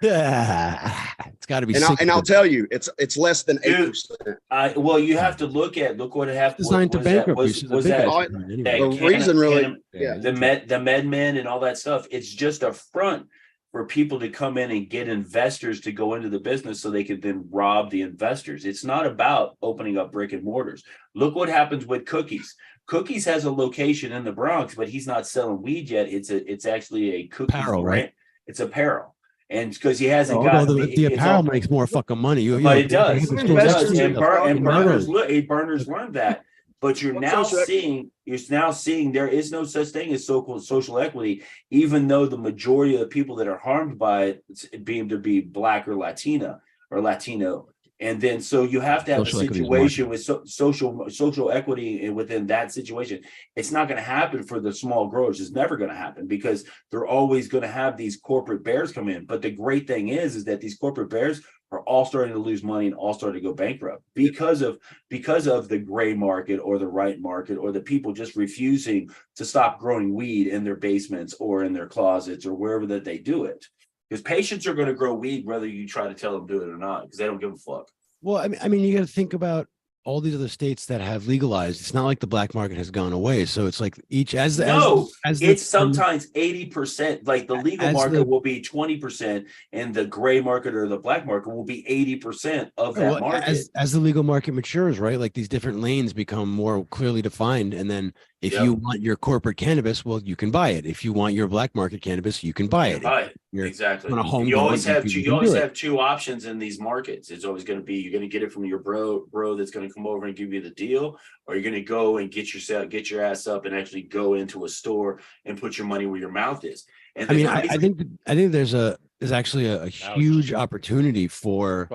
S11: It's got to be.
S4: And I'll tell you, it's less than 8%.
S8: Well, you have to look what happened.
S11: Designed to bankrupt.
S4: The reason really,
S8: the MedMen and all that stuff. It's just a front for people to come in and get investors to go into the business so they could then rob the investors. It's not about opening up brick and mortars. Look what happens with Cookies. Cookies has a location in the Bronx, but he's not selling weed yet. It's actually a Cookies
S11: Apparel,
S8: brand.
S11: right?
S8: It's apparel. And because he hasn't
S11: Although
S8: got
S11: the apparel makes more fucking money.
S8: but it does.
S11: It
S8: It does.
S11: does.
S8: And burners
S11: Railroads.
S8: learned that. But you're now seeing there is no such thing as so-called social equity, even though the majority of the people that are harmed by it being to be Black or Latina or Latino. And then so you have to have
S11: Social
S8: a
S11: equity is
S8: situation with social equity within that situation. It's not going to happen for the small growers. It's never going to happen because they're always going to have these corporate bears come in. But the great thing is that these corporate bears are all starting to lose money and all starting to go bankrupt because of the gray market or the right market or the people just refusing to stop growing weed in their basements or in their closets or wherever that they do it. Because patients are going to grow weed whether you try to tell them to do it or not, because they don't give a fuck.
S11: Well, I mean, you got to think about all these other states that have legalized. It's not like the black market has gone away. So it's like each
S8: it's sometimes 80%. Like the legal market will be 20%, and the gray market or the black market will be 80% of that market.
S11: As the legal market matures, right? Like these different lanes become more clearly defined, and then if you want your corporate cannabis, well, you can buy it. If you want your black market cannabis, you can buy it.
S8: Exactly.
S11: You
S8: always have two options in these markets. It's always going to be you're going to get it from your bro that's going to come over and give you the deal, or you're going to go and get your ass up and actually go into a store and put your money where your mouth is. And
S11: I think there's actually a huge opportunity for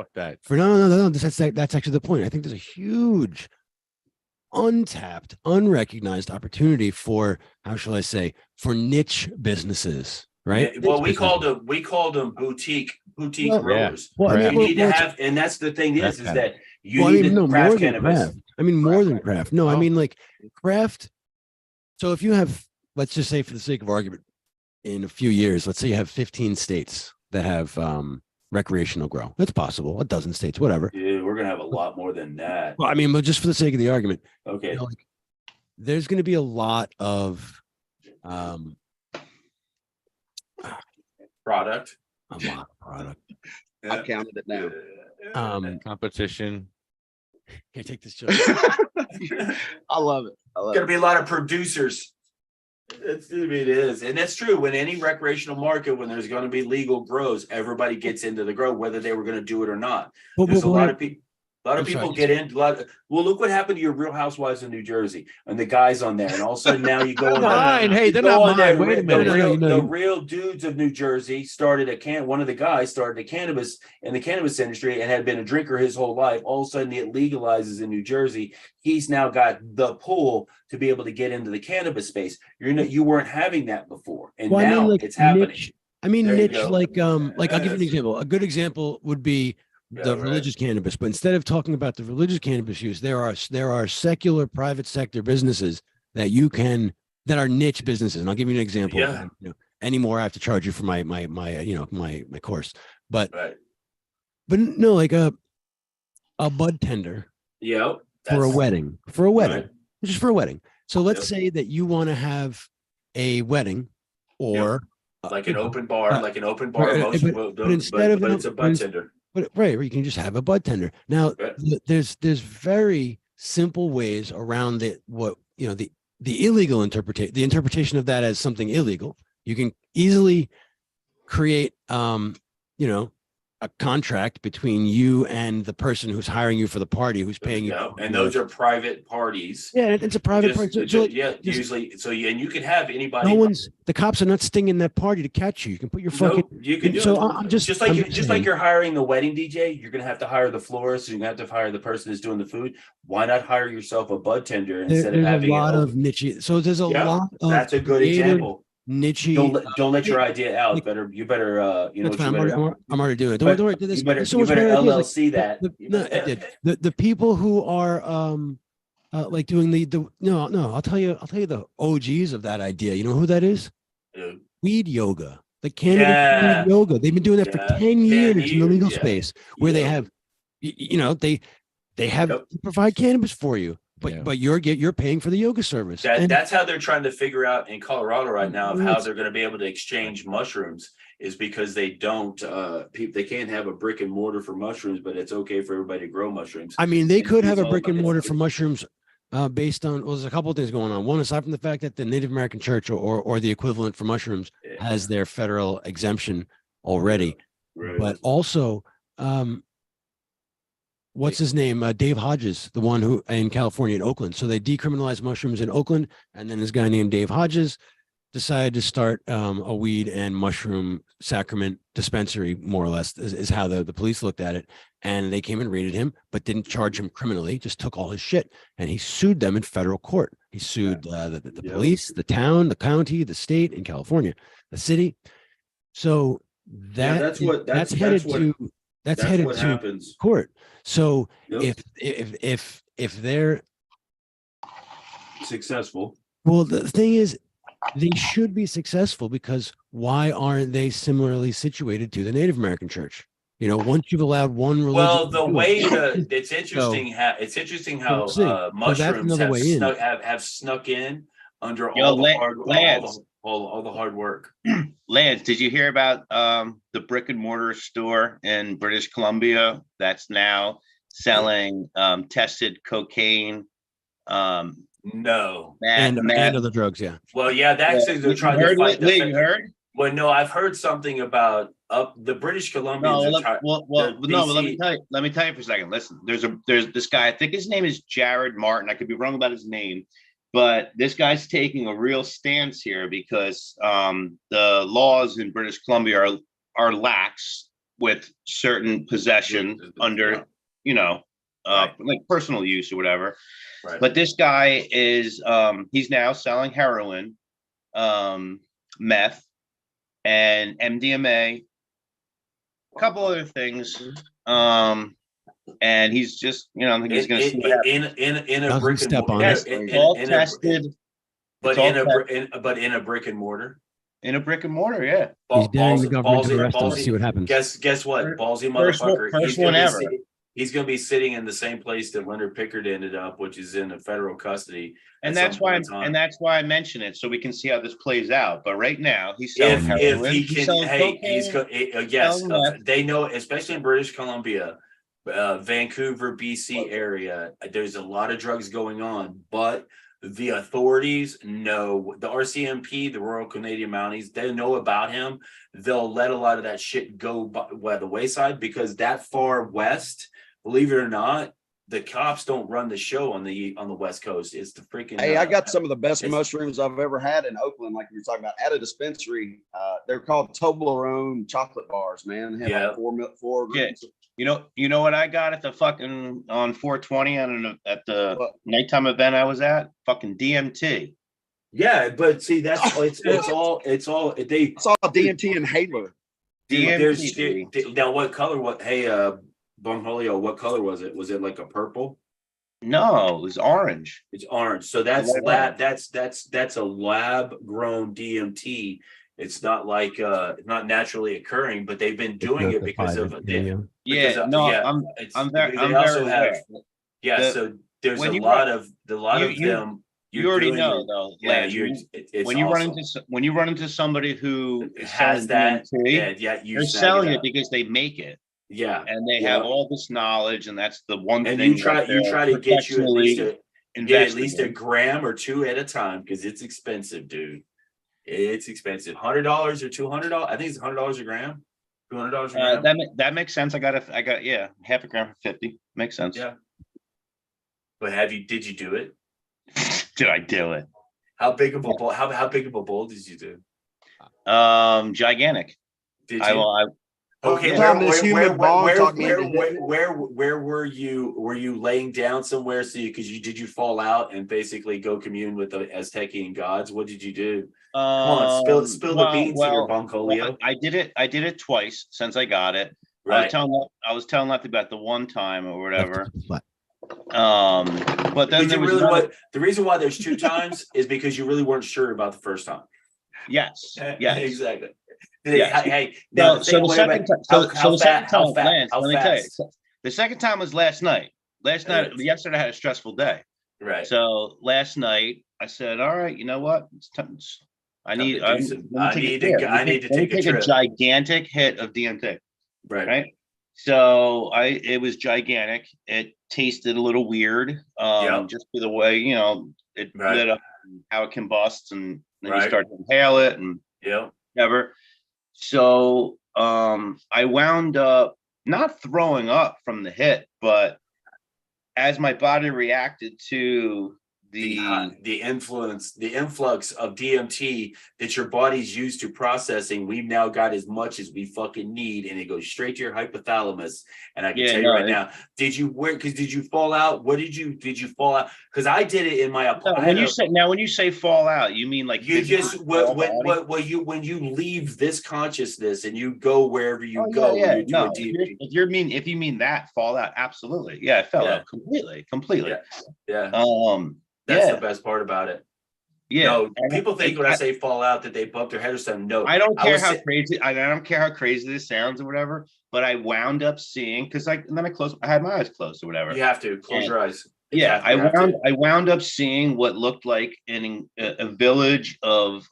S11: no. That's actually the point. I think there's a huge untapped, unrecognized opportunity for, how shall I say, for niche businesses, right?
S8: Well, we called them boutique growers. Well, you need to have, and that's the thing is that you need to craft cannabis.
S11: More than craft. No, I mean like craft. So if you have, let's just say for the sake of argument, in a few years, let's say you have 15 states that have recreational grow. That's possible. A dozen states, whatever.
S8: Yeah, we're gonna have a lot more than that.
S11: Well, I mean, but just for the sake of the argument,
S8: okay.
S11: There's going to be a lot of
S8: product.
S11: A lot of product.
S4: I've counted it now.
S1: Competition.
S11: Can I take this joke?
S4: I love it.
S8: Gonna be a lot of producers. It is, and that's true. When any recreational market, when there's going to be legal grows, everybody gets into the grow, whether they were going to do it or not. There's a lot of people. A lot of people get in. Well, look what happened to your Real Housewives of New Jersey and the guys on there, and all of a sudden now you go on.
S1: Hey, they're not mine. Wait a minute.
S8: The real dudes of New Jersey started one of the guys started a cannabis in the cannabis industry and had been a drinker his whole life. All of a sudden it legalizes in New Jersey. He's now got the pull to be able to get into the cannabis space. You weren't having that before, and now it's happening.
S11: Niche, like I'll give you an example. A good example would be the religious cannabis, but instead of talking about the religious cannabis use, there are secular private sector businesses that are niche businesses. And I'll give you an example.
S8: Yeah.
S11: Anymore, I have to charge you for my course, but no, like a bud tender.
S8: Yeah.
S11: For a wedding, just for a wedding. So let's say that you want to have a wedding or
S8: like an open bar, but it's a bud tender.
S11: But right, you can just have a bud tender. Now, there's very simple ways around the illegal interpretation, the interpretation of that as something illegal. You can easily create, a contract between you and the person who's hiring you for the party, who's paying you.
S8: And those are private parties.
S11: Yeah, it's a private party.
S8: Usually. So, and you can have anybody.
S11: The cops are not stinging that party to catch you. You can put your fucking.
S8: You can do
S11: so
S8: it.
S11: I'm just
S8: like you're hiring the wedding DJ. You're gonna have to hire the florist. You're gonna have to hire the person who's doing the food. Why not hire yourself a bud tender instead of having
S11: a lot of niche? So there's a lot of.
S8: That's a good example.
S11: Niche.
S8: Don't let your idea out. You better.
S11: I'm already doing it. Don't worry.
S8: You better LLC that.
S11: The people who are like doing I'll tell you the OGs of that idea. You know who that is? Weed yoga. The cannabis weed yoga. They've been doing that for 10 years in the legal space, where they have, they provide cannabis for you. But you're paying for the yoga service.
S8: That's how they're trying to figure out in Colorado right now of how they're going to be able to exchange mushrooms
S7: is because they don't they can't have a brick and mortar for mushrooms, but it's okay for everybody to grow mushrooms.
S11: I mean, they
S7: And
S11: could have
S7: it's
S11: a
S7: all
S11: brick and
S7: about
S11: mortar for
S7: education.
S11: mushrooms based on, well, there's a couple of things going on. One, aside from the fact that the Native American Church or the equivalent for mushrooms has their federal exemption already,
S7: Right.
S11: but also, what's his name? Dave Hodges, the one who in California in Oakland. So they decriminalized mushrooms in Oakland, and then this guy named Dave Hodges decided to start a weed and mushroom sacrament dispensary, more or less, is how the police looked at it. And they came and raided him, but didn't charge him criminally, just took all his shit. And he sued them in federal court. He sued the police, the town, the county, the state in California, the city. So that's headed
S7: what
S11: to
S7: happens.
S11: court. So
S7: Yep.
S11: if they're
S7: Successful.
S11: well, the thing is, they should be successful, because why aren't they similarly situated to the Native American Church? You know, once you've allowed one religion.
S7: Well, the
S11: to do
S7: way
S11: it.
S7: it's interesting how
S11: we'll see. So that's
S7: mushrooms
S11: another way in.
S7: have snuck in under
S10: Yo,
S7: all the hard
S10: Lance.
S7: all the hard work.
S10: Lance, did you hear about the brick and mortar store in British Columbia that's now selling tested cocaine?
S7: No.
S11: And other drugs, yeah.
S7: Well, yeah, that's they're trying to fight the
S10: you heard?
S7: Well, no, I've heard something about the British Columbians.
S10: Let me tell you for a second. Listen, there's this guy. I think his name is Jared Martin. I could be wrong about his name, but this guy's taking a real stance here because the laws in British Columbia are lax with certain possession under, like personal use or whatever.
S7: Right.
S10: But this guy is he's now selling heroin, meth, and MDMA, a couple other things. And he's just, I think he's going to see what happens.
S7: In a brick and mortar.
S10: All tested,
S7: but in a brick and mortar.
S10: In a brick and mortar, yeah.
S11: He's daring the government to arrest him to see what happens.
S7: Guess what? Ballsy motherfucker.
S10: First one ever.
S7: He's going to be sitting in the same place that Leonard Pickard ended up, which is in a federal custody.
S10: And that's why I mention it, so we can see how this plays out. But right now, he's selling heroin.
S7: If he can, yes, they know, especially in British Columbia, Vancouver, BC area, there's a lot of drugs going on, but the authorities know, the RCMP, the Royal Canadian Mounties, they know about him. They'll let a lot of that shit go by the wayside, because that far west, believe it or not, the cops don't run the show on the West Coast. It's the freaking.
S4: Hey, I got some of the best mushrooms I've ever had in Oakland, like you were talking about, at a dispensary. They're called Toblerone chocolate bars, man. They have like four.
S10: Yeah. You know what I got at the fucking on 420 at the nighttime event I was at? Fucking DMT.
S7: Yeah, but see, that's it's all they
S4: saw DMT inhaler.
S10: DMT.
S7: Now, what color? Hey, Bongholio, what color was it? Was it like a purple?
S10: No, it was orange.
S7: It's orange. So that's a lab grown DMT. It's not like not naturally occurring, but they've been doing it because of
S10: I'm very aware.
S7: So there's a lot of them.
S10: You already know though.
S7: Yeah,
S10: when you run into somebody who
S7: has that,
S10: DMT, they're selling it because they make it.
S7: Yeah,
S10: and they have all this knowledge, and that's the one thing.
S7: You try to get you at least a gram or two at a time, because it's expensive, dude. It's expensive. $100 or $200. I think it's $100 a gram. $200 a gram.
S10: That makes sense. I got half a gram for 50. Makes sense.
S7: Yeah. But did you do it?
S10: Did I do it?
S7: How big of a bowl? How big of a bowl did you do?
S10: Gigantic.
S7: Did you? Okay,
S4: where
S7: were you? Were you laying down somewhere? Did you fall out and basically go commune with the Aztecian gods? What did you do? Come on, spill the beans here, Bongholio.
S10: I did it twice since I got it.
S7: Right.
S10: I was telling Lefty about the one time or whatever. But then
S7: the reason why there's two times is because you really weren't sure about the first time.
S10: Yes.
S7: Exactly.
S10: Yes.
S7: Hey,
S10: the second time was last night. Yesterday I had a stressful day.
S7: Right.
S10: So last night I said, all right, you know what? I
S7: Have to
S10: need,
S7: do
S10: I
S7: some-
S10: let me
S7: I
S10: take
S7: need
S10: it there.
S7: to- I need to
S10: Let me
S7: take a trip.
S10: gigantic hit of DMT,
S7: Right.
S10: right? So it was gigantic. It tasted a little weird,
S7: Yep.
S10: just for the way, it
S7: Right.
S10: lit up and how it combusts, and then you
S7: Right.
S10: start to inhale it and
S7: Yep.
S10: whatever. So I wound up not throwing up from the hit, but as my body reacted to
S7: The influx of DMT that your body's used to processing, we've now got as much as we fucking need, and it goes straight to your hypothalamus. And I can tell you right now, did you fall out? What did you fall out? Because I did it in my
S10: when you say fall out, you mean like
S7: you just when you leave this consciousness and you go wherever you go.
S10: Yeah.
S7: You do a DMT.
S10: If you mean that fall out, absolutely. Yeah, I fell out completely.
S7: Yeah.
S10: That's
S7: the best part about it.
S10: Yeah.
S7: No, people think when I say fall out that they bump their head or something. No,
S10: I don't care how crazy. I don't care how crazy this sounds or whatever. But I wound up seeing, because and then I had my eyes closed or whatever.
S7: You have to close your eyes.
S10: I wound up seeing what looked like in a village of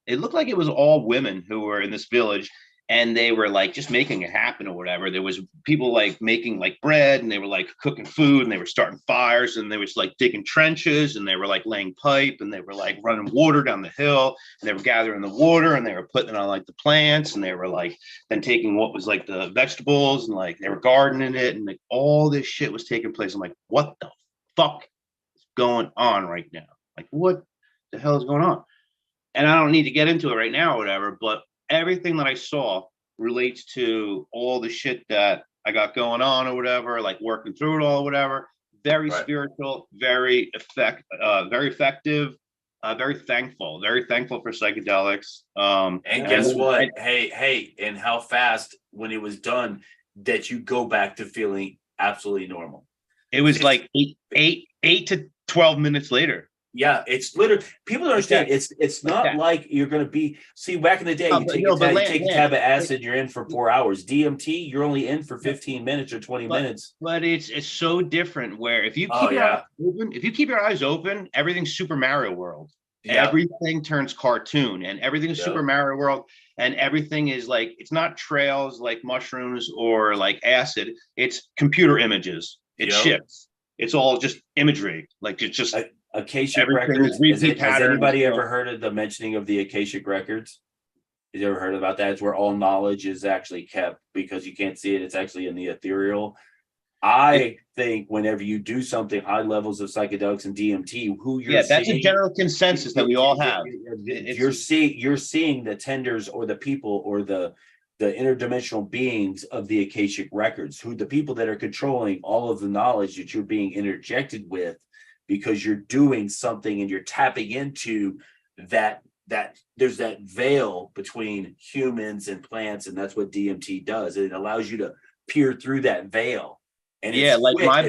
S10: it looked like it was all women who were in this village, and they were like just making it happen or whatever. There was people like making like bread, and they were like cooking food, and they were starting fires, and they was like digging trenches, and they were like laying pipe, and they were like running water down the hill, and they were gathering the water, and they were putting it on like the plants, and they were like then taking what was like the vegetables, and like they were gardening it, and like all this shit was taking place. I'm like, what the fuck is going on right now? Like, what the hell is going on? And I don't need to get into it right now or whatever, but everything that I saw relates to all the shit that I got going on or whatever, like working through it all or whatever. Very spiritual, very effective, very thankful for psychedelics.
S7: And guess what? Hey, and how fast when it was done that you go back to feeling absolutely normal.
S10: It was like 8 to 12 minutes later.
S7: Yeah, it's literally, people don't understand. It's not like you're going to be, back in the day, you take a tab of acid, you're in for 4 hours. DMT, you're only in for 15 minutes or 20 minutes.
S10: But it's so different where if you keep your eyes open, everything's Super Mario World. Yeah. Everything turns cartoon, and everything is Super Mario World, and everything is like, it's not trails like mushrooms or like acid. It's computer images. It shifts. It's all just imagery. Like it's just
S7: Akashic records. Has anybody ever heard of the mentioning of the Akashic records? Have you ever heard about that? It's where all knowledge is actually kept because you can't see it. It's actually in the ethereal. I think whenever you do something high levels of psychedelics and DMT,
S10: that's a general consensus that we all have.
S7: You're seeing the tenders or the people or the interdimensional beings of the Akashic records, the people that are controlling all of the knowledge that you're being interjected with, because you're doing something and you're tapping into that there's that veil between humans and plants, and that's what DMT does. It allows you to peer through that veil. And
S10: my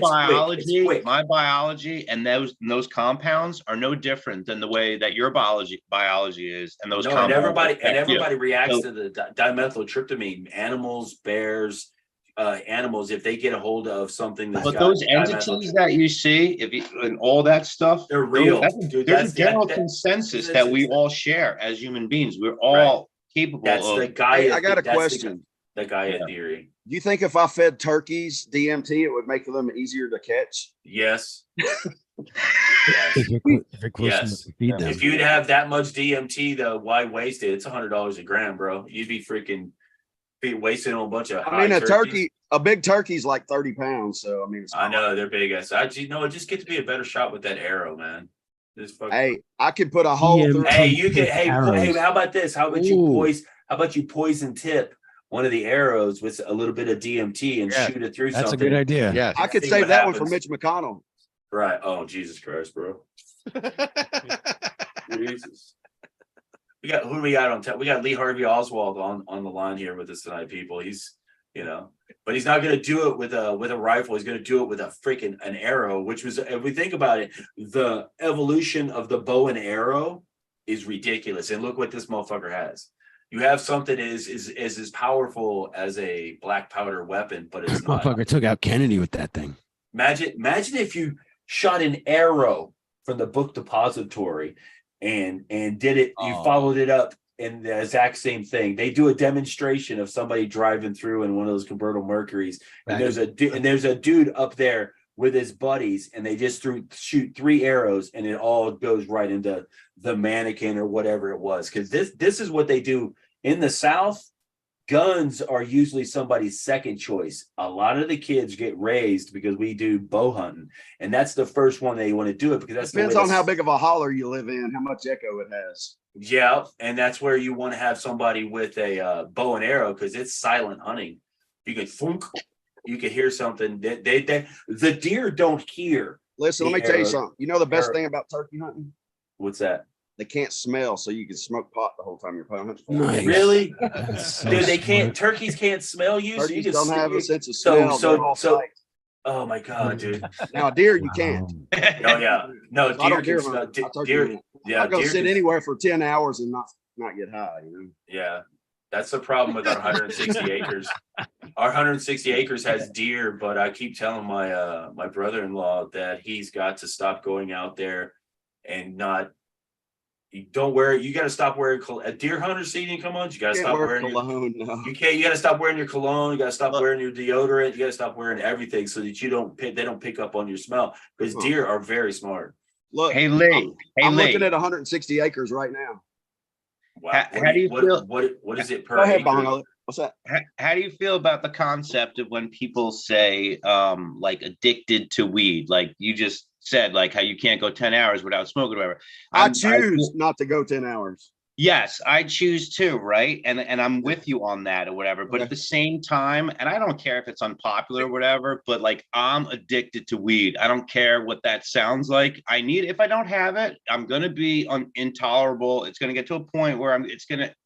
S10: biology and those compounds are no different than the way that your biology is, and those compounds.
S7: And everybody reacts to the dimethyltryptamine. Animals, bears, animals, if they get a hold of something that's
S10: those entities that you see, and all that stuff,
S7: they're real.
S10: There's a general consensus that we all share as human beings. We're all capable.
S7: That's the Gaia.
S4: I got a question.
S7: The Gaia theory.
S4: Do you think if I fed turkeys DMT, it would make them easier to catch?
S7: Yes.
S11: Yes.
S7: If you'd have that much DMT, though, why waste it? It's $100 a gram, bro. You'd be wasting on a bunch of.
S4: A big turkey's like 30 pounds. So I mean,
S7: I know they're big. Just get to be a better shot with that arrow, man.
S4: Hey, I could put a hole through.
S7: Hey, how about this? How about you poison tip one of the arrows with a little bit of DMT and shoot it through something?
S11: That's a good idea.
S4: Yeah, I could save that one for Mitch McConnell.
S7: Right. Oh, Jesus Christ, bro. Jesus. Who do we got on top? We got Lee Harvey Oswald on the line here with us tonight, people. He's, but he's not going to do it with a rifle. He's going to do it with an arrow, which was, if we think about it, the evolution of the bow and arrow is ridiculous. And look what this motherfucker has. You have something is as powerful as a black powder weapon, but it's not.
S11: Motherfucker took out Kennedy with that thing.
S7: Imagine if you shot an arrow from the book depository and did it. You
S1: Oh.
S7: followed it up in the exact same thing. They do a demonstration of somebody driving through in one of those convertible Mercuries, and there's a dude up there with his buddies, and they just shoot 3 arrows, and it all goes right into the mannequin or whatever it was. Because this is what they do in the South. Guns are usually somebody's second choice. A lot of the kids get raised because we do bow hunting, and that's the first one they want to do it because that's
S4: Depends on how big of a holler you live in, how much echo it has.
S7: Yeah, and that's where you want to have somebody with a bow and arrow because it's silent hunting. You could thunk, you could hear something. The deer don't hear.
S4: Listen, let me tell you something. You know the best thing about turkey hunting?
S7: What's that?
S4: They can't smell, so you can smoke pot the whole time you're hunting.
S11: Nice.
S7: Really?
S11: So
S7: Dude, they
S11: smart.
S7: can't. Turkeys can't smell you.
S4: Turkeys
S7: so you
S4: don't
S7: can
S4: have a sense of smell.
S7: So. Oh my god, dude!
S4: Now a deer you can't.
S7: Oh yeah, no
S4: I
S7: deer
S4: don't
S7: can
S4: deer
S7: smell.
S4: hunt. I turkey
S7: Deer,
S4: hunt.
S7: yeah,
S4: I go
S7: deer
S4: sit
S7: can-
S4: anywhere for 10 hours and not get high. You know.
S7: Yeah, that's the problem with our 160 acres. Our 160 acres has deer, but I keep telling my my brother-in-law that he's got to stop going out there and not. You don't wear it. You got to stop wearing a deer hunter season. Come on, you got to stop wearing
S4: cologne. No.
S7: You can't. You got to stop wearing your cologne. You got to stop wearing your deodorant. You got to stop wearing everything so that you don't. They don't pick up on your smell because deer are very smart.
S4: Look,
S10: Hey Lee,
S4: I'm looking at 160 acres right now.
S7: Wow.
S10: How do you feel?
S7: What is it per
S4: Go ahead,
S7: acre?
S4: Bong. What's that?
S10: How do you feel about the concept of when people say like addicted to weed? Like you just said, like how you can't go 10 hours without smoking or whatever.
S4: I choose not to go 10 hours.
S10: Yes, I choose too, right? And I'm with you on that or whatever. But at the same time, and I don't care if it's unpopular or whatever, but like I'm addicted to weed. I don't care what that sounds like. I need if I don't have it, I'm gonna be intolerable. It's gonna get to a point where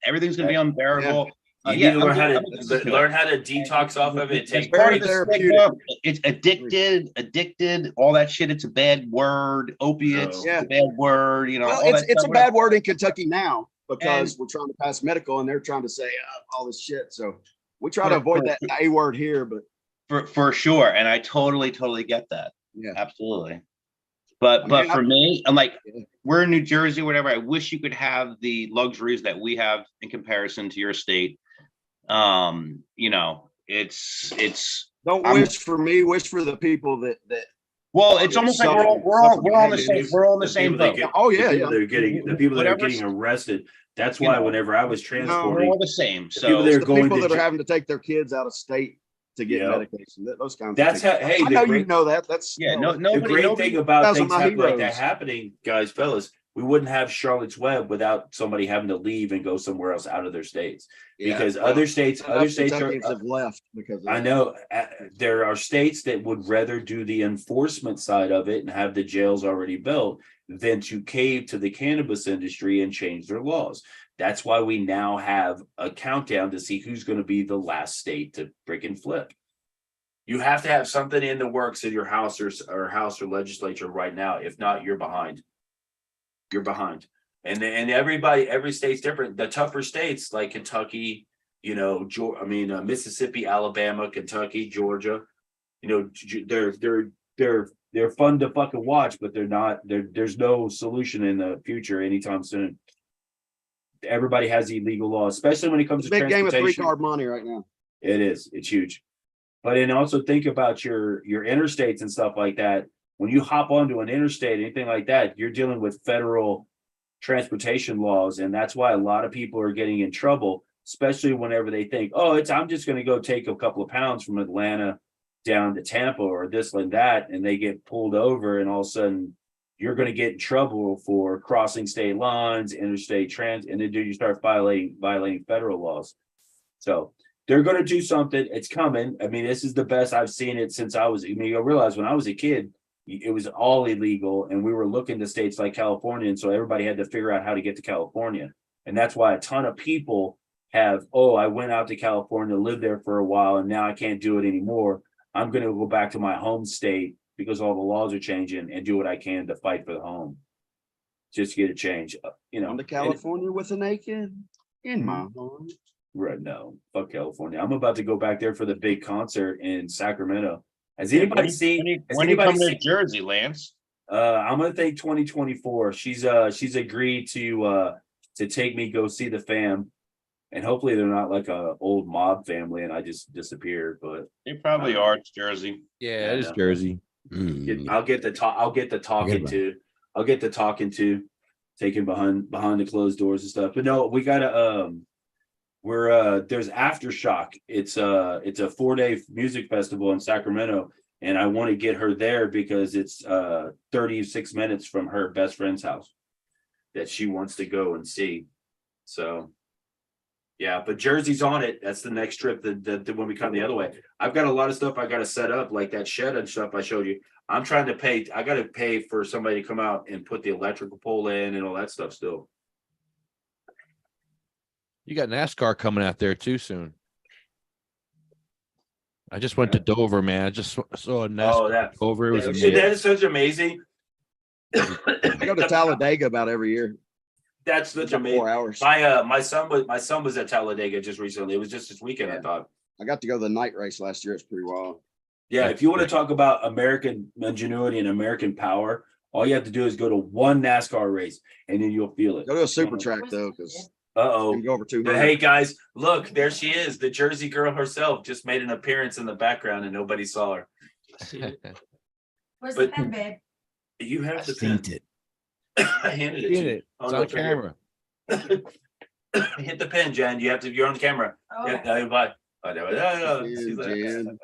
S10: everything's gonna be unbearable.
S7: You need to learn how to detox off of it.
S10: It's part of the stigma. It's addicted, all that shit. It's a bad word. Opiates, a bad word. You know,
S4: well, it's a bad word in Kentucky now because we're trying to pass medical and they're trying to say all this shit. So we try to avoid that A word here, but
S10: for sure. And I totally get that.
S4: Yeah,
S10: absolutely. But for me, I'm like, we're in New Jersey, whatever. I wish you could have the luxuries that we have in comparison to your state. You know, it's
S4: don't wish for me, wish for the people that
S10: well, it's almost like we're all in the same boat.
S7: The people that are getting arrested. That's why whenever I was transporting,
S10: we're all the same. So
S4: the people that are having to take their kids out of state to get medication, those kinds of things.
S7: I
S4: know you know that. That's
S7: the great thing about things like that happening, guys, fellas. We wouldn't have Charlotte's Web without somebody having to leave and go somewhere else out of their states, because other states have
S4: left because
S7: I know there are states that would rather do the enforcement side of it and have the jails already built than to cave to the cannabis industry and change their laws. That's why we now have a countdown to see who's going to be the last state to freaking flip. You have to have something in the works in your house or legislature right now. If not, you're behind. You're behind. And every state's different. The tougher states like Kentucky, you know, Mississippi, Alabama, Kentucky, Georgia, you know, they're fun to fucking watch, but they're not. There's no solution in the future anytime soon. Everybody has illegal laws, especially when it comes to
S4: big game of
S7: transportation.
S4: 3-card money right now.
S7: It is. It's huge. But then also think about your interstates and stuff like that. When you hop onto an interstate, anything like that, you're dealing with federal transportation laws. And that's why a lot of people are getting in trouble, especially whenever they think, oh, I'm just going to go take a couple of pounds from Atlanta down to Tampa or this and that. And they get pulled over and all of a sudden you're going to get in trouble for crossing state lines, interstate trans, and then you start violating federal laws. So they're going to do something. It's coming. I mean, this is the best I've seen it since you realize when I was a kid, it was all illegal and we were looking to states like California. And so everybody had to figure out how to get to California. And that's why a ton of people have, I went out to California, lived there for a while, and now I can't do it anymore. I'm going to go back to my home state because all the laws are changing and do what I can to fight for the home. Just to get a change, you know.
S4: To California with a naked in my home.
S7: Right, no, fuck California. I'm about to go back there for the big concert in Sacramento. Has anybody seen?
S10: When you come to Jersey, Lance?
S8: I'm gonna think 2024. She's agreed to take me go see the fam, and hopefully they're not like a old mob family and I just disappeared. But
S10: They probably are. It's Jersey.
S1: Yeah, it is
S8: no.
S1: Jersey.
S8: I'll get the talk. I'll get the talking to. I'll get the talking to, taken behind the closed doors and stuff. But no, we gotta. There's Aftershock. It's a 4-day music festival in Sacramento, and I want to get her there because it's 36 minutes from her best friend's house that she wants to go and see. So yeah, but Jersey's on it. That's the next trip that when we come the other way. I've got a lot of stuff I got to set up, like that shed and stuff I showed you. I'm trying to pay. I got to pay for somebody to come out and put the electrical pole in and all that stuff still.
S1: You got NASCAR coming out there too soon. I just went to Dover, man. I just saw a NASCAR Dover. It was amazing.
S8: That is such amazing.
S4: I go to Talladega about every year.
S8: That's such amazing.
S4: 4 hours.
S8: My son was at Talladega just recently. It was just this weekend, I thought.
S4: I got to go to the night race last year. It's pretty wild.
S8: Yeah, if you want to talk about American ingenuity and American power, all you have to do is go to one NASCAR race, and then you'll feel it.
S4: Go to a super track though, because
S8: go
S4: over 200.
S8: Hey guys, look, there she is. The Jersey girl herself just made an appearance in the background, and nobody saw her.
S12: Where's the pen, babe?
S8: You have the pen. I handed it to you.
S1: It's on camera.
S8: Hit the pen, Jen. You're on the camera.
S12: Oh.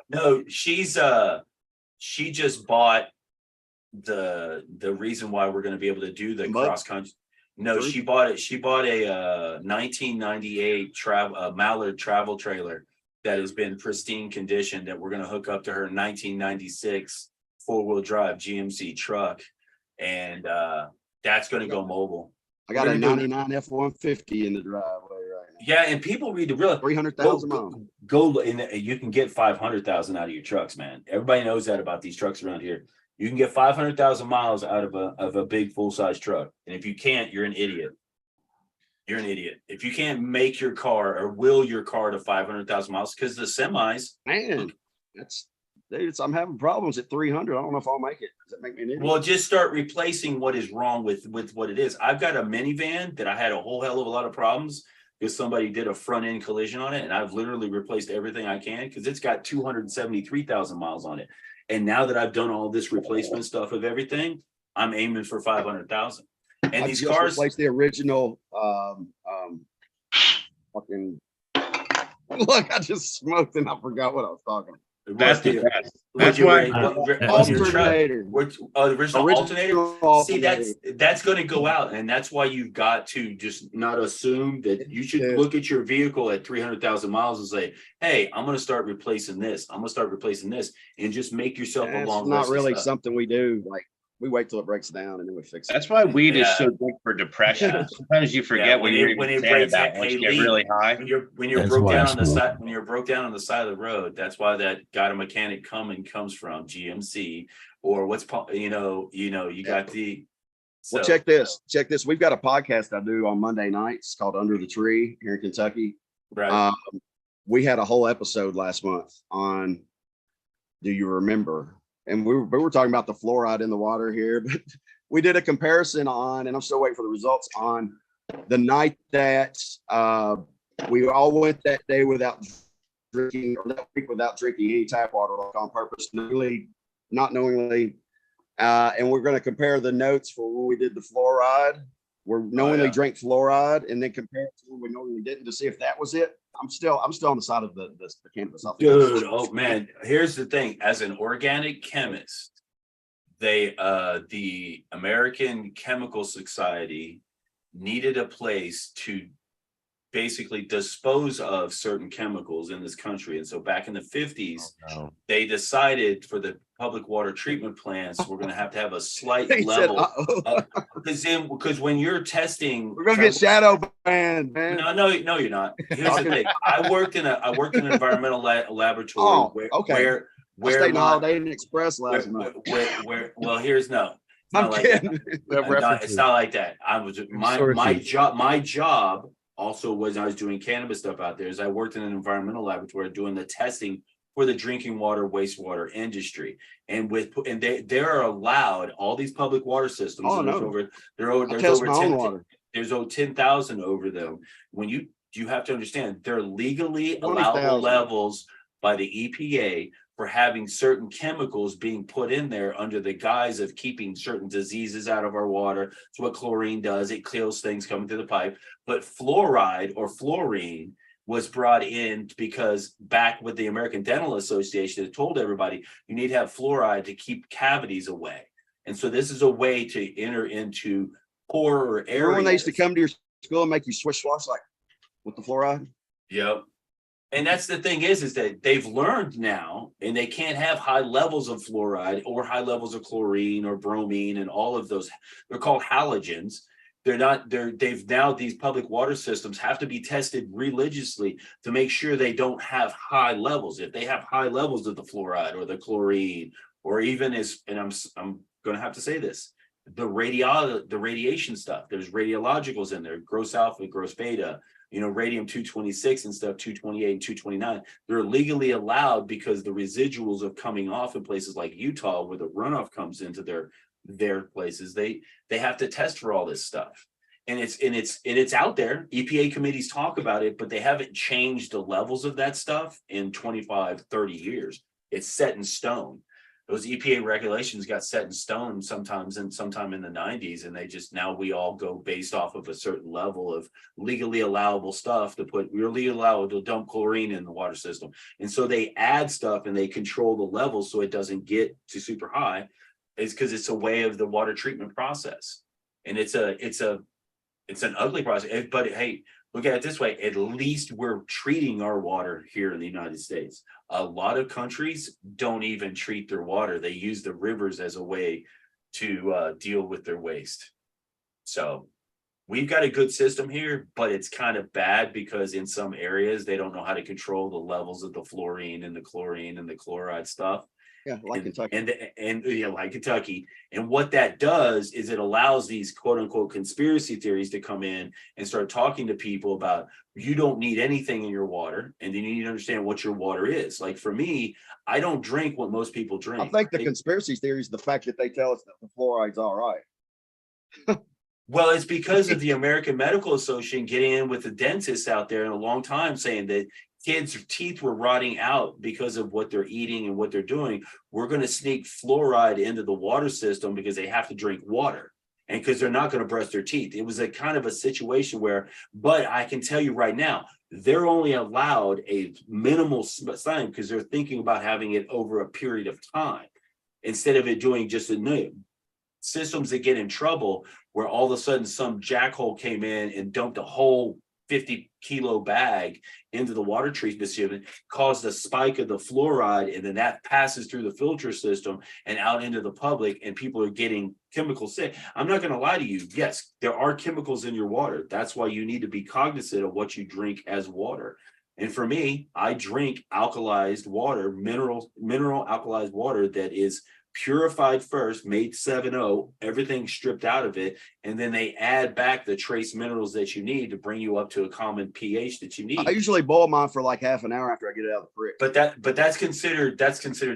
S8: No, she just bought the reason why we're going to be able to do the cross country. No, she bought it. She bought a 1998 Mallard travel trailer that has been pristine condition that we're going to hook up to her 1996 4-wheel drive GMC truck, and that's going to go mobile.
S4: I got a 99 F-150 in the driveway right now.
S8: Yeah, and people read the real
S4: 300,000 miles.
S8: Go in. You can get 500,000 out of your trucks, man. Everybody knows that about these trucks around here. You can get 500,000 miles out of a big full-size truck, and if you can't, you're an idiot. You're an idiot if you can't make your car or will your car to 500,000 miles. Because the semis,
S4: man, I'm having problems at 300. I don't know if I'll make it. Does that make me an idiot?
S8: Well, just start replacing what is wrong with what it is. I've got a minivan that I had a whole hell of a lot of problems because somebody did a front end collision on it, and I've literally replaced everything I can because it's got 273,000 miles on it. And now that I've done all this replacement stuff of everything, I'm aiming for 500,000. And these cars
S4: replaced the original fucking. Look, I just smoked and I forgot what I was talking about.
S10: That's the best. That's why
S4: alternator.
S8: The original alternator. See, that's going to go out, and that's why you've got to just not assume that you should look at your vehicle at 300,000 miles and say, "Hey, I'm going to start replacing this. I'm going to start replacing this," and just make yourself a long.
S4: It's not really something we do. Like we wait till it breaks down and then we fix it.
S10: That's why weed is so good for depression. Sometimes you forget when it breaks down, when you get really high.
S8: When you're broke down on the side, when you're broke down on the side of the road, that's why that got a mechanic comes from GMC or what's you got the.
S4: Well, check this. We've got a podcast I do on Monday nights called Under the Tree here in Kentucky.
S8: Right.
S4: We had a whole episode last month on Do You Remember? And we were talking about the fluoride in the water here, but we did a comparison on, and I'm still waiting for the results on the night that we all went that day without drinking, or that week without drinking any tap water, like on purpose, not knowingly. And we're going to compare the notes for when we did the fluoride. We're knowingly drank fluoride, and then compare it to when we knowingly didn't to see if that was it. I'm still on the side of the cannabis.
S8: Dude, oh man, here's the thing. As an organic chemist, the American Chemical Society needed a place to basically dispose of certain chemicals in this country. And so back in the 50s, they decided for the public water treatment plants, we're going to have a slight level. Because when you're testing,
S4: we're going to get shadow banned, man.
S8: No, you're not. Here's the thing. I worked in an environmental laboratory where
S4: stayed in Holiday Inn Express last night.
S8: Well, here's no.
S4: I'm kidding.
S8: It's not like that. My job also was I was doing cannabis stuff out there. Is I worked in an environmental laboratory doing the testing
S7: for the drinking water, wastewater industry. And they're allowed all these public water systems.
S4: Oh,
S7: and there's
S4: no.
S7: over
S4: I
S7: there's
S4: test
S7: over
S4: my own
S7: 10,
S4: water.
S7: there's over 10,000 over them. When you have to understand, they're legally
S4: 20,000.
S7: allowable levels by the EPA for having certain chemicals being put in there under the guise of keeping certain diseases out of our water. It's what chlorine does. It kills things coming through the pipe. But fluoride or fluorine was brought in because back with the American Dental Association, it told everybody you need to have fluoride to keep cavities away. And so this is a way to enter into poorer areas.
S4: Remember when they used to come to your school and make you swish swash like with the fluoride?
S7: Yep. And that's the thing is that they've learned now, and they can't have high levels of fluoride or high levels of chlorine or bromine and all of those. They're called halogens. They've now, these public water systems have to be tested religiously to make sure they don't have high levels. If they have high levels of the fluoride or the chlorine, or even and I'm going to have to say this, the radiation stuff, there's radiologicals in there, gross alpha, gross beta, radium 226 and stuff, 228 and 229. They're legally allowed because the residuals of coming off in places like Utah, where the runoff comes into their places, they have to test for all this stuff. And it's out there. EPA committees talk about it, but they haven't changed the levels of that stuff in 25, 30 years. It's set in stone. Those EPA regulations got set in stone sometime in the 90s, and now we all go based off of a certain level of legally allowable stuff we're legally allowed to dump chlorine in the water system. And so they add stuff and they control the levels so it doesn't get to super high. It's because it's a way of the water treatment process. And it's an ugly process. But hey, look at it this way, at least we're treating our water here in the United States. A lot of countries don't even treat their water. They use the rivers as a way to deal with their waste. So we've got a good system here, but it's kind of bad because in some areas they don't know how to control the levels of the fluorine and the chlorine and the chloride stuff.
S4: Yeah, like Kentucky.
S7: And like Kentucky. And what that does is it allows these quote unquote conspiracy theories to come in and start talking to people about, you don't need anything in your water, and then you need to understand what your water is. Like for me, I don't drink what most people drink.
S4: I think the conspiracy theory is the fact that they tell us that the fluoride's all right.
S7: Well, it's because of the American Medical Association getting in with the dentists out there in a long time saying that kids' teeth were rotting out because of what they're eating and what they're doing. We're going to sneak fluoride into the water system because they have to drink water and because they're not going to brush their teeth. It was a kind of a situation but I can tell you right now, they're only allowed a minimal time because they're thinking about having it over a period of time instead of it doing just systems that get in trouble where all of a sudden some jackhole came in and dumped a whole 50-kilo bag into the water treatment system, caused a spike of the fluoride, and then that passes through the filter system and out into the public, and people are getting chemical sick. I'm not going to lie to you. Yes, there are chemicals in your water. That's why you need to be cognizant of what you drink as water. And for me, I drink alkalized water, mineral alkalized water that is purified first, made 7.0, everything stripped out of it, and then they add back the trace minerals that you need to bring you up to a common pH that you need.
S4: I usually boil mine for like half an hour after I get it out of the fridge.
S7: But that's considered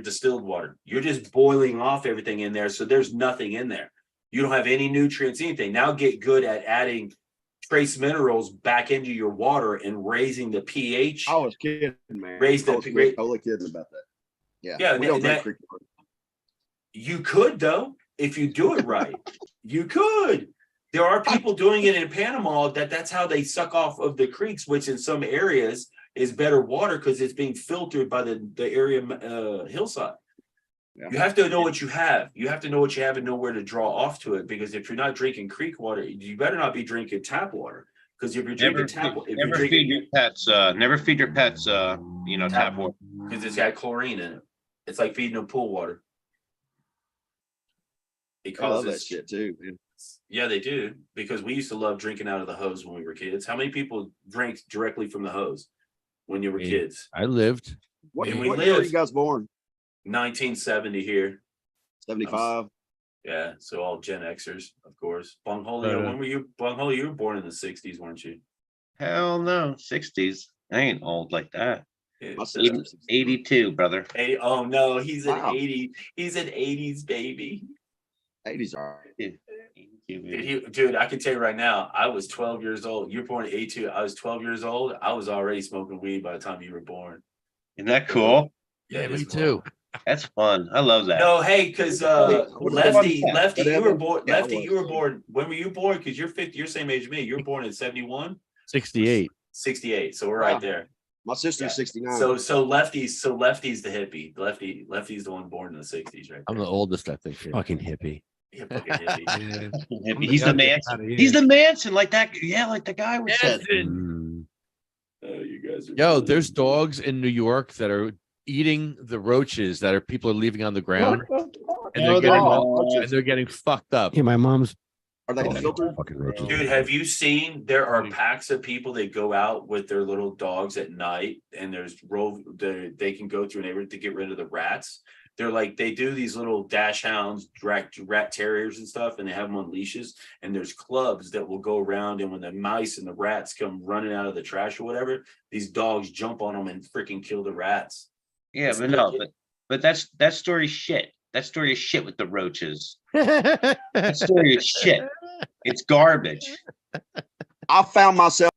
S7: distilled water. You're just boiling off everything in there, so there's nothing in there. You don't have any nutrients, anything. Now get good at adding trace minerals back into your water and raising the pH.
S4: I was kidding, man. Totally kidding about that.
S7: Yeah,
S4: we don't drink creek water.
S7: You could, though, if you do it right. You could. There are people doing it in Panama that's how they suck off of the creeks, which in some areas is better water because it's being filtered by the area hillside. Yeah. You have to know what you have. You have to know what you have and know where to draw off to it, because if you're not drinking creek water, you better not be drinking tap water. Because if you're drinking tap water,
S10: never feed your pets tap water,
S7: because it's got chlorine in it. It's like feeding them pool water.
S4: I love that shit too, man.
S7: Yeah, they do, because we used to love drinking out of the hose when we were kids. How many people drank directly from the hose when you were kids?
S1: I lived.
S4: What year were you guys born?
S7: 1970 here.
S4: 75.
S7: Yeah, so all Gen Xers, of course. Bungholio, when were you? Bungholio, you were born in the 60s, weren't you?
S10: Hell no, 60s. I ain't old like that.
S4: My sister's
S10: 82, brother.
S7: Oh no, he's an
S4: Wow.
S7: 80. He's an 80s baby.
S4: 80s are.
S7: Dude, I can tell you right now, I was 12 years old. You're born in 82. I was 12 years old. I was already smoking weed by the time you were born.
S10: Isn't that cool?
S1: Yeah,
S7: It
S1: me
S7: is
S1: too.
S7: fun.
S10: That's fun. I love that.
S7: No, hey, because Lefty, you were born.
S4: Yeah, I
S7: Lefty,
S4: was.
S7: you were born. When were you born? Because you're 50. You're same age as me. You were born in 71,
S1: 68.
S7: 68. So we're
S4: Wow.
S7: right there.
S4: My sister's
S7: Yeah.
S4: 69.
S7: So Lefty's the hippie. Lefty's the one born in the 60s, right?
S1: I'm the oldest, I think. Here.
S11: Fucking hippie.
S7: Yeah, fucking hippie.
S2: Yeah.
S10: He's the Manson. He's the Manson, like that. Yeah, like the guy was said.
S11: Mm.
S7: Oh, you guys are
S1: Yo,
S7: funny.
S1: there's dogs in New York that are eating the roaches that are people are leaving on the ground, and they're getting fucked up.
S11: Yeah, my mom's
S4: Are they
S11: dog
S4: filtered?
S11: fucking roaches.
S7: Dude, have you seen there are packs of people that go out with their little dogs at night and they can go through a neighborhood to get rid of the rats. They're like, they do these little dash hounds, rat terriers and stuff, and they have them on leashes. And there's clubs that will go around, and when the mice and the rats come running out of the trash or whatever, these dogs jump on them and freaking kill the rats.
S10: Yeah, but that story is shit. That story is shit with the roaches. That story is shit. It's garbage.
S4: I found myself.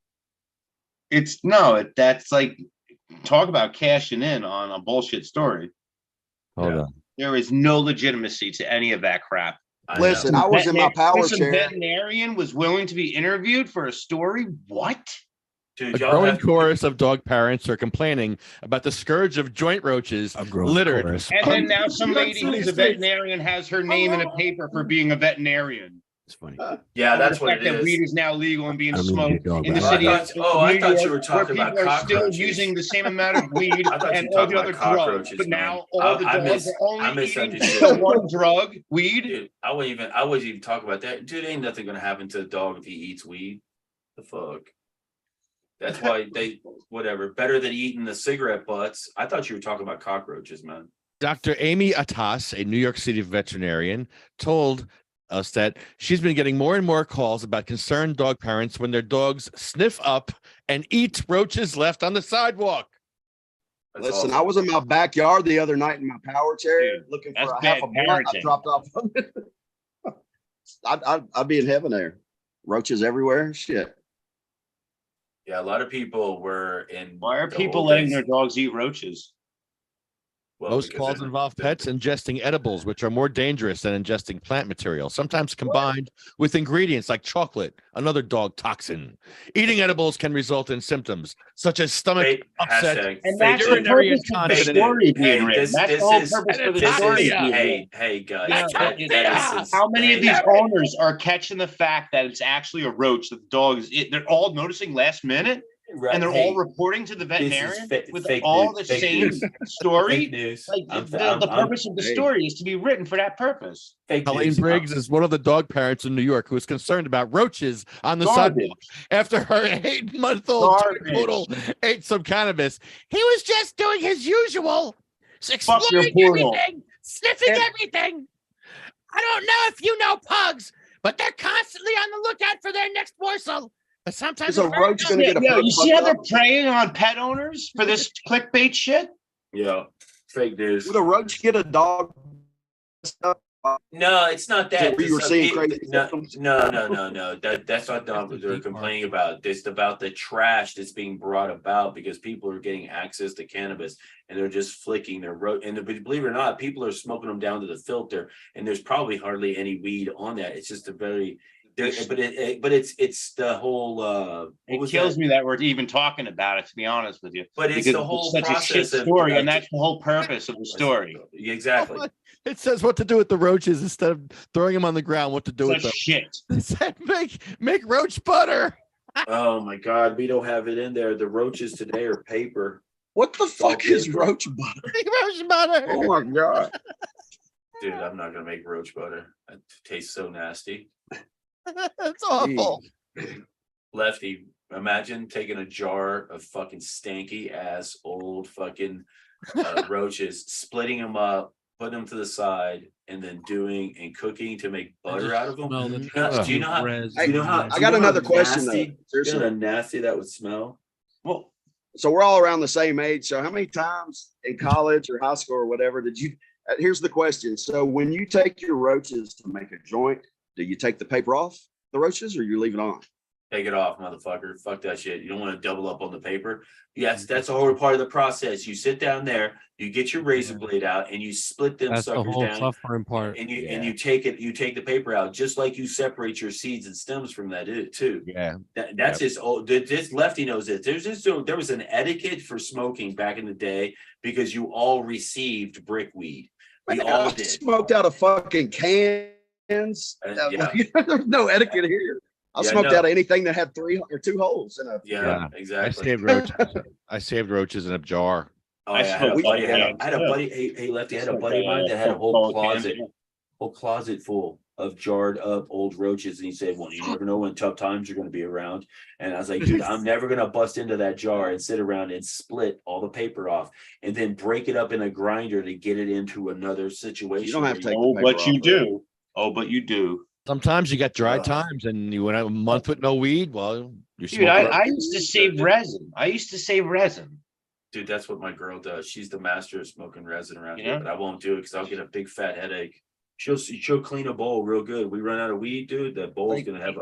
S10: That's like, talk about cashing in on a bullshit story.
S11: Hold on.
S10: There is no legitimacy to any of that crap.
S4: Listen, I was in my power
S10: Some
S4: chair.
S10: veterinarian was willing to be interviewed for a story. What?
S7: Dude,
S1: A growing chorus of dog parents are complaining about the scourge of joint roaches littered.
S10: And then now some lady who's a veterinarian has her name in a paper for being a veterinarian.
S11: It's funny.
S7: Yeah, that's
S10: the
S7: what
S10: fact
S7: it
S10: that
S7: is.
S10: weed is now legal and being
S11: I don't mean to
S10: smoked
S11: be a dog,
S10: in the
S11: but
S10: city.
S7: I thought you were talking
S10: where
S7: about
S10: people are still
S7: cockroaches.
S10: using the same amount of weed
S7: I thought you
S10: and
S7: were
S10: all
S7: talking
S10: the other
S7: about
S10: drugs,
S7: cockroaches,
S10: but
S7: man.
S10: now all the
S7: I
S10: dogs are only eating
S7: misunderstood.
S10: the one drug, weed.
S7: Dude, I wouldn't even talk about that. Dude, ain't nothing gonna happen to a dog if he eats weed. The fuck. That's why whatever. Better than eating the cigarette butts. I thought you were talking about cockroaches, man.
S1: Dr. Amy Atas, a New York City veterinarian, told us that she's been getting more and more calls about concerned dog parents when their dogs sniff up and eat roaches left on the sidewalk.
S7: That's
S4: Listen,
S7: awesome.
S4: I was in my backyard the other night in my power chair looking for
S10: that's
S4: a half a
S10: bad
S4: blunt. I
S10: parenting.
S4: dropped off. I'd be in heaven there. Roaches everywhere. Shit.
S7: Yeah, a lot of people were in.
S10: Why are
S7: the
S10: people
S7: old
S10: letting
S7: days-
S10: their dogs eat roaches?
S7: Well,
S1: Most
S7: because
S1: calls
S7: they're-
S1: involve pets ingesting edibles, which are more dangerous than ingesting plant material, sometimes combined with ingredients like chocolate, another dog toxin. Eating edibles can result in symptoms such as stomach
S7: Fake-
S1: upset,
S7: hashtag
S10: And
S7: fake
S10: that's the
S7: news.
S1: urinary
S10: purpose of the
S1: incontinence.
S10: story being
S7: Hey,
S10: written.
S7: this
S10: That's the
S7: is-
S10: whole purpose for the
S7: This
S10: story
S7: is
S10: being written.
S7: hey guys.
S10: Yeah,
S7: that is
S10: How many of these
S7: hey,
S10: owners are catching the fact that it's actually a roach that the dog is? They're all noticing last minute, and they're all reporting to the veterinarian with all the same story.
S7: Fake news.
S10: Like
S7: I'm-
S10: the
S7: I'm-
S10: purpose of the story is to be written for that purpose.
S7: fake
S1: Colleen
S7: news.
S1: Briggs is one of the dog parents in New York who is concerned about roaches on the sidewalk
S10: Garbage.
S1: after her 8-month-old
S10: Garbage.
S1: poodle ate some cannabis. He was just doing his usual,
S10: your
S1: exploring
S10: poodle.
S1: everything, sniffing everything. I don't know if you know pugs, but they're constantly on the lookout for their next morsel. But sometimes
S4: Is a roach going to get a
S10: Yeah,
S4: pug
S10: you see how they're
S4: fucked
S10: preying on pet owners for this clickbait shit?
S7: Yeah, fake news.
S4: Would a roach get a dog?
S7: No, it's not that.
S4: You were
S7: Some
S4: seeing
S7: people-
S4: crazy symptoms?
S7: No. That's not what they're complaining about. It's about the trash that's being brought about because people are getting access to cannabis and they're just flicking their and believe it or not, people are smoking them down to the filter, and there's probably hardly any weed on that. It's just a very, but it's the whole.
S10: It kills me that we're even talking about it, to be honest with you.
S7: But it's
S10: because
S7: the whole
S10: such a shit
S7: process of
S10: story, and that's the whole purpose of the story.
S7: Exactly.
S1: It says what to do with the roaches instead of throwing them on the ground. What to do with
S10: Such
S1: them?
S10: shit.
S1: It said make roach butter.
S7: Oh my God, we don't have it in there. The roaches today are paper.
S4: What the fuck is roach butter?
S1: Make roach butter.
S4: Oh my god,
S7: Dude, I'm not gonna make roach butter. It tastes so nasty.
S1: That's awful.
S7: Lefty, imagine taking a jar of fucking stanky ass old fucking roaches, splitting them up, putting them to the side, and then doing and cooking to make butter out of them. Do you know how?
S1: Res-
S7: Do you know how?
S4: I got another question, though.
S7: Nasty,
S4: Seriously.
S7: you know how nasty that would smell.
S10: Well,
S4: so we're all around the same age. So how many times in college or high school or whatever did you, here's the question. So when you take your roaches to make a joint, do you take the paper off the roaches or you leave it on?
S7: Take it off, motherfucker. Fuck that shit. You don't want to double up on the paper. Yes, that's a whole part of the process. You sit down there, you get your razor blade out, and you split them
S2: That's the
S7: suckers
S2: whole
S7: down.
S2: suffering part.
S7: And you take the paper out, just like you separate your seeds and stems from that too.
S1: Yeah.
S7: That's just old. This lefty knows it. There was an etiquette for smoking back in the day because you all received brickweed. We
S4: Man,
S7: all
S4: I
S7: did.
S4: smoked out of fucking cans.
S7: Yeah.
S4: There's no etiquette here. I
S7: Yeah,
S4: smoked
S7: no.
S4: out of anything that had 3 or 2 holes in a.
S7: Yeah,
S1: I
S7: exactly.
S1: saved roaches. I saved roaches in a jar.
S7: Oh,
S10: I
S7: yeah, I had a
S10: smoked
S7: buddy.
S10: cans,
S7: I had a
S10: too.
S7: buddy. Hey, Lefty, I had a
S10: Smoked,
S7: buddy of mine that had a whole
S10: cans,
S7: closet full of jarred up old roaches, and he said, "Well, you never know when tough times are going to be around." And I was like, "Dude, I'm never going to bust into that jar and sit around and split all the paper off, and then break it up in a grinder to get it into another situation."
S4: You don't have to take
S10: Oh,
S4: the paper
S10: but you
S4: off.
S10: do. Oh, but you do.
S1: Sometimes you got dry times and you went a month with no weed. Well, you're
S10: Dude,
S1: smoking.
S10: I used to save resin.
S7: Dude, that's what my girl does. She's the master of smoking resin around here,
S10: Yeah.
S7: but I won't do it because I'll get a big fat headache. She'll clean a bowl real good. We run out of weed, dude. That bowl's gonna have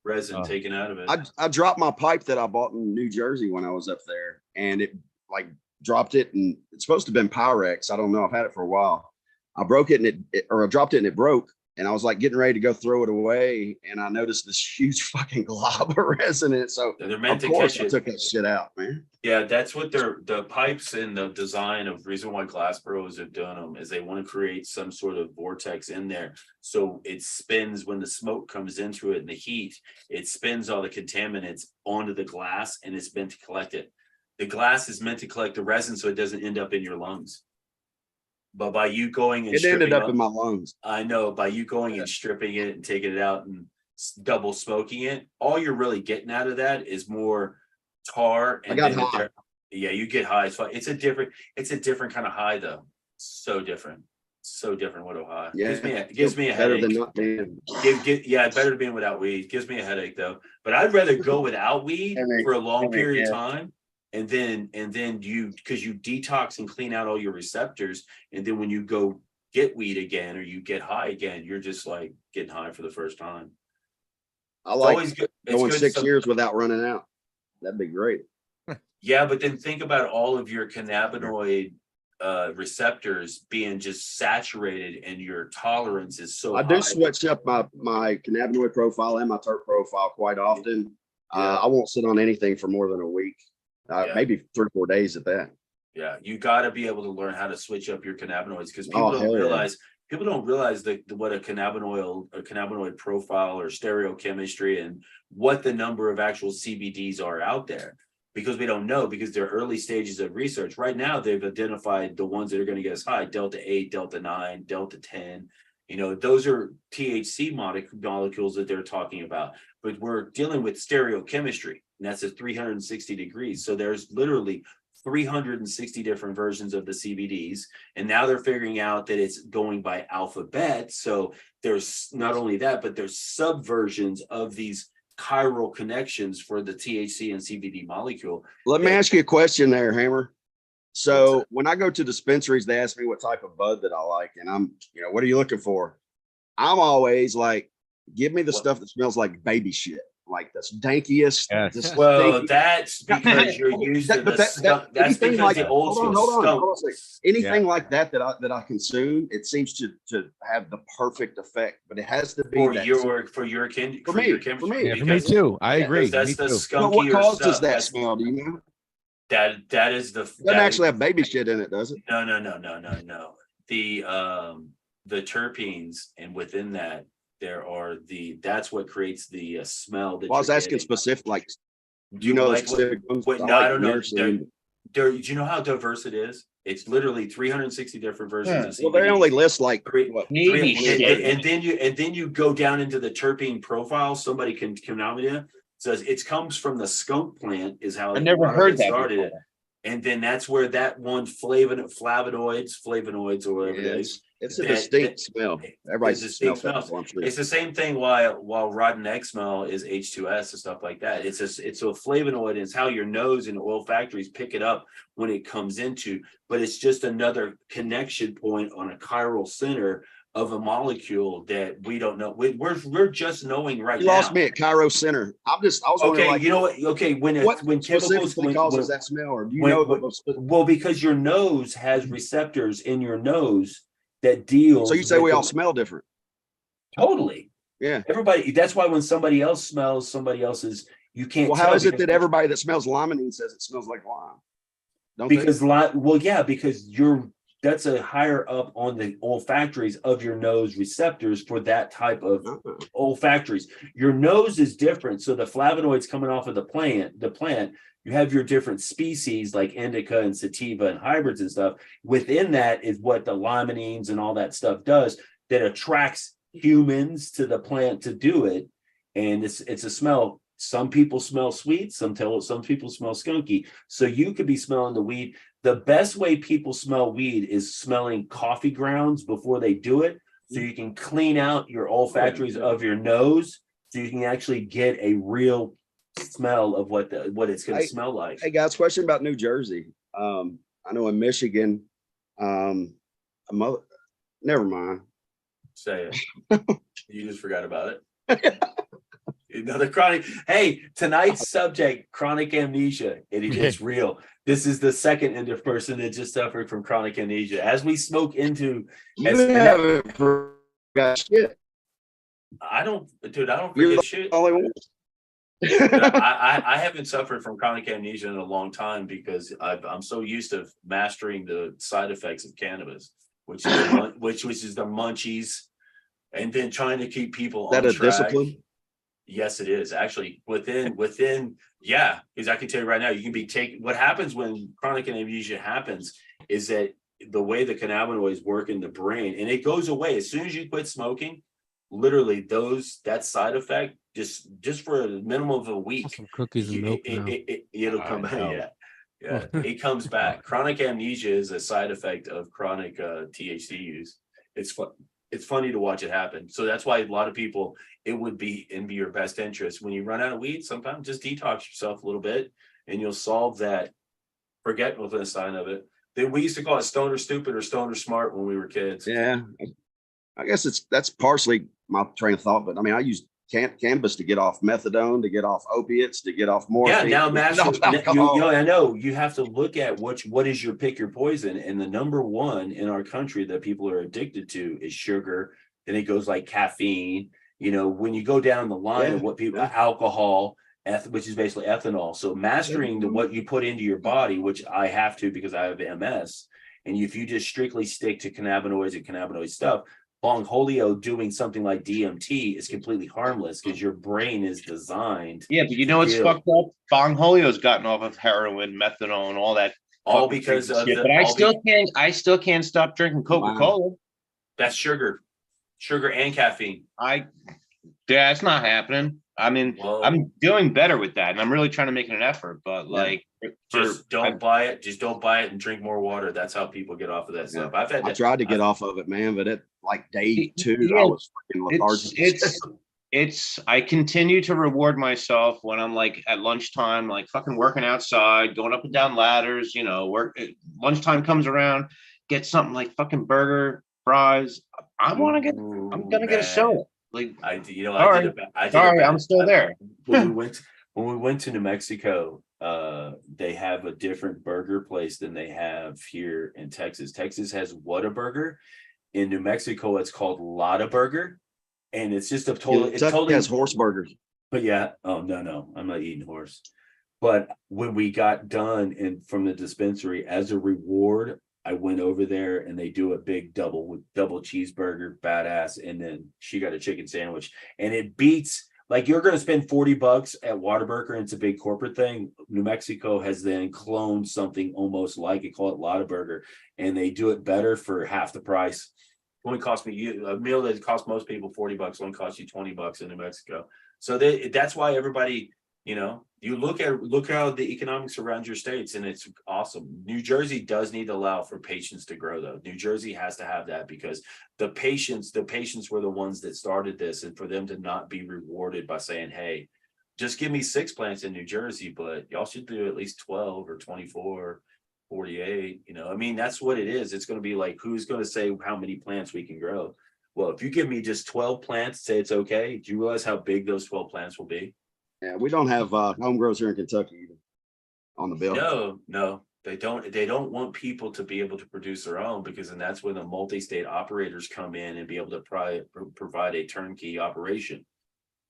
S7: resin taken out of it.
S4: I dropped my pipe that I bought in New Jersey when I was up there, and it like dropped it, and it's supposed to have been Pyrex. I don't know. I've had it for a while. I broke it and I dropped it and it broke. And I was like getting ready to go throw it away, and I noticed this huge fucking glob of resin in it. So
S7: They're meant
S4: of
S7: to
S4: course
S7: catch
S4: I
S7: it.
S4: took that shit out, man.
S7: Yeah, that's what the pipes and the design of reason why glass pros have done them is they want to create some sort of vortex in there. So it spins when the smoke comes into it and the heat, it spins all the contaminants onto the glass and it's meant to collect it. The glass is meant to collect the resin so it doesn't end up in your lungs. But by you going and
S4: It ended
S7: stripping
S4: up in my lungs.
S7: I know, by you going and stripping it and taking it out and double smoking it, all you're really getting out of that is more tar. And
S4: I got
S7: then
S4: high.
S7: yeah, you get high. It's a different kind of high though. So different what a high.
S4: Yeah,
S7: Gives me a
S4: better
S7: headache.
S4: than not being.
S7: Yeah, better than being without weed. Gives me a headache though. But I'd rather go without weed for a long period of time. And then you, because you detox and clean out all your receptors, and then when you go get weed again or you get high again, you're just like getting high for the first time.
S4: I like
S7: always good.
S4: going 6 years without running out. That'd be great.
S7: Yeah, but then think about all of your cannabinoid receptors being just saturated, and your tolerance is so
S4: I
S7: high.
S4: do switch up my cannabinoid profile and my terp profile quite often. I won't sit on anything for more than a week. Maybe 3 or 4 days at that.
S7: Yeah, you got to be able to learn how to switch up your cannabinoids because people don't realize what a cannabinoid profile or stereochemistry and what the number of actual CBDs are out there, because we don't know, because they're early stages of research. Right now, they've identified the ones that are going to get us high: Delta 8, Delta 9, Delta 10. You know, those are THC molecules that they're talking about, but we're dealing with stereochemistry, and that's at 360 degrees. So there's literally 360 different versions of the CBDs. And now they're figuring out that it's going by alphabet. So there's not only that, but there's subversions of these chiral connections for the THC and CBD molecule.
S4: Let me ask you a question there, Hammer. So when I go to dispensaries, they ask me what type of bud that I like. And I'm, what are you looking for? I'm always like, give me the stuff that smells like baby shit. Like the dankiest.
S1: Yes.
S7: Well, that's because you're using the skunk. That's because
S4: like,
S7: the old school
S4: hold
S7: skunk.
S4: on a second. Anything like that I consume, it seems to have the perfect effect, but it has to be
S7: For
S4: that
S7: your
S4: for me.
S1: Yeah, for me too. I agree.
S7: That's
S1: Me
S7: the
S1: too.
S7: skunkier
S4: But what causes
S7: stuff.
S4: that smell? Do you know?
S7: That is the.
S4: It doesn't actually have baby shit in it, does it?
S7: No. The terpenes, and within that there are that's what creates the smell. That
S4: Well, I was asking specific, like, do you know
S7: like
S4: specific ones?
S7: what?
S4: I
S7: No, I
S4: like
S7: don't know.
S4: Mercy.
S7: Do you know how diverse it is? It's literally 360 different versions of CBD.
S4: Well, they only list like what,
S7: and then you go down into the terpene profile. Somebody can out with you. Says it comes from the skunk plant, is how
S10: I never heard that
S7: started.
S10: before.
S7: And then that's where that one flavonoids or whatever it is,
S4: It's a
S7: that-
S4: distinct smell. Everybody's
S7: It's a
S4: smell
S7: distinct
S4: technical, I'm sure.
S7: It's the same thing while rotten egg smell is H2S and stuff like that. It's a flavonoid, and it's how your nose and oil factories pick it up when it comes into, but it's just another connection point on a chiral center of a molecule that we don't know. We're just knowing right
S4: You
S7: now.
S4: lost me at Cairo Center. I was wondering,
S7: Okay,
S4: like,
S7: you know what? Okay, when
S4: what
S7: chemicals
S4: specifically causes that smell, or do you know?
S7: well, because your nose has receptors in your nose that deals.
S4: So you say
S7: with
S4: we all
S7: the-
S4: smell different?
S7: Totally.
S4: Yeah.
S7: Everybody. That's why when somebody else smells somebody else's, you can't.
S4: Well,
S7: tell
S4: how is it
S7: because-
S4: that everybody that smells limonene says it smells like lime? Don't
S7: because well, yeah, because that's a higher up on the olfactories of your nose receptors for that type of olfactories. Your nose is different, so the flavonoids coming off of the plant, you have your different species like indica and sativa and hybrids and stuff. Within that is what the limonene and all that stuff does that attracts humans to the plant to do it, and it's a smell. Some people smell sweet, some people smell skunky. So you could be smelling the weed. The best way people smell weed is smelling coffee grounds before they do it. So you can clean out your olfactories of your nose, so you can actually get a real smell of what it's going to smell like.
S4: Hey guys, question about New Jersey. I know in Michigan, never mind.
S7: Say it. You just forgot about it. Another chronic. Hey, tonight's subject, chronic amnesia. It's real. This is the second person that just suffered from chronic amnesia. As we smoke into,
S4: haven't forgot shit.
S7: I don't forget
S4: You're
S7: shit.
S4: the only one.
S7: I haven't suffered from chronic amnesia in a long time because I'm so used to mastering the side effects of cannabis, which is the munchies, and then trying to keep people on
S4: That a
S7: track.
S4: discipline?
S7: Yes, it is actually within. Yeah, because I can tell you right now, you can be taken. What happens when chronic amnesia happens is that the way the cannabinoids work in the brain, and it goes away as soon as you quit smoking. Literally, that side effect just for a minimum of a week.
S2: Some cookies and milk now.
S7: It'll come back. Yeah, it comes back. Chronic amnesia is a side effect of chronic THC use. It's funny to watch it happen. So that's why a lot of people, it would be your best interest when you run out of weed. Sometimes just detox yourself a little bit, and you'll solve that forgetfulness sign of it. We used to call it stoner stupid or stoner smart when we were kids.
S4: Yeah, I guess that's partially my train of thought, but I mean, I use cannabis to get off methadone, to get off opiates, to get off morphine.
S7: Yeah, now
S4: alcohol.
S7: I know you have to look at what is your pick your poison, and the number one in our country that people are addicted to is sugar. Then it goes like caffeine. You know, when you go down the line of what people alcohol, which is basically ethanol. So mastering what you put into your body, which I have to because I have MS, and if you just strictly stick to cannabinoids and cannabinoid stuff. Bongholio doing something like DMT is completely harmless because your brain is designed.
S10: Yeah, but you know what's fucked up? Bongholio's gotten off of heroin, methadone, all that.
S7: All because of
S10: shit. But I still can't stop drinking Coca-Cola.
S7: That's sugar and caffeine.
S10: Yeah, it's not happening. I mean, I'm doing better with that, and I'm really trying to make an effort. But
S7: don't buy it. Just don't buy it and drink more water. That's how people get off of that stuff.
S4: I tried to get off of it, man, but at like day 2, I was freaking lethargic.
S10: I continue to reward myself when I'm like at lunchtime, like fucking working outside, going up and down ladders. You know, lunchtime comes around, get something like fucking burger, fries. I'm gonna get a soda. Like
S7: I'm
S10: still there.
S7: When we went to New Mexico, they have a different burger place than they have here in Texas. Texas has Whataburger. In New Mexico, it's called Lotta Burger, and it's just it totally
S4: has horse burgers.
S7: But yeah, no, I'm not eating horse. But when we got done from the dispensary, as a reward, I went over there and they do a big double cheeseburger, badass, and then she got a chicken sandwich, and it beats. Like, you're going to spend $40 at Whataburger, and it's a big corporate thing. New Mexico has then cloned something almost like it, call it Lotta Burger, and they do it better for half the price. It only cost me a meal that costs most people $40 only costs you $20 in New Mexico. So that's why everybody, You know, you look how the economics around your states, and it's awesome. New Jersey does need to allow for patients to grow, though. New Jersey has to have that, because the patients were the ones that started this, and for them to not be rewarded by saying, hey, just give me 6 plants in New Jersey, but y'all should do at least 12 or 24, 48. You know, I mean, that's what it is. It's going to be like, who's going to say how many plants we can grow? Well, if you give me just 12 plants, say it's okay. Do you realize how big those 12 plants will be?
S4: Yeah, we don't have home grows here in Kentucky either on the bill.
S7: No, they don't. They don't want people to be able to produce their own, because then that's when the multi-state operators come in and be able to provide a turnkey operation.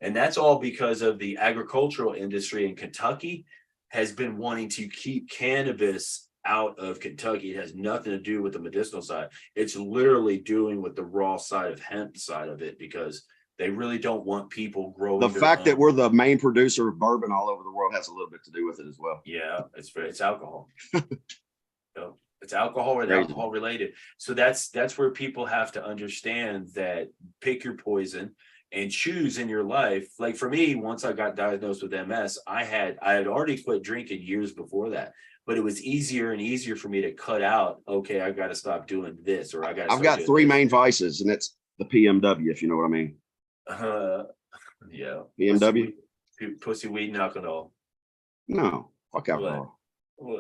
S7: And that's all because of the agricultural industry in Kentucky has been wanting to keep cannabis out of Kentucky. It has nothing to do with the medicinal side. It's literally doing with the raw side of hemp side of it, because they really don't want people growing.
S4: The fact that we're the main producer of bourbon all over the world has a little bit to do with it as well.
S7: Yeah, it's alcohol. So it's alcohol and alcohol related. So that's where people have to understand that pick your poison and choose in your life. Like for me, once I got diagnosed with MS, I had already quit drinking years before that, but it was easier and easier for me to cut out. Okay, I got to stop doing this, or I've
S4: got 3 main vices, and it's the PMW, if you know what I mean.
S7: Yeah.
S4: BMW,
S7: pussy, weed, and alcohol.
S4: No, fuck alcohol.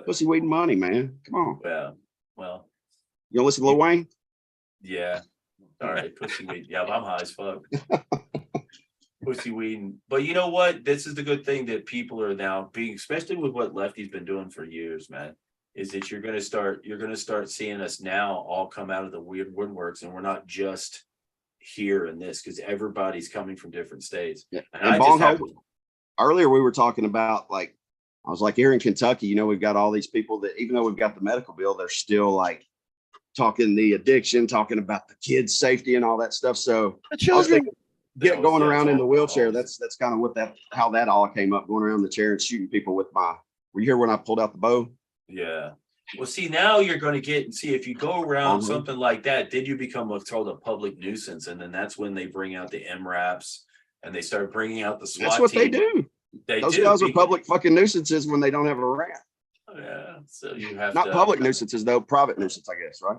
S4: Pussy, weed, and money, man. Come on.
S7: Well.
S4: You don't listen to Lil Wayne?
S7: Yeah. All right, pussy, weed. Yeah, I'm high as fuck. Pussy, weed. But you know what? This is the good thing that people are now being, especially with what Lefty's been doing for years, man, is that you're gonna start seeing us now all come out of the weird woodworks, and we're not just here in this, because everybody's coming from different states.
S4: Yeah. And earlier we were talking about, like, I was like, here in Kentucky, you know, we've got all these people that, even though we've got the medical bill, they're still like talking the addiction, talking about the kids' safety and all that stuff. So
S1: the children
S4: going around in the wheelchair. That's kind of how that all came up, going around the chair and shooting people with were you here when I pulled out the bow?
S7: Yeah. Well, see, now you're going to if you go around something like that, then you become a public nuisance. And then that's when they bring out the MRAPs and they start bringing out the SWAT
S4: That's what
S7: team.
S4: they do. Those guys are public fucking nuisances when they don't have a ramp.
S7: Yeah. So you have
S4: not public nuisances, though, private nuisance, I guess, right?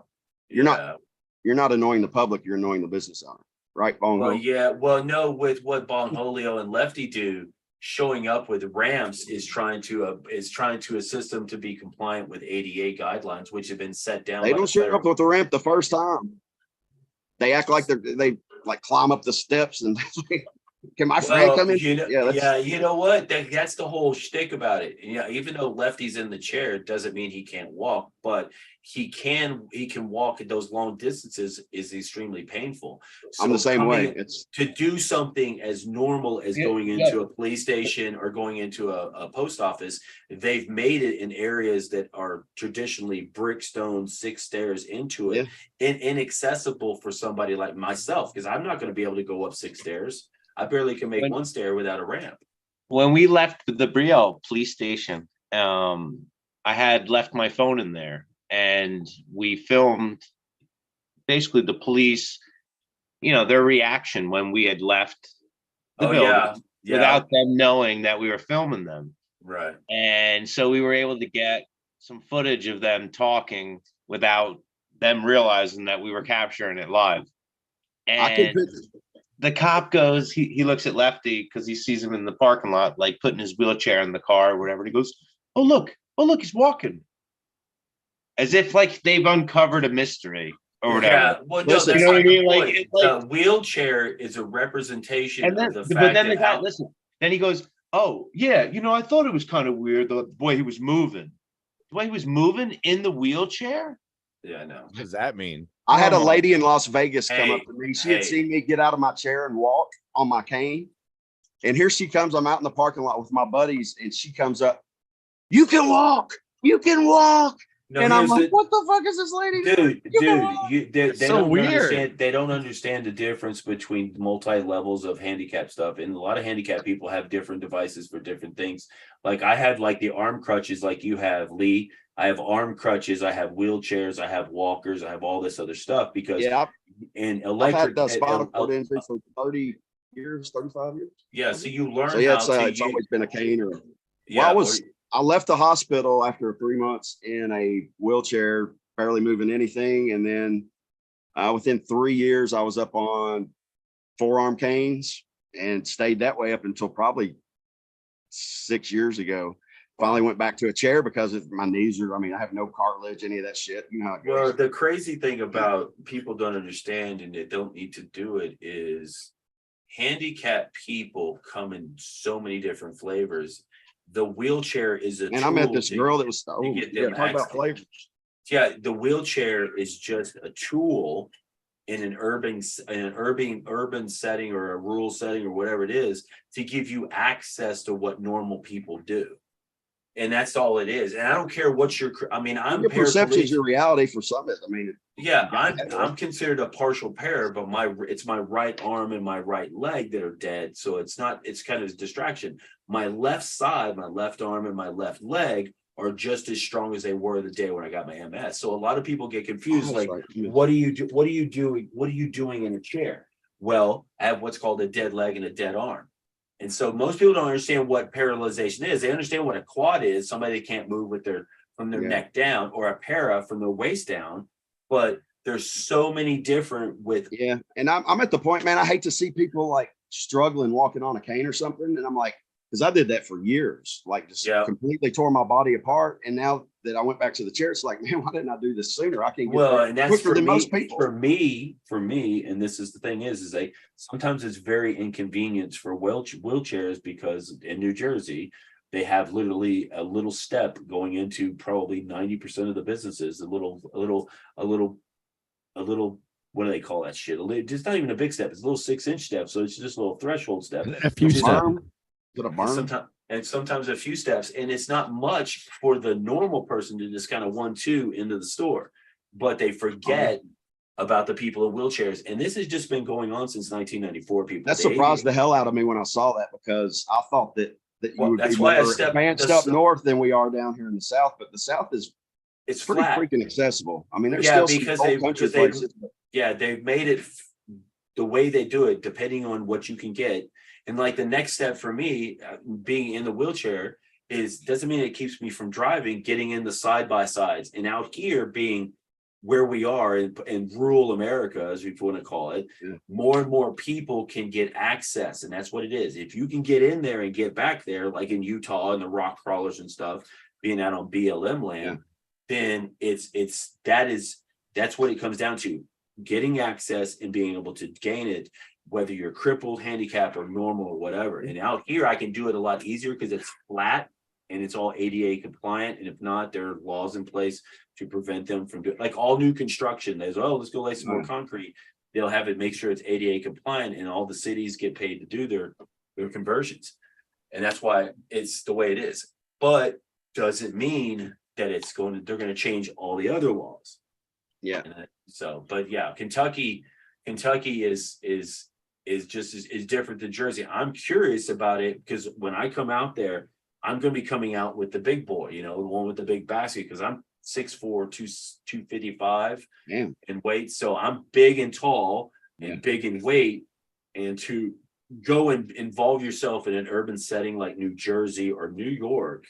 S4: You're not annoying the public, you're annoying the business owner, right? Bong
S7: well, yeah. Well, no, with what Bongholio and Lefty do, showing up with ramps is trying to assist them to be compliant with ADA guidelines, which have been set down.
S4: They don't show up with the ramp the first time. They act like they like climb up the steps and can my friend come in?
S7: You know what? That's the whole shtick about it. Yeah, even though Lefty's in the chair, it doesn't mean he can't walk, but he can walk at those long distances is extremely painful. So
S4: I'm the same way.
S7: It's to do something as normal as going into a police station or going into a post office. They've made it in areas that are traditionally brick, stone, 6 stairs into it, and inaccessible for somebody like myself, because I'm not going to be able to go up 6 stairs. I barely can make 1 stair without a ramp.
S10: When we left the Brio police station, I had left my phone in there, and we filmed basically the police, their reaction when we had left the building without them knowing that we were filming them.
S7: Right. And
S10: so we were able to get some footage of them talking without them realizing that we were capturing it live. And the cop goes, he looks at Lefty because he sees him in the parking lot, like putting his wheelchair in the car or whatever. And he goes, oh, look, he's walking. As if like they've uncovered a mystery or whatever.
S7: Yeah, well, no,
S10: you know what I mean? Like
S7: the wheelchair is a representation of the fact
S10: but then the guy, then he goes, oh, yeah, I thought it was kind of weird the way he was moving. The way he was moving in the wheelchair?
S7: Yeah, I know.
S1: What does that mean?
S4: I had a lady in Las Vegas come up to me. She had seen me get out of my chair and walk on my cane. And here she comes. I'm out in the parking lot with my buddies, and she comes up. You can walk. You can walk. No, and I'm like, what the fuck is this lady
S7: doing? They
S1: so weird.
S7: They don't understand the difference between multi-levels of handicap stuff. And a lot of handicapped people have different devices for different things. Like I have like the arm crutches like you have, Lee. I have arm crutches, I have wheelchairs, I have walkers, I have all this other stuff because in electric,
S4: I've had spinal cord injury for years, 35 years.
S7: Yeah, so you learn
S4: So yeah,
S7: how to
S4: it's always been a cane or.
S7: yeah,
S4: Well, I left the hospital after 3 months in a wheelchair, barely moving anything, and then within 3 years, I was up on 4-arm canes and stayed that way up until probably 6 years ago. Finally went back to a chair because my knees are, I mean, I have no cartilage, any of that shit. You know how it goes.
S7: well, the crazy thing about people don't understand and they don't need to do it is handicapped people come in so many different flavors. The wheelchair is a
S4: And I met this girl that was,
S7: get them
S4: talk about
S7: access.
S4: flavors.
S7: Yeah, the wheelchair is just a tool in an urban setting or a rural setting or whatever it is to give you access to what normal people do. And that's all it is. And I don't care what I'm
S4: Your perception is your reality for some of it. I mean,
S7: yeah, I'm considered a partial pair, but it's my right arm and my right leg that are dead. So it's kind of a distraction. My left side, my left arm and my left leg are just as strong as they were the day when I got my MS. So a lot of people get confused, like, what do you do? What are you doing? What are you doing in a chair? Well, I have what's called a dead leg and a dead arm. And so most people don't understand what paralyzation is. They understand what a quad is, somebody that can't move from their neck down, or a para from their waist down. But there's so many different with.
S4: Yeah. And I'm at the point, man, I hate to see people like struggling walking on a cane or something. And I'm like, because I did that for years, like just completely tore my body apart. And now that I went back to the chair, it's like, man, why didn't I do this sooner? I can't get there
S7: And that's
S4: quicker than most people.
S7: For me, and this is the thing is like sometimes it's very inconvenient for wheelchairs because in New Jersey, they have literally a little step going into probably 90% of the businesses, a little, what do they call that shit? It's not even a big step. It's a little 6-inch step. So it's just a little threshold step.
S1: A few steps.
S7: And sometimes a few steps, and it's not much for the normal person to just kind of 1-2 into the store, but they forget about the people in wheelchairs. And this has just been going on since 1994. People
S4: that surprised the hell out of me when I saw that, because I thought that you would be more advanced up north than we are down here in the south. But the south it's pretty freaking accessible. I mean, there's still some old country places.
S7: Yeah, they've made it the way they do it, depending on what you can get. And like the next step for me, being in the wheelchair, doesn't mean it keeps me from driving, getting in the side by sides. And out here, being where we are in rural America, as we want to call it, more and more people can get access. And that's what it is. If you can get in there and get back there, like in Utah and the rock crawlers and stuff, being out on BLM land, then that's what it comes down to. Getting access and being able to gain it, whether you're crippled, handicapped, or normal or whatever. And out here, I can do it a lot easier because it's flat and it's all ADA compliant. And if not, there are laws in place to prevent them from doing, like all new construction. There's, let's go lay some more concrete. They'll have it, make sure it's ADA compliant, and all the cities get paid to do their conversions. And that's why it's the way it is. But doesn't mean that they're going to change all the other laws.
S4: Yeah.
S7: But yeah, Kentucky is just is different than Jersey. I'm curious about it because when I come out there, I'm going to be coming out with the big boy, the one with the big basket, because I'm 6'4", 255 in weight. So I'm big and tall and big in weight. And to go and involve yourself in an urban setting like New Jersey or New York.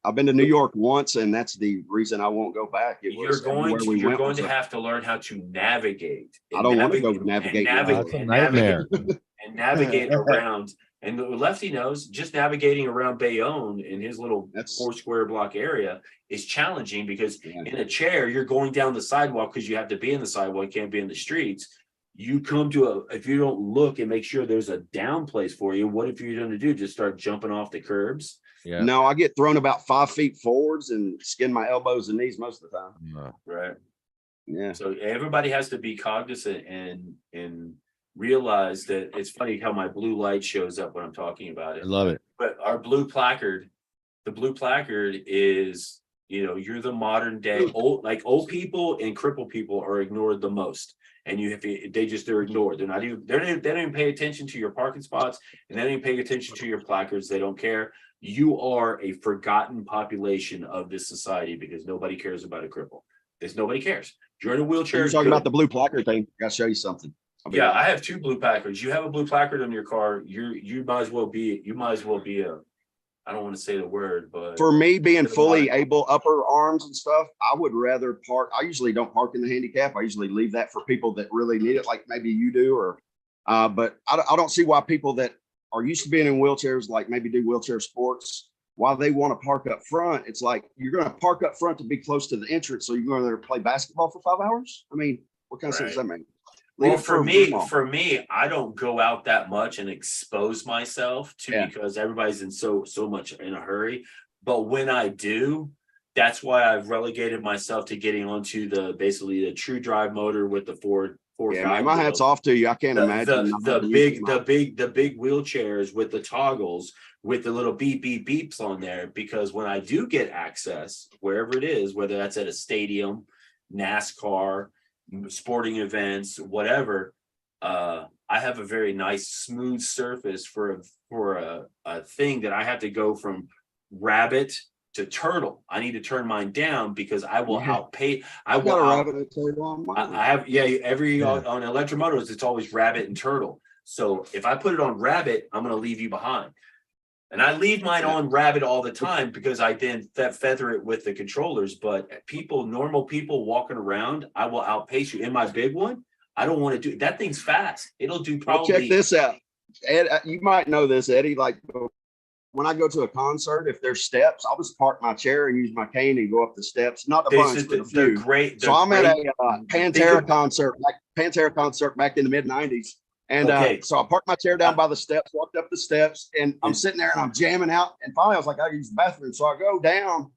S4: I've been to New York once, and that's the reason I won't go back.
S7: You're going to have to learn how to navigate.
S4: I don't want to go navigate.
S1: That's a nightmare.
S7: And navigate around. And the Lefty knows just navigating around Bayonne in his little 4 square block area is challenging because in a chair, you're going down the sidewalk because you have to be in the sidewalk, you can't be in the streets. You come to if you don't look and make sure there's a down place for you, what if you're going to do? Just start jumping off the curbs?
S4: Yeah. No, I get thrown about 5 feet forwards and skin my elbows and knees most of the time.
S7: Right.
S4: Yeah.
S7: So everybody has to be cognizant and realize that it's funny how my blue light shows up when I'm talking about it.
S1: I love it.
S7: But our blue placard, the blue placard is, you're the modern day old people and crippled people are ignored the most. And they're ignored. They don't even pay attention to your parking spots, and they don't even pay attention to your placards. They don't care. You are a forgotten population of this society because nobody cares about a cripple. Nobody cares. You're in a wheelchair.
S4: You're talking about the blue placard thing. I gotta show you something.
S7: Yeah, I have 2 blue placards. You have a blue placard on your car. You might as well be a, I don't want to say the word, but
S4: For me, being fully able, upper arms and stuff, I would rather park. I usually don't park in the handicap. I usually leave that for people that really need it, like maybe you do, or but I don't see why people that are used to being in wheelchairs, like maybe do wheelchair sports, why they want to park up front. It's like you're going to park up front to be close to the entrance, so you're going to play basketball for 5 hours. I mean, what kind of sense does that make?
S7: Well, for me, I don't go out that much and expose myself to because everybody's in so much in a hurry. But when I do, that's why I've relegated myself to getting onto basically the true drive motor with the four.
S4: Yeah, man, my hat's off to you. I can't imagine
S7: the big wheelchairs with the toggles with the little beep beeps on there, because when I do get access wherever it is, whether that's at a stadium, NASCAR, sporting events, whatever, I have a very nice smooth surface for a thing that I have to go from rabbit to turtle. I need to turn mine down because I will outpace. I have on electromotors, it's always rabbit and turtle. So if I put it on rabbit, I'm going to leave you behind. And I leave mine on rabbit all the time because I then feather it with the controllers. But normal people walking around, I will outpace you. In my big one, I don't want to do that. Thing's fast. It'll do probably.
S4: Well, check this out, Ed. You might know this, Eddie. Like when I go to a concert, if there's steps, I'll just park my chair and use my cane and go up the steps. Not a bunch, but a few. So I'm at a Pantera concert back in the mid-90s. And so I parked my chair down by the steps, walked up the steps, and I'm sitting there and I'm jamming out. And finally I was like, I use the bathroom. So I go down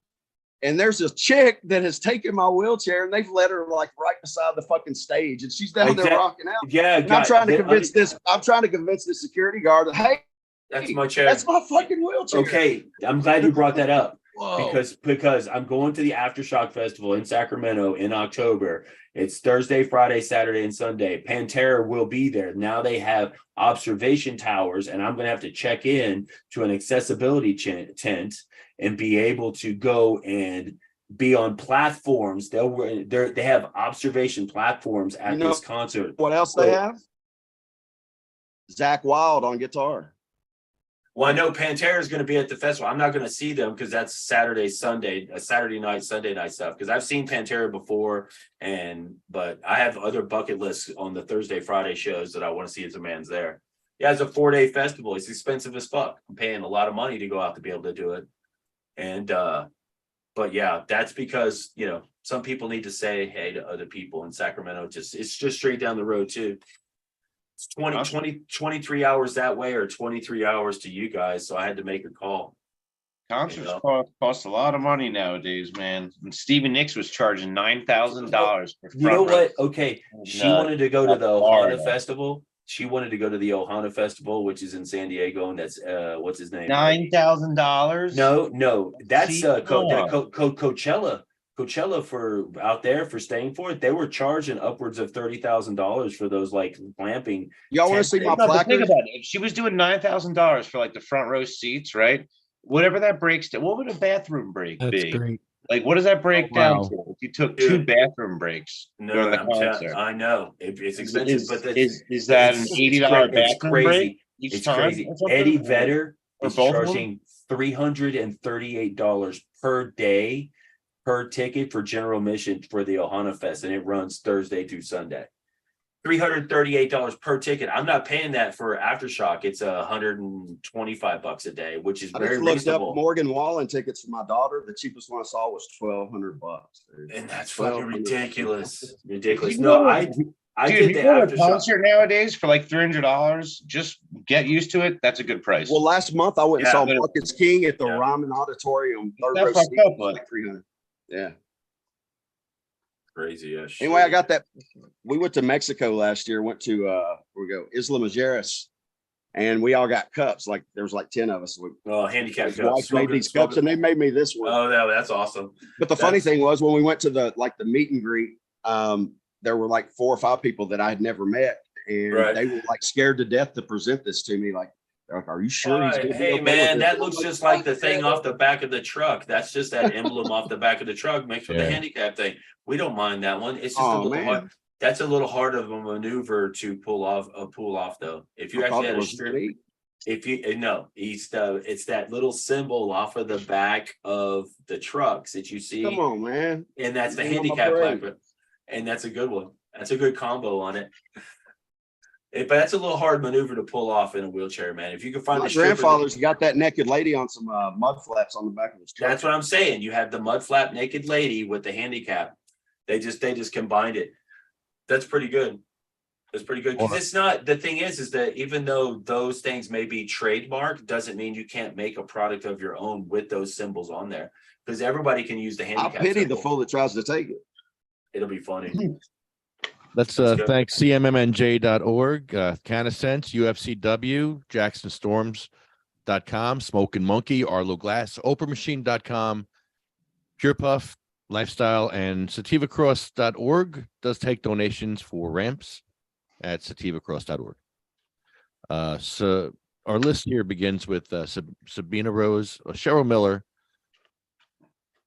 S4: and there's this chick that has taken my wheelchair and they've let her like right beside the fucking stage. And she's down there rocking out.
S7: Yeah.
S4: And I'm trying to convince the security guard that, hey,
S7: that's my chair.
S4: That's my fucking wheelchair.
S7: Okay. I'm glad you brought that up. Because I'm going to the Aftershock Festival in Sacramento in October. It's Thursday, Friday, Saturday, and Sunday. Pantera will be there. Now they have observation towers, and I'm going to have to check in to an accessibility tent and be able to go and be on platforms. They have observation platforms at this concert.
S4: What else they have? Zakk Wylde on guitar.
S7: Well, I know Pantera is going to be at the festival. I'm not going to see them because that's Saturday night, Sunday night stuff. Because I've seen Pantera before, but I have other bucket lists on the Thursday, Friday shows that I want to see as a man's there. Yeah, it's a 4-day festival. It's expensive as fuck. I'm paying a lot of money to go out to be able to do it. And but yeah, that's because some people need to say hey to other people in Sacramento. It's just straight down the road too. It's 23 hours that way or 23 hours to you guys. So I had to make a call.
S10: Concerts cost a lot of money nowadays, man. And Stevie Nicks was charging $9,000 for
S7: You know what? Okay. She wanted to go to the Ohana Festival. She wanted to go to the Ohana Festival, which is in San Diego. And that's what's his name?
S10: $9,000?
S7: No. That's Coachella. Coachella for out there for staying for it, they were charging upwards of $30,000 for those like glamping.
S4: Y'all want to see my placard?
S10: Think about it. If she was doing $9,000 for like the front row seats, right? Whatever that breaks down, what would a bathroom break be? Great. Like, what does that break down to? If you took 2 bathroom breaks during the concert,
S7: I know it's expensive, but
S10: is that an $80 bathroom break each time?
S7: Crazy. Eddie Vedder is charging $338 per day. Per ticket for general admission for the Ohana Fest, and it runs Thursday through Sunday. $338 per ticket. I'm not paying that for Aftershock. It's $125 a day, which is very reasonable. I just looked up
S4: Morgan Wallen tickets for my daughter. The cheapest one I saw was $1,200.
S7: And that's fucking ridiculous. Ridiculous.
S10: You
S7: no,
S10: know,
S7: I
S10: Dude, you go to a concert nowadays for like $300. Just get used to it. That's a good price.
S4: Well, last month I went and saw Marcus King at the Ryman Auditorium. Third row seat, like $300. Yeah.
S7: Crazy.
S4: Anyway, I got that. We went to Mexico last year. Went to where we go, Isla Mujeres, and we all got cups. Like there was like 10 of us.
S7: Handicap cups.
S4: Wife made these cups, and they made me this one.
S7: Oh, no, that's awesome.
S4: But the funny thing was when we went to the meet and greet, there were like 4 or 5 people that I had never met, and they were like scared to death to present this to me. Like, are you sure?
S7: Hey man, that looks just like the thing off the back of the truck. That's just that emblem off the back of the truck mixed with the handicap thing. We don't mind that one. It's just a little hard. That's a little hard of a maneuver to pull off though. If you actually had a strip, if you no, it's that little symbol off of the back of the trucks that you see.
S13: Come on, man.
S7: And that's the handicap placard. And that's a good one. That's a good combo on it. But that's a little hard maneuver to pull off in a wheelchair, man. If you can find
S13: my grandfather's got that naked lady on some mud flaps on the back of his truck.
S7: That's what I'm saying. You have the mud flap naked lady with the handicap. They just combined it. That's pretty good. That's pretty good. Because it's not, the thing is that even though those things may be trademarked, doesn't mean you can't make a product of your own with those symbols on there. Because everybody can use the handicap.
S13: I pity
S7: symbol.
S13: the fool that tries to take it.
S7: It'll be funny.
S1: Let's thank cmmnj.org, Cannasense, UFCW, JacksonStorms.com, Smoking Monkey, Arlo Glass, OprahMachine.com, Pure Puff Lifestyle, and SativaCross.org does take donations for ramps at SativaCross.org. So our list here begins with Sabina Rose, Cheryl Miller,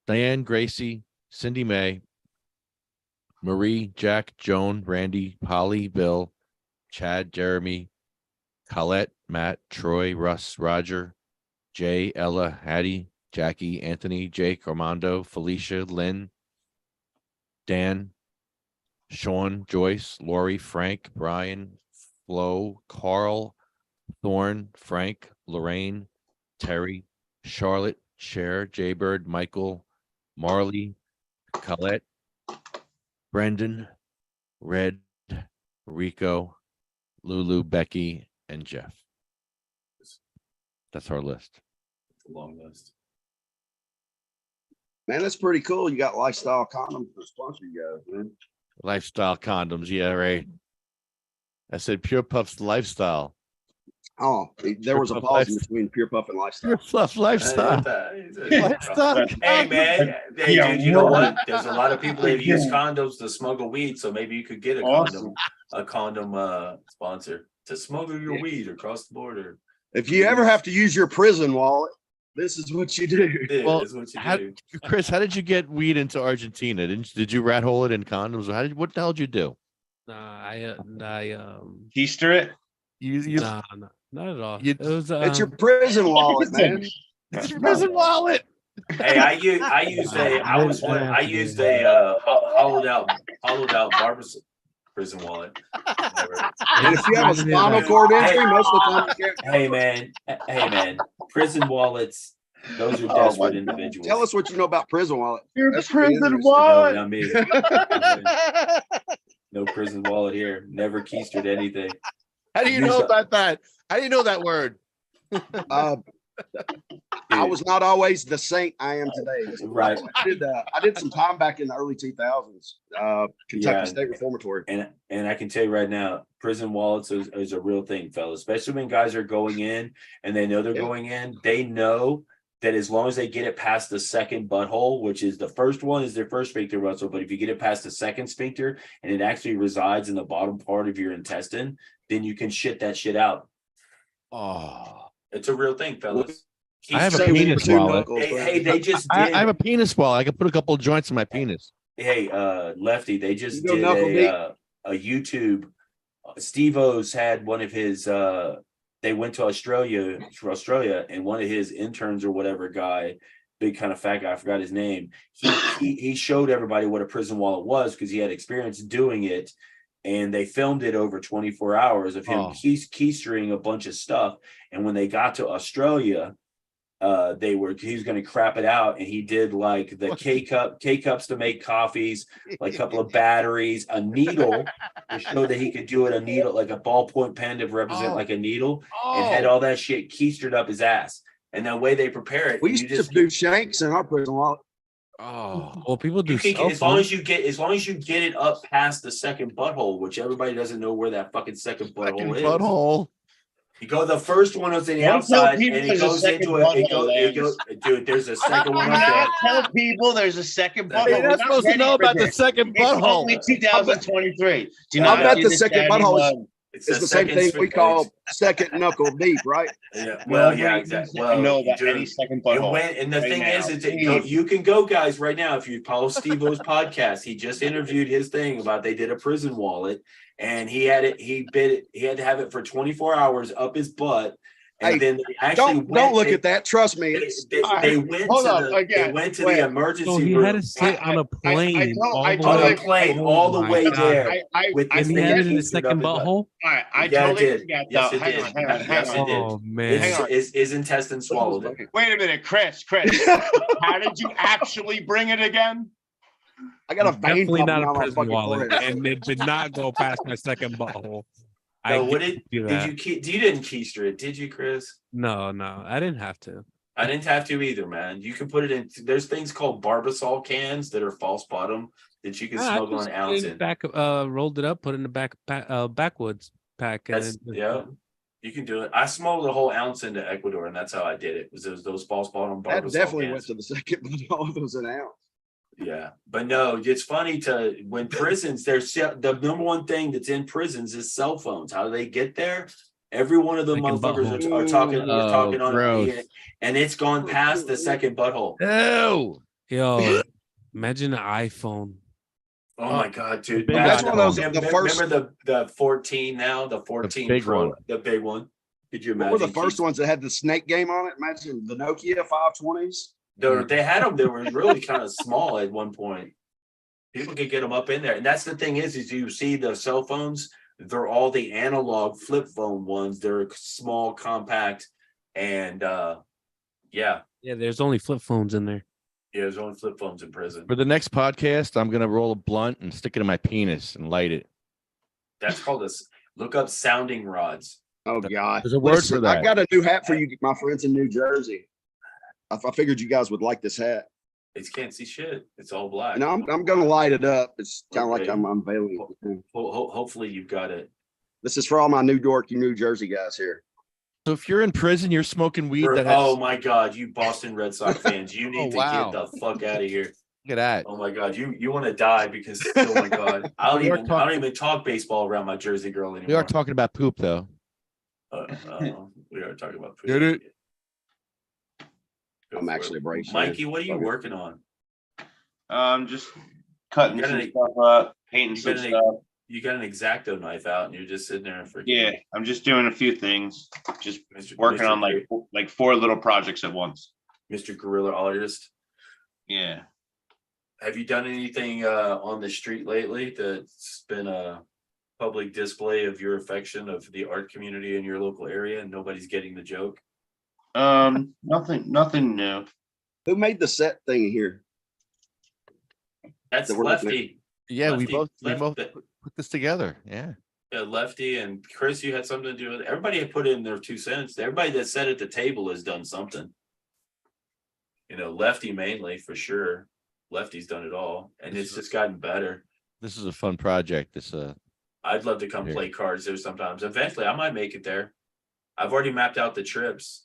S1: Diane Gracie, Cindy May, Marie, Jack, Joan, Randy, Polly, Bill, Chad, Jeremy, Colette, Matt, Troy, Russ, Roger, Jay, Ella, Hattie, Jackie, Anthony, Jake, Armando, Felicia, Lynn, Dan, Sean, Joyce, Lori, Frank, Brian, Flo, Carl, Thorne, Frank, Lorraine, Terry, Charlotte, Cher, Jaybird, Michael, Marley, Colette, Brendan, Red, Rico, Lulu, Becky, and Jeff. That's our list.
S7: It's a long list.
S13: Man, that's pretty cool. You got Lifestyle Condoms to sponsor you guys, man.
S1: Lifestyle condoms, yeah, right. I said Pure Puff's Lifestyle.
S13: Oh, there was a pause in between Pure Puff and Lifestyle.
S1: Pure Puff Lifestyle.
S7: Lifestyle. Hey man, hey, dude, you know what? There's a lot of people that use condoms to smuggle weed, so maybe you could get a condom sponsor to smuggle your weed across the border.
S13: If you ever have to use your prison wallet, this is what you do.
S1: Well, Chris, how did you get weed into Argentina? Did you rat hole it in condoms? What the hell did you do?
S2: I
S10: keister it.
S2: Nah, not at all.
S13: It's your prison wallet, man.
S1: It's your prison wallet.
S7: Hey, I used a hollowed out barber's prison wallet.
S13: And if you have a spinal cord injury, most of the time you can't.
S7: Hey man, prison wallets. Those are desperate individuals.
S13: Tell us what you know about prison wallet.
S10: Your prison wallet.
S7: No, me. No prison wallet here. Never keistered anything.
S1: How do you know about that? How do you know that word?
S13: I was not always the saint I am today.
S7: Right.
S13: I did some time back in the early 2000s. Kentucky State Reformatory.
S7: And I can tell you right now, prison wallets is a real thing, fellas. Especially when guys are going in and they know they're going in. They know that as long as they get it past the second butthole, which is the first one is their first sphincter, Russell. But if you get it past the second sphincter and it actually resides in the bottom part of your intestine, then you can shit that shit out.
S1: Oh,
S7: it's a real thing, fellas.
S1: I have a penis wallet.
S7: Hey, they just did.
S1: I have a penis wallet. I can put a couple of joints in my penis.
S7: Hey, Lefty, they just did a YouTube. Steve O's had one of his they went to Australia, and one of his interns or whatever guy, big kind of fat guy, I forgot his name. He showed everybody what a prison wallet was because he had experience doing it, and they filmed it over 24 hours of him keystering a bunch of stuff. And when they got to Australia, he was going to crap it out, and he did like the K cups to make coffees, like a couple of batteries, a needle to show that he could do it, a needle like a ballpoint pen to represent like a needle, and had all that shit keistered up his ass. And the way they prepare it,
S13: we used to do shanks in our prison wallet.
S2: Oh, well, people do
S7: as long as you get it up past the second butthole, which everybody doesn't know where that fucking second butthole is. You go, the first one is on the outside, and it goes into it. Dude, there's a second one.
S10: Tell people there's a second butthole.
S1: You're not supposed to know about the second butthole.
S10: It's only 2023.
S13: I bet the second butthole is
S7: It's
S13: It's the same thing we call second knuckle deep, right?
S7: Yeah. Well, yeah,
S10: Nobody
S7: exactly.
S10: needs to know
S7: Well,
S10: about any second
S7: it
S10: butthole.
S7: went, and the
S10: right
S7: thing
S10: now.
S7: is you can go, guys, right now. If you follow Steve-O's podcast, he just interviewed his thing about they did a prison wallet, and he had it. He had to have it for 24 hours up his butt, and
S13: Hey,
S7: then they actually
S13: don't look at that. Trust me.
S7: They went to the emergency
S2: So he
S7: room.
S2: had to sit on a plane all the
S7: On
S2: way.
S7: a plane
S2: Oh
S7: all the
S2: my
S7: way
S2: God.
S7: there.
S2: And he had it in his second butthole.
S10: I
S7: Yeah,
S10: totally
S7: it did.
S10: forgot.
S7: Yes, it
S10: Hang
S7: did.
S10: on, hang on, hang
S7: Yes,
S10: on.
S7: it did.
S2: Oh man.
S10: Hang on.
S7: His intestine swallowed it.
S10: Wait a minute, Chris. How did you actually bring it again?
S13: I got a vein
S2: Definitely
S13: popping
S2: not a
S13: out my
S2: prison
S13: fucking
S2: wallet,
S13: forehead.
S2: and it did not go past my second butthole.
S7: No, what
S2: you
S7: did you keep? You didn't keister it, did you, Chris?
S2: No, I didn't have to.
S7: I didn't have to either, man. You can put it in. There's things called Barbasol cans that are false bottom that you can smuggle an ounce in.
S2: Rolled it up, put it in the backwoods pack.
S7: You can do it. I smuggled a whole ounce into Ecuador, and that's how I did it. Was those false bottom
S13: That
S7: Barbasol
S13: definitely
S7: cans.
S13: went to the second, but all of those an ounce.
S7: Yeah, but no, it's funny when prisons. There's the number one thing that's in prisons is cell phones. How do they get there? Every one of them motherfuckers are talking on it, and it's gone past the second butthole.
S1: No,
S2: yo, imagine an iPhone.
S7: Oh my God, dude!
S13: That's one of those. The first,
S7: remember the 14 now, the 14
S1: big
S7: Pro,
S1: one.
S7: the big one. Could you imagine?
S13: what were the first ones that had the snake game on it? Imagine the Nokia 520s.
S7: They had them. They were really kind of small at one point. People could get them up in there, and that's the thing is you see the cell phones. They're all the analog flip phone ones. They're small, compact, and
S2: there's only flip phones in there.
S7: Yeah, there's only flip phones in prison.
S1: For the next podcast, I'm gonna roll a blunt and stick it in my penis and light it.
S7: That's called look up sounding rods.
S13: Oh God,
S1: there's a word for that.
S13: I got a new hat for you, my friends in New Jersey. I figured you guys would like this hat.
S7: It can't see shit. It's all black.
S13: And I'm gonna light it up. It's kind of like I'm unveiling it.
S7: Hopefully you've got it.
S13: This is for all my New York, New Jersey guys here.
S1: So if you're in prison, you're smoking weed.
S7: Oh my God, you Boston Red Sox fans, you need to get the fuck out of here.
S1: Look at that.
S7: Oh my God, you want to die because oh my God, I don't even talk baseball around my Jersey girl anymore.
S1: We are talking about poop though.
S7: We are talking about poop.
S1: Get it?
S13: I'm actually abrasive.
S7: Mikey, what are you working on?
S10: Just cutting some stuff up, painting some stuff.
S7: You got an X-Acto knife out, and you're just sitting there for.
S10: Yeah, I'm just doing a few things. Just working on like 4 little projects at once.
S7: Mr. Guerrilla Artist.
S10: Yeah.
S7: Have you done anything on the street lately that's been a public display of your affection of the art community in your local area, and nobody's getting the joke?
S10: Nothing new.
S13: Who made the set thing here?
S7: That's Lefty.
S1: Yeah, we both
S7: put
S1: this together. Yeah.
S7: Lefty and Chris, you had something to do with it. Everybody had put in their 2 cents. Everybody that sat at the table has done something. Lefty mainly for sure. Lefty's done it all, and it's just gotten better.
S1: This is a fun project.
S7: I'd love to come play cards there sometimes. Eventually, I might make it there. I've already mapped out the trips.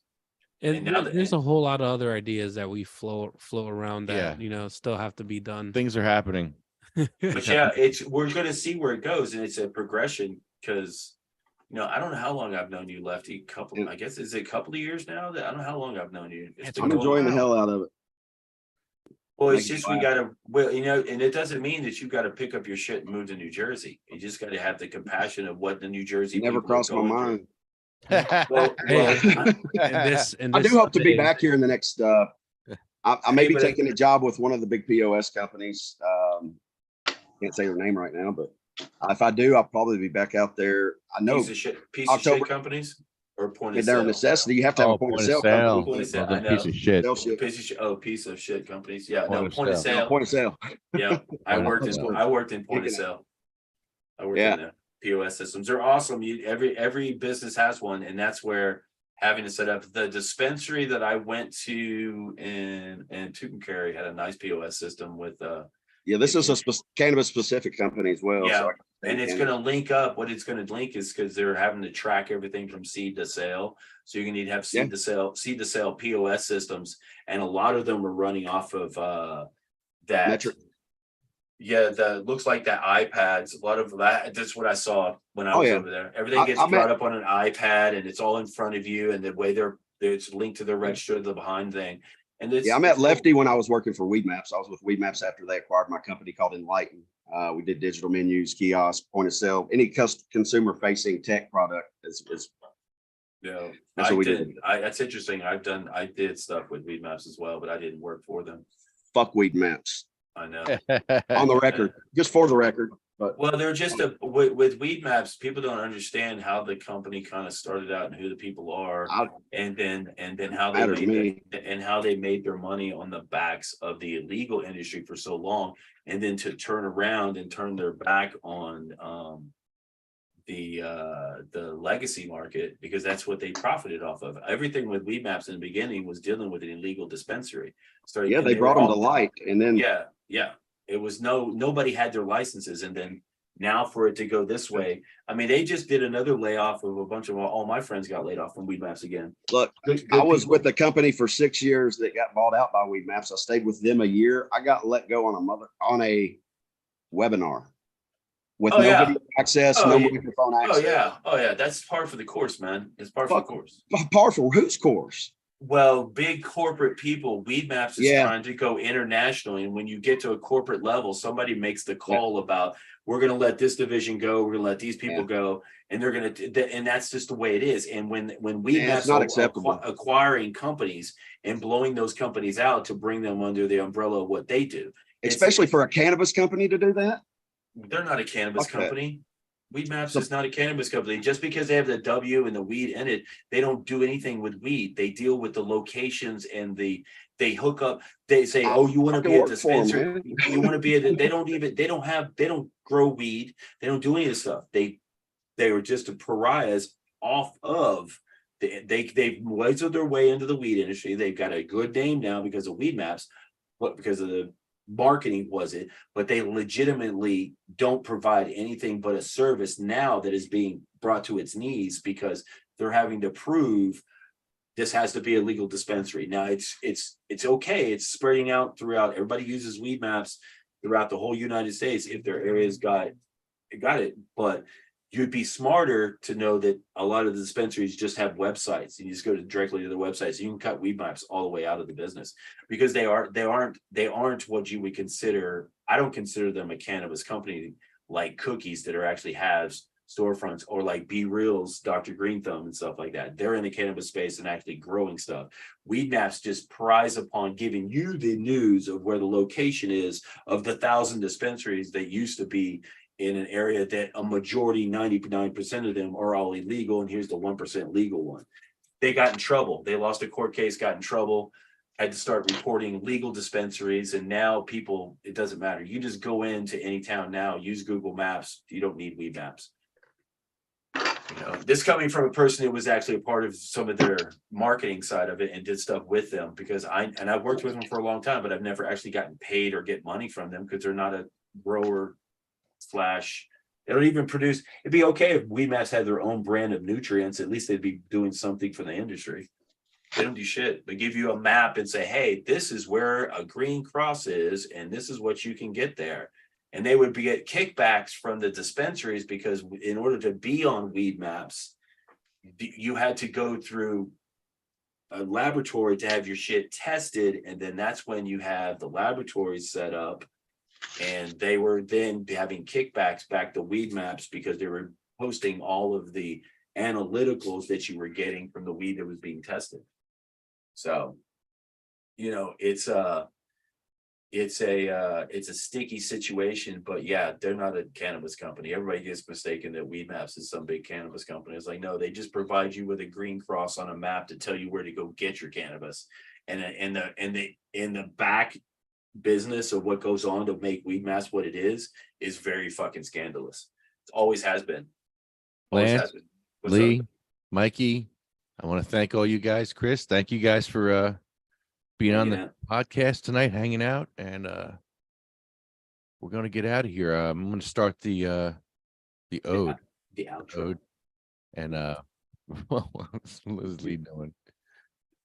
S2: And now there's a whole lot of other ideas that we float around that still have to be done.
S1: Things are happening.
S7: But yeah, we're gonna see where it goes, and it's a progression because I don't know how long I've known you, Lefty. I guess is it a couple of years now? I don't know how long I've known you.
S13: I'm enjoying the hell out of it.
S7: Well, it's just we gotta and it doesn't mean that you gotta pick up your shit and move to New Jersey. You just gotta have the compassion of what the New Jersey
S13: never crossed my mind.
S7: I
S13: do hope to be back here in the next. I may be taking a job with one of the big POS companies. Can't say her name right now, but if I do, I'll probably be back out there. I know
S7: piece of shit companies or point of
S13: they're
S7: sale.
S13: a necessity. You have to have a point of sale.
S7: Point of sale.
S1: Piece of shit.
S7: Piece of shit companies. Yeah, point of sale.
S13: No, point of sale.
S7: Yeah, I worked in point of sale. I worked in the POS systems. They're awesome. Every business has one, and that's where having to set up the dispensary that I went to in Tucumcari had a nice POS system with
S13: this is a cannabis specific company as well.
S7: Yeah,
S13: so
S7: and it's going to link up. What it's going to link is because they're having to track everything from seed to sale. So you're going to need to have seed to sale POS systems, and a lot of them are running off of that. Yeah, the looks like that iPads. A lot of that. That's what I saw when I was over there. Everything gets
S13: I
S7: brought up on an iPad, and it's all in front of you, and the way it's linked to the register, the behind thing. And it's
S13: I met Lefty when I was working for Weed Maps. I was with Weed Maps after they acquired my company called Enlighten. We did digital menus, kiosks, point of sale, any consumer facing tech product is
S7: yeah.
S13: that's what we did.
S7: That's interesting. I did stuff with Weed Maps as well, but I didn't work for them.
S13: Fuck Weed Maps.
S7: I know.
S13: On the record, just for the record. But
S7: Well, they're just with Weed Maps, people don't understand how the company kind of started out and who the people are, and then how they made their money on the backs of the illegal industry for so long, and then to turn around and turn their back on the legacy market, because that's what they profited off of. Everything with Weed Maps in the beginning was dealing with an illegal dispensary.
S13: They brought them to light, and then
S7: it was nobody had their licenses, and then now for it to go this way, I mean, they just did another layoff of a bunch of all my friends got laid off from Weed Maps again.
S13: Look, I was with the company for 6 years that got bought out by Weed Maps. I stayed with them a year. I got let go on a webinar with no video access, no microphone access.
S7: Oh yeah, that's par for the course, man. It's par for the course.
S13: Par for whose course?
S7: Well, big corporate people, Weed Maps is trying to go internationally. And when you get to a corporate level, somebody makes the call about, we're going to let this division go, we're going to let these people go, and they're going to, and that's just the way it is. And when Weed Maps are acquiring companies and blowing those companies out to bring them under the umbrella of what they do.
S13: Especially for a cannabis company to do that?
S7: They're not a cannabis company. Weed Maps is not a cannabis company. Just because they have the W and the weed in it, they don't do anything with weed. They deal with the locations and they hook up. They say, "Oh, you want to be a dispenser? You want to be a?" They don't grow weed. They don't do any of this stuff. They are just pariahs off of. They've weaseled their way into the weed industry. They've got a good name now because of Weed Maps, but because of the marketing but they legitimately don't provide anything but a service now that is being brought to its knees because they're having to prove this has to be a legal dispensary. Now it's okay. It's spreading out throughout. Everybody uses Weed Maps throughout the whole United States if their areas got it. But you'd be smarter to know that a lot of the dispensaries just have websites, and you just go directly to the websites. You can cut Weed Maps all the way out of the business because they aren't what you would consider. I don't consider them a cannabis company like Cookies that are actually have storefronts, or like Be Real's Dr. Green Thumb and stuff like that. They're in the cannabis space and actually growing stuff. Weed Maps just prize upon giving you the news of where the location is of the 1,000 dispensaries that used to be in an area that a majority, 99% of them are all illegal. And here's the 1% legal one. They got in trouble. They lost a court case, got in trouble, had to start reporting legal dispensaries. And now people, it doesn't matter. You just go into any town now, use Google Maps. You don't need Weed Maps. You know, this coming from a person who was actually a part of some of their marketing side of it and did stuff with them, because I've worked with them for a long time, but I've never actually gotten paid or get money from them because they're not a grower / they don't even produce. It'd be okay if Weed Maps had their own brand of nutrients. At least they'd be doing something for the industry. They don't do shit. They give you a map and say, hey, this is where a green cross is, and this is what you can get there. And they would get kickbacks from the dispensaries because in order to be on Weed Maps, you had to go through a laboratory to have your shit tested. And then that's when you have the laboratories set up. And they were then having kickbacks back to Weed Maps because they were posting all of the analyticals that you were getting from the weed that was being tested. So, you know, it's a sticky situation, but yeah, they're not a cannabis company. Everybody gets mistaken that Weed Maps is some big cannabis company. It's like, no, they just provide you with a green cross on a map to tell you where to go get your cannabis. And in the back business of what goes on to make Weed Maps what it is very fucking scandalous. It always has been.
S1: Lance, Lee, Mikey, I want to thank all you guys. Chris, thank you guys for being on the podcast tonight, hanging out, and we're going to get out of here. I'm going to start the ode.
S7: The outro.
S1: Ode. And what's Lee doing?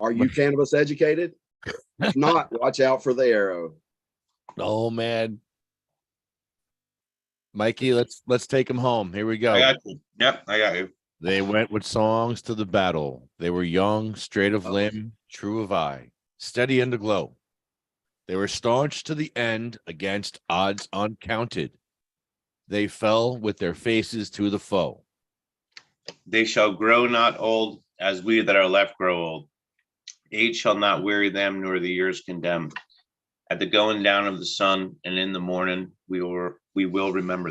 S13: Are you cannabis educated? If not, watch out for the arrow.
S1: Oh man, Mikey, let's take them home. Here we go.
S10: I got you. Yep, I got you.
S1: They went with songs to the battle. They were young, straight of limb, true of eye, steady and aglow. They were staunch to the end against odds uncounted. They fell with their faces to the foe.
S10: They shall grow not old, as we that are left grow old. Age shall not weary them, nor the years condemn. At the going down of the sun and in the morning, we will remember